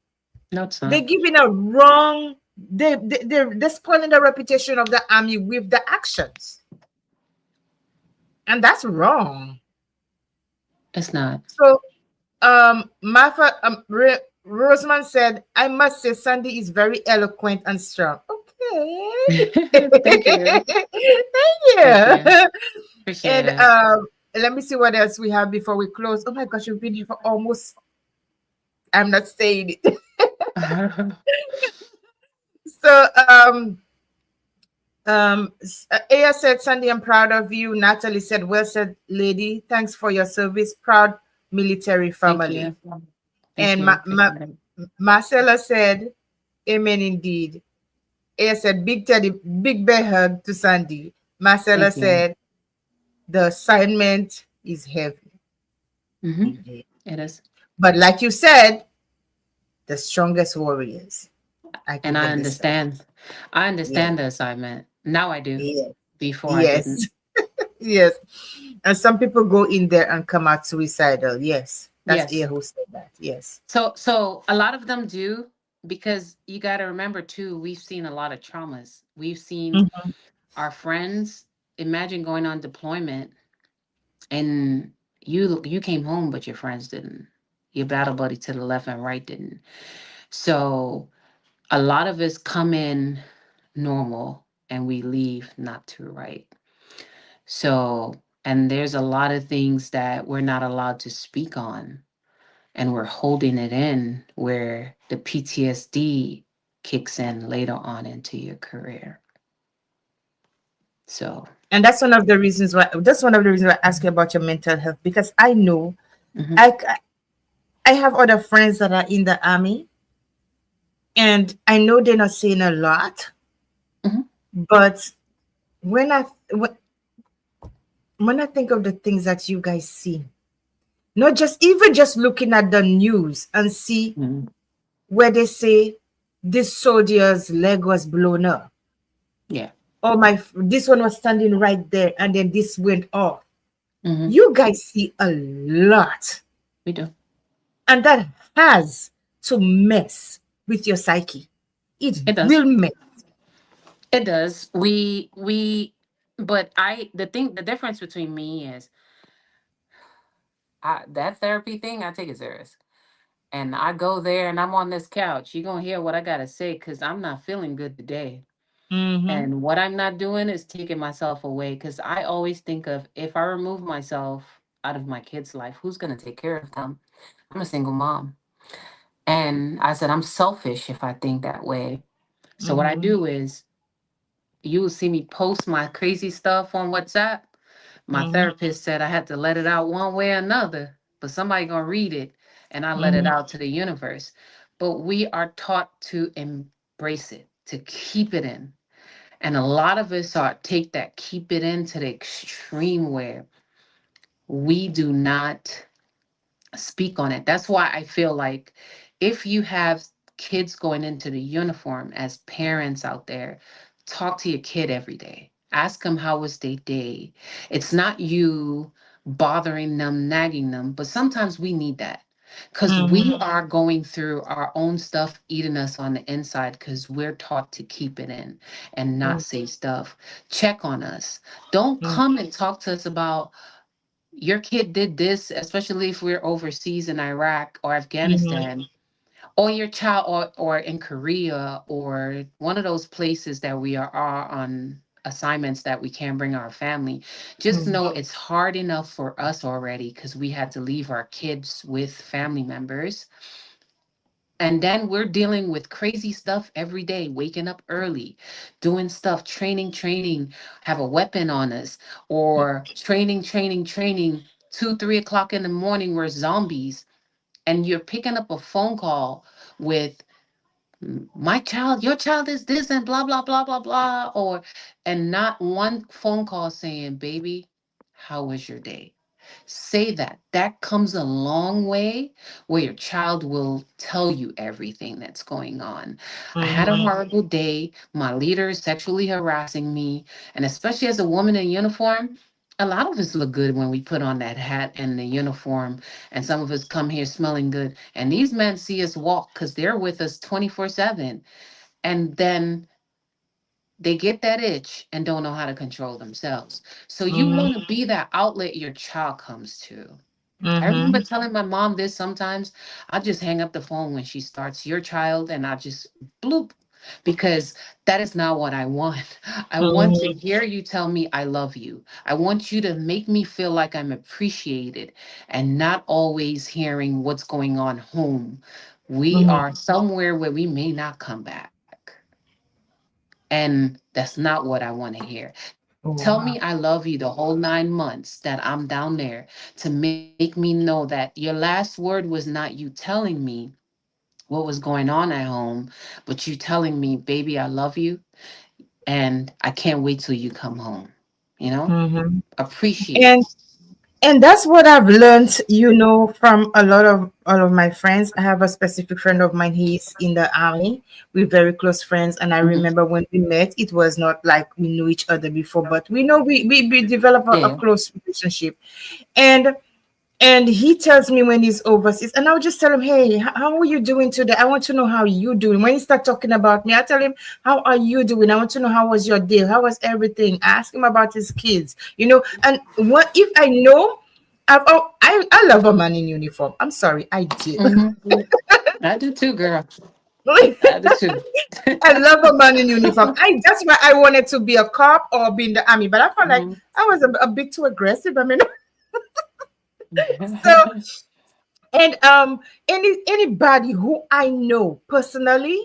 No, it's They're not. giving a wrong. They're spoiling the reputation of the army with the actions, and that's wrong. It's not. So, Martha, Roseman said, "I must say, Sandy is very eloquent and strong." Okay, Thank you. Thank you. yeah. Appreciate And it. let me see what else we have before we close. Oh my gosh, you've been here for almost. I'm not saying it. So Aya said, Sandy, I'm proud of you. Natalie said, well said, lady. Thanks for your service. Proud military Thank family. you. Thank And you. Appreciate it. Marcella said, amen indeed. Aya said, big teddy, big bear hug to Sandy. Marcella Thank you. said, the assignment is heavy. Mm-hmm. Indeed. It is. But like you said, the strongest warriors. I And give them this. I Yeah. understand the assignment. Now I do. Yeah. Before I didn't. Yes. Yes. And some people go in there and come out suicidal. Yes. That's Yes. Ear who said that. Yes. So a lot of them do, because you got to remember too, we've seen a lot of traumas. We've seen Mhm. our friends. Imagine going on deployment and you came home, but your friends didn't. Your battle buddy to the left and right didn't. So a lot of us come in normal and we leave not too right. So, and there's a lot of things that we're not allowed to speak on, and we're holding it in, where the PTSD kicks in later on into your career. So, And that's one of the reasons why I ask you about your mental health, because I know mhm, I I have other friends that are in the army, and I know they're not saying a lot, mhm, but when I when I think of the things that you guys see, not just even just looking at the news and see mhm, where they say this soldier's leg was blown up, yeah, or this one was standing right there and then this went off. mhm, You guys see a lot, we do. and that has to mess with your psyche. It It does. will mess. It does. But the difference between me is, that therapy thing, I take it serious. And I go there and I'm on this couch. You're going to hear what I got to say because I'm not feeling good today. Mm-hmm. And what I'm not doing is taking myself away because I always think of, if I remove myself out of my kid's life, who's going to take care of them? I'm a single mom. And I said, I'm selfish if I think that way. So what I Mm-hmm. do is, you will see me post my crazy stuff on WhatsApp. My Mm-hmm. therapist said I had to let it out one way or another, but somebody gonna read it, and I let it Mm-hmm. out to the universe. But we are taught to embrace it, to keep it in. And a lot of us are take that keep it in to the extreme where we do not speak on it. That's why I feel like, if you have kids going into the uniform, as parents out there, talk to your kid every day. Ask them how was their day. It's not you bothering them, nagging them, but sometimes we need that because we are going through our own stuff eating us on the inside because we're taught to keep it in and not say stuff. Check on us. Don't come and talk to us about your kid did this, especially if we're overseas in Iraq or Mm-hmm. Afghanistan, or your child, or in Korea, or one of those places that we are on assignments that we can't bring our family. Just Mm-hmm. know it's hard enough for us already because we had to leave our kids with family members. And then we're dealing with crazy stuff every day, waking up early, doing stuff, training, have a weapon on us, or training, 2, 3 o'clock in the morning, we're zombies. And you're picking up a phone call with, my child, your child is this, and blah, blah, blah, blah, blah. And not one phone call saying, baby, how was your day? Say that. That comes a long way where your child will tell you everything that's going on. I had a Mm-hmm. horrible day. My leader is sexually harassing me. And especially as a woman in uniform, a lot of us look good when we put on that hat and the uniform. And some of us come here smelling good. And these men see us walk because they're with us 24/7. And then they get that itch and don't know how to control themselves. So you Mm-hmm. want to be that outlet your child comes to. I Mm-hmm. remember telling my mom this sometimes. I just hang up the phone when she starts your child and I just bloop, because that is not what I want. I want to Mm-hmm. hear you tell me I love you. I want you to make me feel like I'm appreciated and not always hearing what's going on home. We Mm-hmm. are somewhere where we may not come back. And that's not what I want to hear. Tell me I Wow. love you the whole 9 months that I'm down there, to make me know that your last word was not you telling me what was going on at home, but you telling me, baby, I love you and I can't wait till you come home. You know? Mm-hmm. Appreciate. And that's what I've learned, from a lot of my friends. I have a specific friend of mine. He's in the army. We're very close friends, and I Mhm. remember when we met, it was not like we knew each other before, but we know we develop a Yeah. close relationship. And and he tells me when he's overseas, and I'll just tell him, "Hey, how are you doing today? I want to know how you doing." When he start talking about me, I tell him, "How are you doing? I want to know how was your day? How was everything?" Ask him about his kids, And what if I know? I love a man in uniform. I'm sorry, I do. Mhm. I do too, girl. I do I too. love a man in uniform. That's why I wanted to be a cop or be in the army, but I felt like Mhm. I was a bit too aggressive. I mean, so and anybody who I know personally,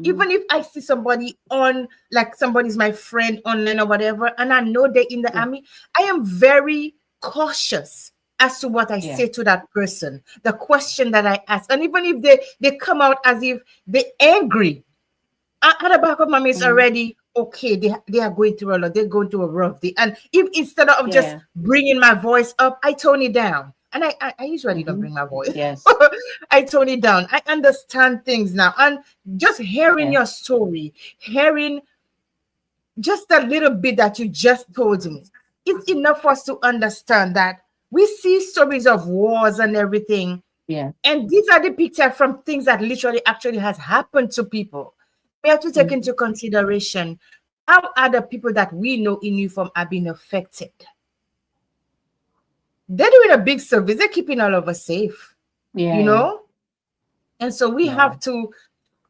Even if I see somebody on, like somebody's my friend online or whatever, and I know they're in the Yeah. army, I am very cautious as to what I Yeah. say to that person, the question that I ask. And even if they come out as if they're angry, at the back of my mind is Hmm. already okay. They are going through a lot. They're going through a rough day. And if instead of just Yeah. bringing my voice up, I tone it down. And I usually don't Hmm. bring my voice. Yes. I tone it down. I understand things now. And just hearing Yeah. your story, hearing just a little bit that you just told me, it's enough for us to understand that we see stories of wars and everything, Yeah. and these are depicted from things that literally actually has happened to people. We have to take Hmm. into consideration how other people that we know in uniform are being affected. They're doing a big service. They're keeping all of us safe, you Yeah. know? And so we Yeah. have to,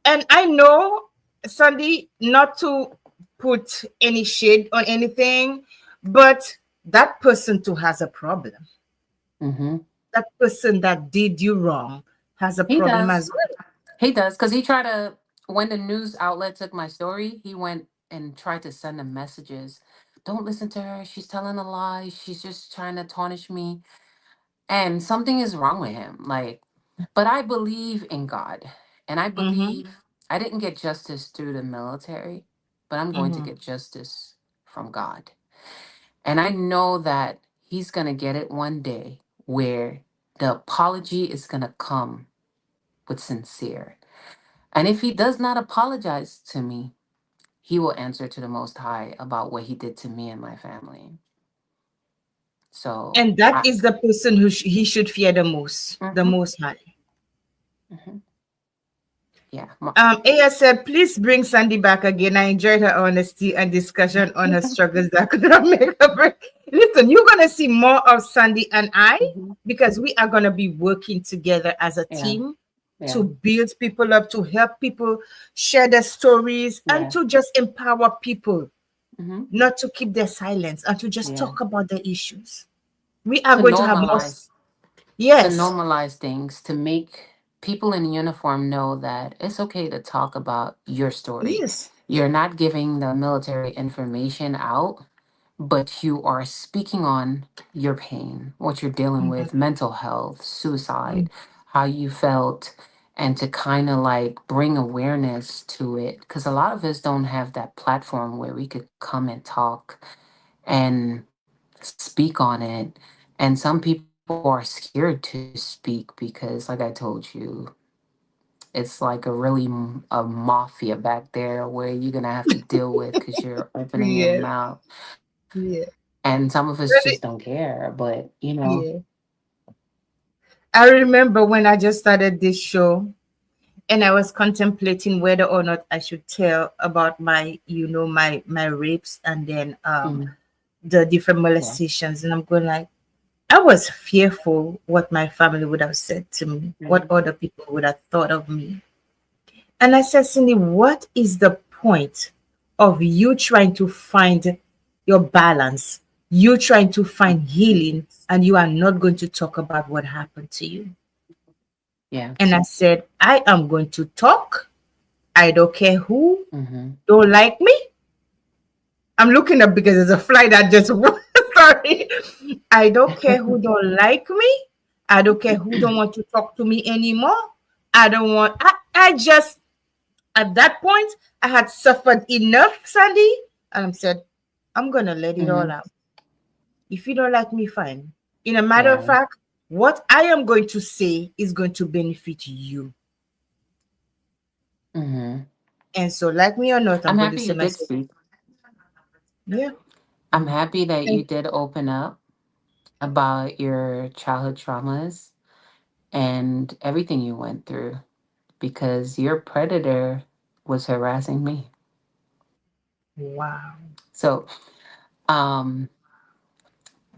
and I know, Sandy, not to put any shade on anything, but that person too has a problem. Hmm. That person that did you wrong has a He problem does. as well. He does because he tried to. When the news outlet took my story, he went and tried to send them messages. Don't listen to her. She's telling a lie. She's just trying to tarnish me. And something is wrong with him. Like, but I believe in God, and I Mm-hmm. believe I didn't get justice through the military, but I'm going to Mm-hmm. get justice from God. And I know that he's going to get it one day where the apology is going to come with sincere. And if he does not apologize to me, he will answer to the Most High about what he did to me and my family. So, And that I, is the person who he should fear the mhm, most high. mhm, yeah, Aya said, please bring Sandy back again. I enjoyed her honesty and discussion on her struggles that could not make her break. Listen, you're gonna see more of Sandy and I, mhm, because we are gonna be working together as a yeah, team to yeah, build people up, to help people share their stories, and yeah, to just empower people hmm, not to keep their silence and to just yeah. talk about their issues. We are To going to have more. normalize, to Yes, normalize things, to make people in uniform know that it's okay to talk about your story. yes. You're not giving the military information out, but you are speaking on your pain, what you're dealing Mhm, with, mental health, suicide, mhm. how you felt, and to kind of like bring awareness to it. Because a lot of us don't have that platform where we could come and talk and speak on it. And some people are scared to speak because, like I told you, it's like a really a mafia back there where you're gonna have to deal with because you're opening your Yeah, mouth. yeah. And some of us But just don't care. But yeah. I remember when I just started this show and I was contemplating whether or not I should tell about my, my rapes, and then mm, the different yeah, molestations. And I'm going like, I was fearful what my family would have said to me, what mhm, other people would have thought of me. And I said, Cindy, what is the point of you trying to find your balance? You trying to find healing, and you are not going to talk about what happened to you. yeah, And I said, I am going to talk. I don't care who hmm, don't like me. I'm looking up because there's a fly that just sorry. I don't care who don't like me. I don't care who don't want to talk to me anymore. I don't want I just at that point I had suffered enough, Sandy. And I said, I'm gonna let it all hmm, out. If you don't like me, fine. In a matter of yeah, fact, what I am going to say is going to benefit you. hmm. And so, like me or not, I'm I'm going to happy say you did myself, speak. yeah. I'm happy that you Thank did open up about your childhood traumas and everything you went through because your predator was harassing me. Wow. So, um,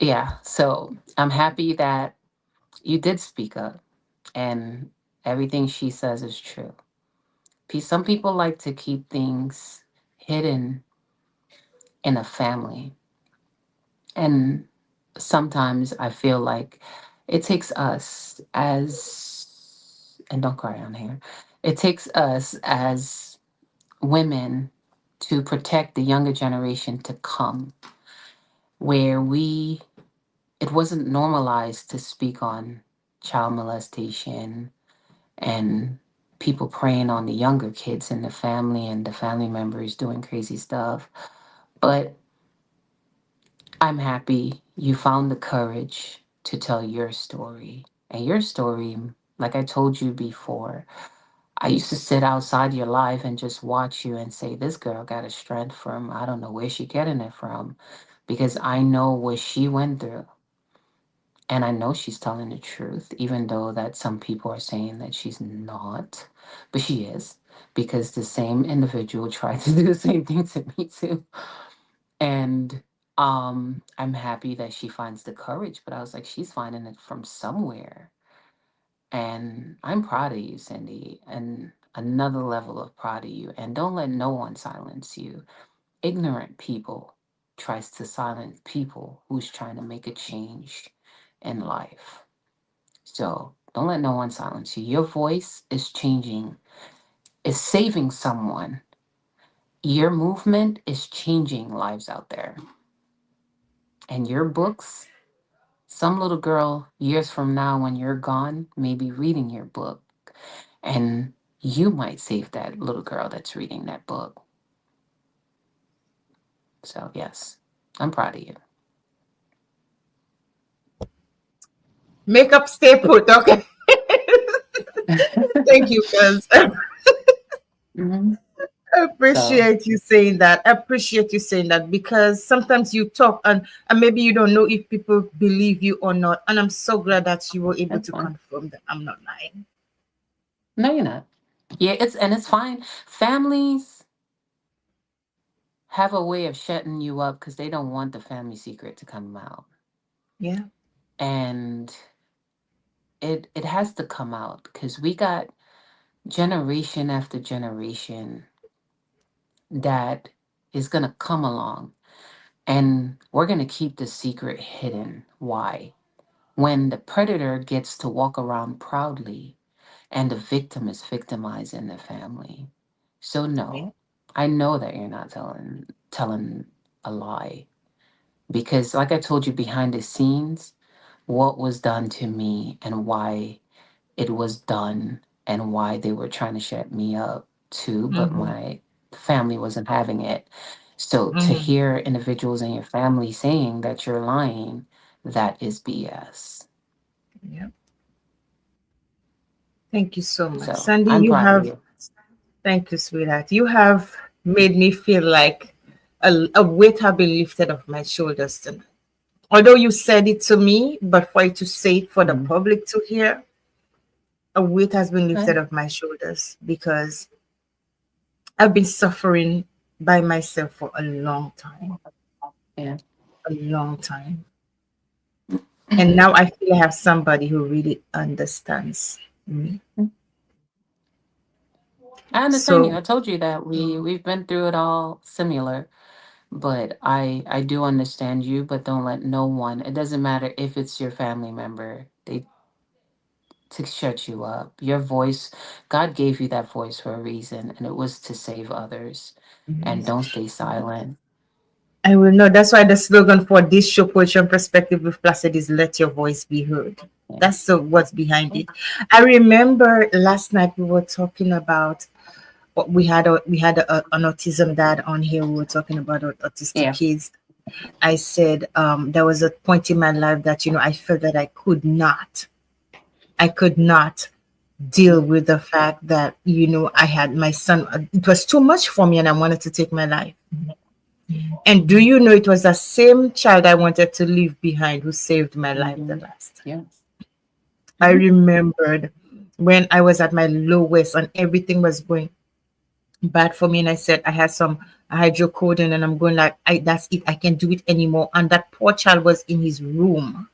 yeah, so I'm happy that you did speak up and everything she says is true. Some people like to keep things hidden in a family. And sometimes I feel like it takes us as, and don't cry on here, it takes us as women to protect the younger generation to come, where it wasn't normalized to speak on child molestation and people preying on the younger kids in the family and the family members doing crazy stuff. But I'm happy you found the courage to tell your story. And your story, like I told you before, I used to sit outside your life and just watch you and say, this girl got a strength from, I don't know where she getting it from, because I know what she went through. And I know she's telling the truth, even though that some people are saying that she's not, but she is, because the same individual tried to do the same thing to me too. And I'm happy that she finds the courage, but I was like, she's finding it from somewhere. And I'm proud of you, Cindy, and another level of proud of you. And don't let no one silence you. Ignorant people tries to silence people who's trying to make a change in life. So don't let no one silence you. Your voice is changing, is saving someone. Your movement is changing lives out there. And your books, some little girl years from now when you're gone may be reading your book. And you might save that little girl that's reading that book. So, yes, I'm proud of you. Makeup stay put. Okay. Thank you, guys. Mhm. I So, appreciate you saying that. I appreciate you saying that because sometimes you talk and maybe you don't know if people believe you or not. And I'm so glad that you were able that's to fine. confirm that I'm not lying. No, you're not. Yeah, it's fine. Families have a way of shutting you up because they don't want the family secret to come out. Yeah. And it has to come out because we got generation after generation that is gonna come along, and we're gonna keep the secret hidden. Why? When the predator gets to walk around proudly and the victim is victimized in the family. So Yeah. no, I know that you're not telling a lie, because like I told you behind the scenes what was done to me and why it was done and why they were trying to shut me up too, but Mm-hmm. my family wasn't having it. So to Mm-hmm. hear individuals in your family saying that you're lying, that is BS. Yeah. Thank you so much. So Sandy, I'm you proud of have, you. thank you, sweetheart. You have made me feel like a weight have been lifted off my shoulders tonight. Although you said it to me, but for you to say it for the Mhm. public to hear, a weight has been Yeah. lifted off my shoulders because I've been suffering by myself for a long time, Yeah. a long time. And now I feel I have somebody who really understands me. I understand you. So, I told you that we've been through it all similar, but I do understand you, but don't let no one, it doesn't matter if it's your family member, they to shut you up. Your voice, God gave you that voice for a reason, and it was to save others. And don't stay silent. I will know. That's why the slogan for this show, Poetry and Perspective with Placid, is "Let your voice be heard." Yeah. That's what's behind it. I remember last night we were talking about an autism dad on here. We were talking about autistic Yeah. kids. I said there was a point in my life that I felt that I could not deal with the fact that I had my son. It was too much for me, and I wanted to take my life. And do you know it was the same child I wanted to leave behind who saved my life the Hmm. last time. Yeah. I Hmm. remembered when I was at my lowest and everything was going bad for me, and I said I had some hydrocodone, and I'm going like, that's it. I can't do it anymore. And that poor child was in his room.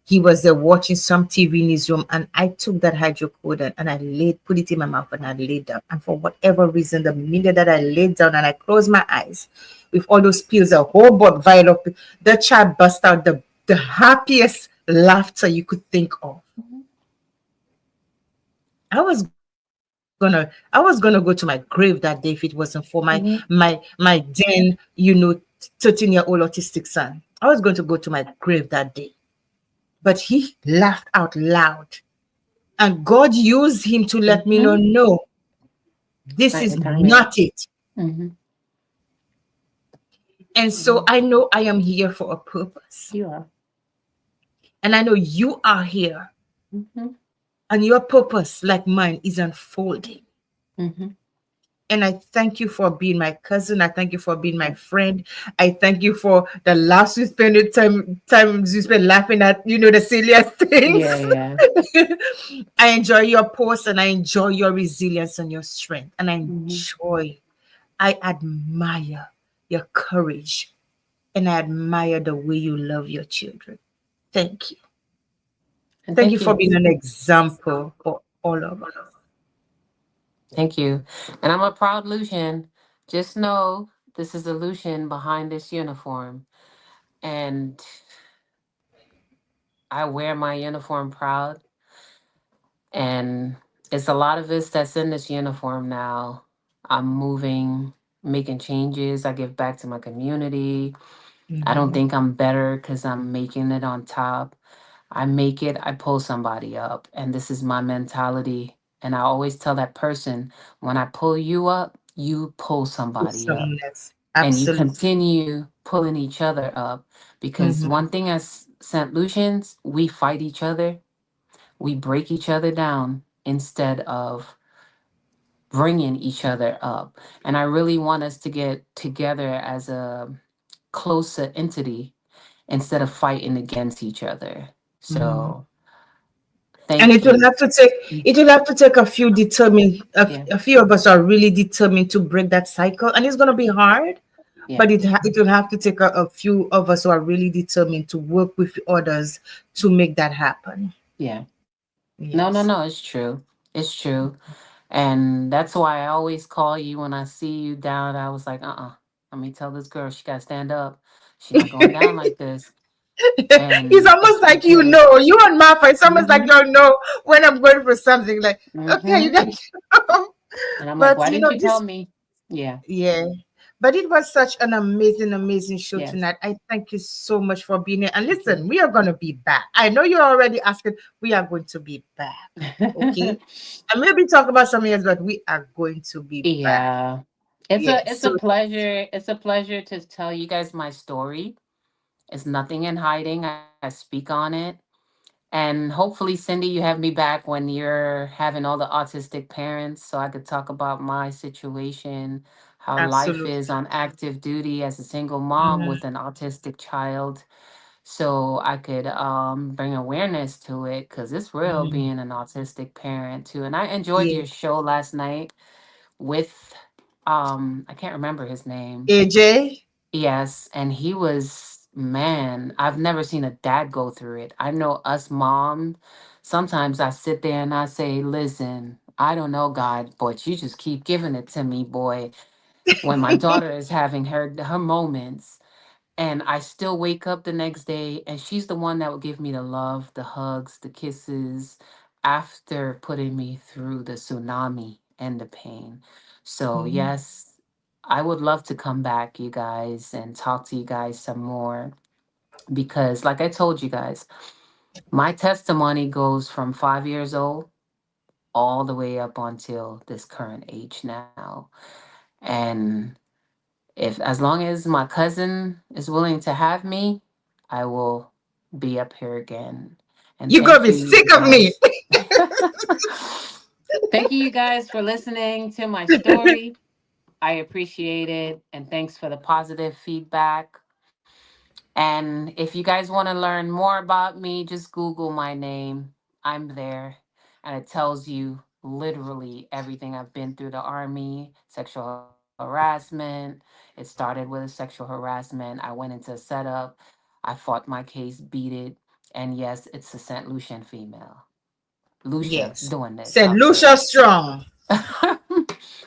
He was there watching some TV in his room, and I took that hydrocodone and put it in my mouth, and I laid down. And for whatever reason, the minute that I laid down and I closed my eyes, with all those pills, a whole vial of the child burst out the happiest laughter you could think of. Hmm. I was going through I was gonna go to my grave that day if it wasn't for my Mhm. my my then 13-year-old autistic son. I was going to go to my grave that day. But he laughed out loud. And God used him to let me know, Mhm. no, this Right, is the timing. not it. Mhm. And so Mhm. I know I am here for a purpose. You are. And I know you are here. Mhm. And your purpose, like mine, is unfolding. Mhm. And I thank you for being my cousin. I thank you for being my friend. I thank you for the laughs we spend the times you spend laughing at, the silliest Yeah, things. yeah. I enjoy your posts and I enjoy your resilience and your strength. And Mhm. I admire your courage and I admire the way you love your children. Thank you. And Thank you thank for you. being an example for all of us. Thank you. And I'm a proud Lucian. Just know this is a Lucian behind this uniform. And I wear my uniform proud. And it's a lot of us that's in this uniform now. I'm moving, making changes. I give back to my community. I don't Mhm. think I'm better because I'm making it on top. I make it, I pull somebody up. And this is my mentality. And I always tell that person, when I pull you up, you pull With somebody up. someone else. And you Absolutely. continue pulling each other up. Because Mhm. one thing as St. Lucians, we fight each other, we break each other down instead of bringing each other up. And I really want us to get together as a closer entity instead of fighting against each other. Mhm. So And thank it will you. have to take it will have to take a few determined Yeah. a few of us are really determined to break that cycle, and it's going to be hard. Yeah. But it will have to take a few of us who are really determined to work with others to make that happen. Yeah. No, no, Yes, no. It's true. It's true. And that's why I always call you when I see you down. I was like, let me tell this girl she got to stand up. She not going down like this. it's And almost it's like because, you and Martha. It's almost like hmm you know when I'm going for something. Like, okay, you hmm got, and I'm like, but why didn't you tell this, me? Yeah. yeah. But it was such an amazing, amazing show Yes. tonight. I thank you so much for being here. And Thank you. listen, we are going to be back. I know you're already asking. We are going to be back. Okay. And maybe talk about something else, but we are going to be back. Yeah. It's a Yes. it's a So pleasure. It's a pleasure to tell you guys my story. It's nothing in hiding. I speak on it. And hopefully, Cindy, you have me back when you're having all the autistic parents so I could talk about my situation, how life is absolutely. on active duty as a single mom Mhm. with an autistic child. So I could bring awareness to it because it's real Mhm. being an autistic parent too. And I enjoyed Yeah. your show last night with I can't remember his name. AJ, Yes, and he was, man, I've never seen a dad go through it. I know us mom, sometimes I sit there and I say, listen, I don't know God, but you just keep giving it to me, boy. When my daughter is having her moments, and I still wake up the next day, and she's the one that will give me the love, the hugs, the kisses after putting me through the tsunami and the pain. So, Mhm. yes, I would love to come back, you guys, and talk to you guys some more because, like I told you guys, my testimony goes from 5 years old all the way up until this current age now. And if as long as my cousin is willing to have me, I will be up here again. And you're going to thank be you, you sick of me. guys. Thank you, you guys, for listening to my story. I appreciate it. And thanks for the positive feedback. And if you guys want to learn more about me, just Google my name. I'm there. And it tells you literally everything I've been through the army, sexual harassment. It started with a sexual harassment. I went into a setup. I fought my case, beat it. And yes, it's a St. Lucian female. Lucia Yes. doing this Said out Lucia there. Strong.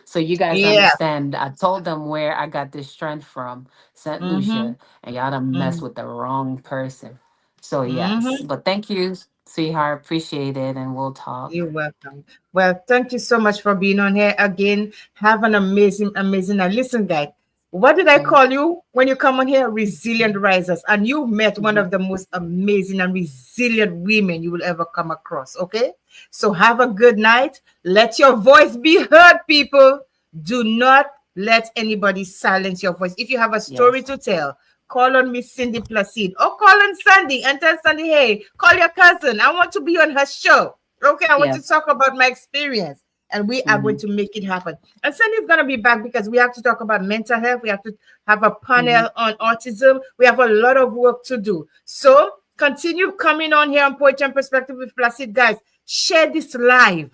So you guys Yeah. understand. I told them where I got this strength from, St. Mm-hmm. Lucia, and y'all done mess Mm-hmm. with the wrong person. So yes, Mm-hmm. but thank you sweetheart. Appreciate it, and we'll You're talk. welcome. Well, thank you so much for being on here again. Have an amazing, amazing night. Listen, guys, what did I Thank call you when you come on here? Resilient risers. And you've met one you. of the most amazing and resilient women you will ever come across. Okay? So have a good night. Let your voice be heard, people. Do not let anybody silence your voice. If you have a story Yes. to tell, call on Miss Cindy Placide or call on Sandy and tell Sandy, hey, call your cousin. I want to be on her show. Okay, I want to Yes. talk about my experience. And we are going Mm-hmm. to make it happen. And Sandy's going to be back because we have to talk about mental health. We have to have a Mm-hmm. panel on autism. We have a lot of work to do. So continue coming on here on Poetry and Perspective with Placid. Guys, share this live.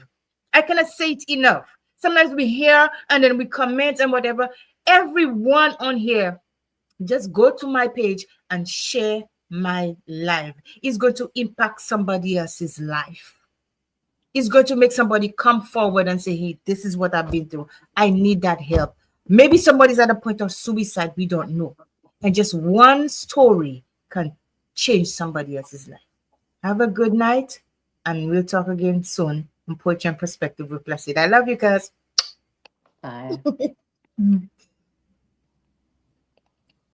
I cannot say it enough. Sometimes we hear and then we comment and whatever. Everyone on here, just go to my page and share my live. It's going to impact somebody else's life. It's going to make somebody come forward and say, hey, this is what I've been through. I need that help. Maybe somebody's at a point of suicide. We don't know. And just one story can change somebody else's life. Have a good night. And we'll talk again soon on Poetry and Perspective with Placid. I love you guys. Bye. Mm.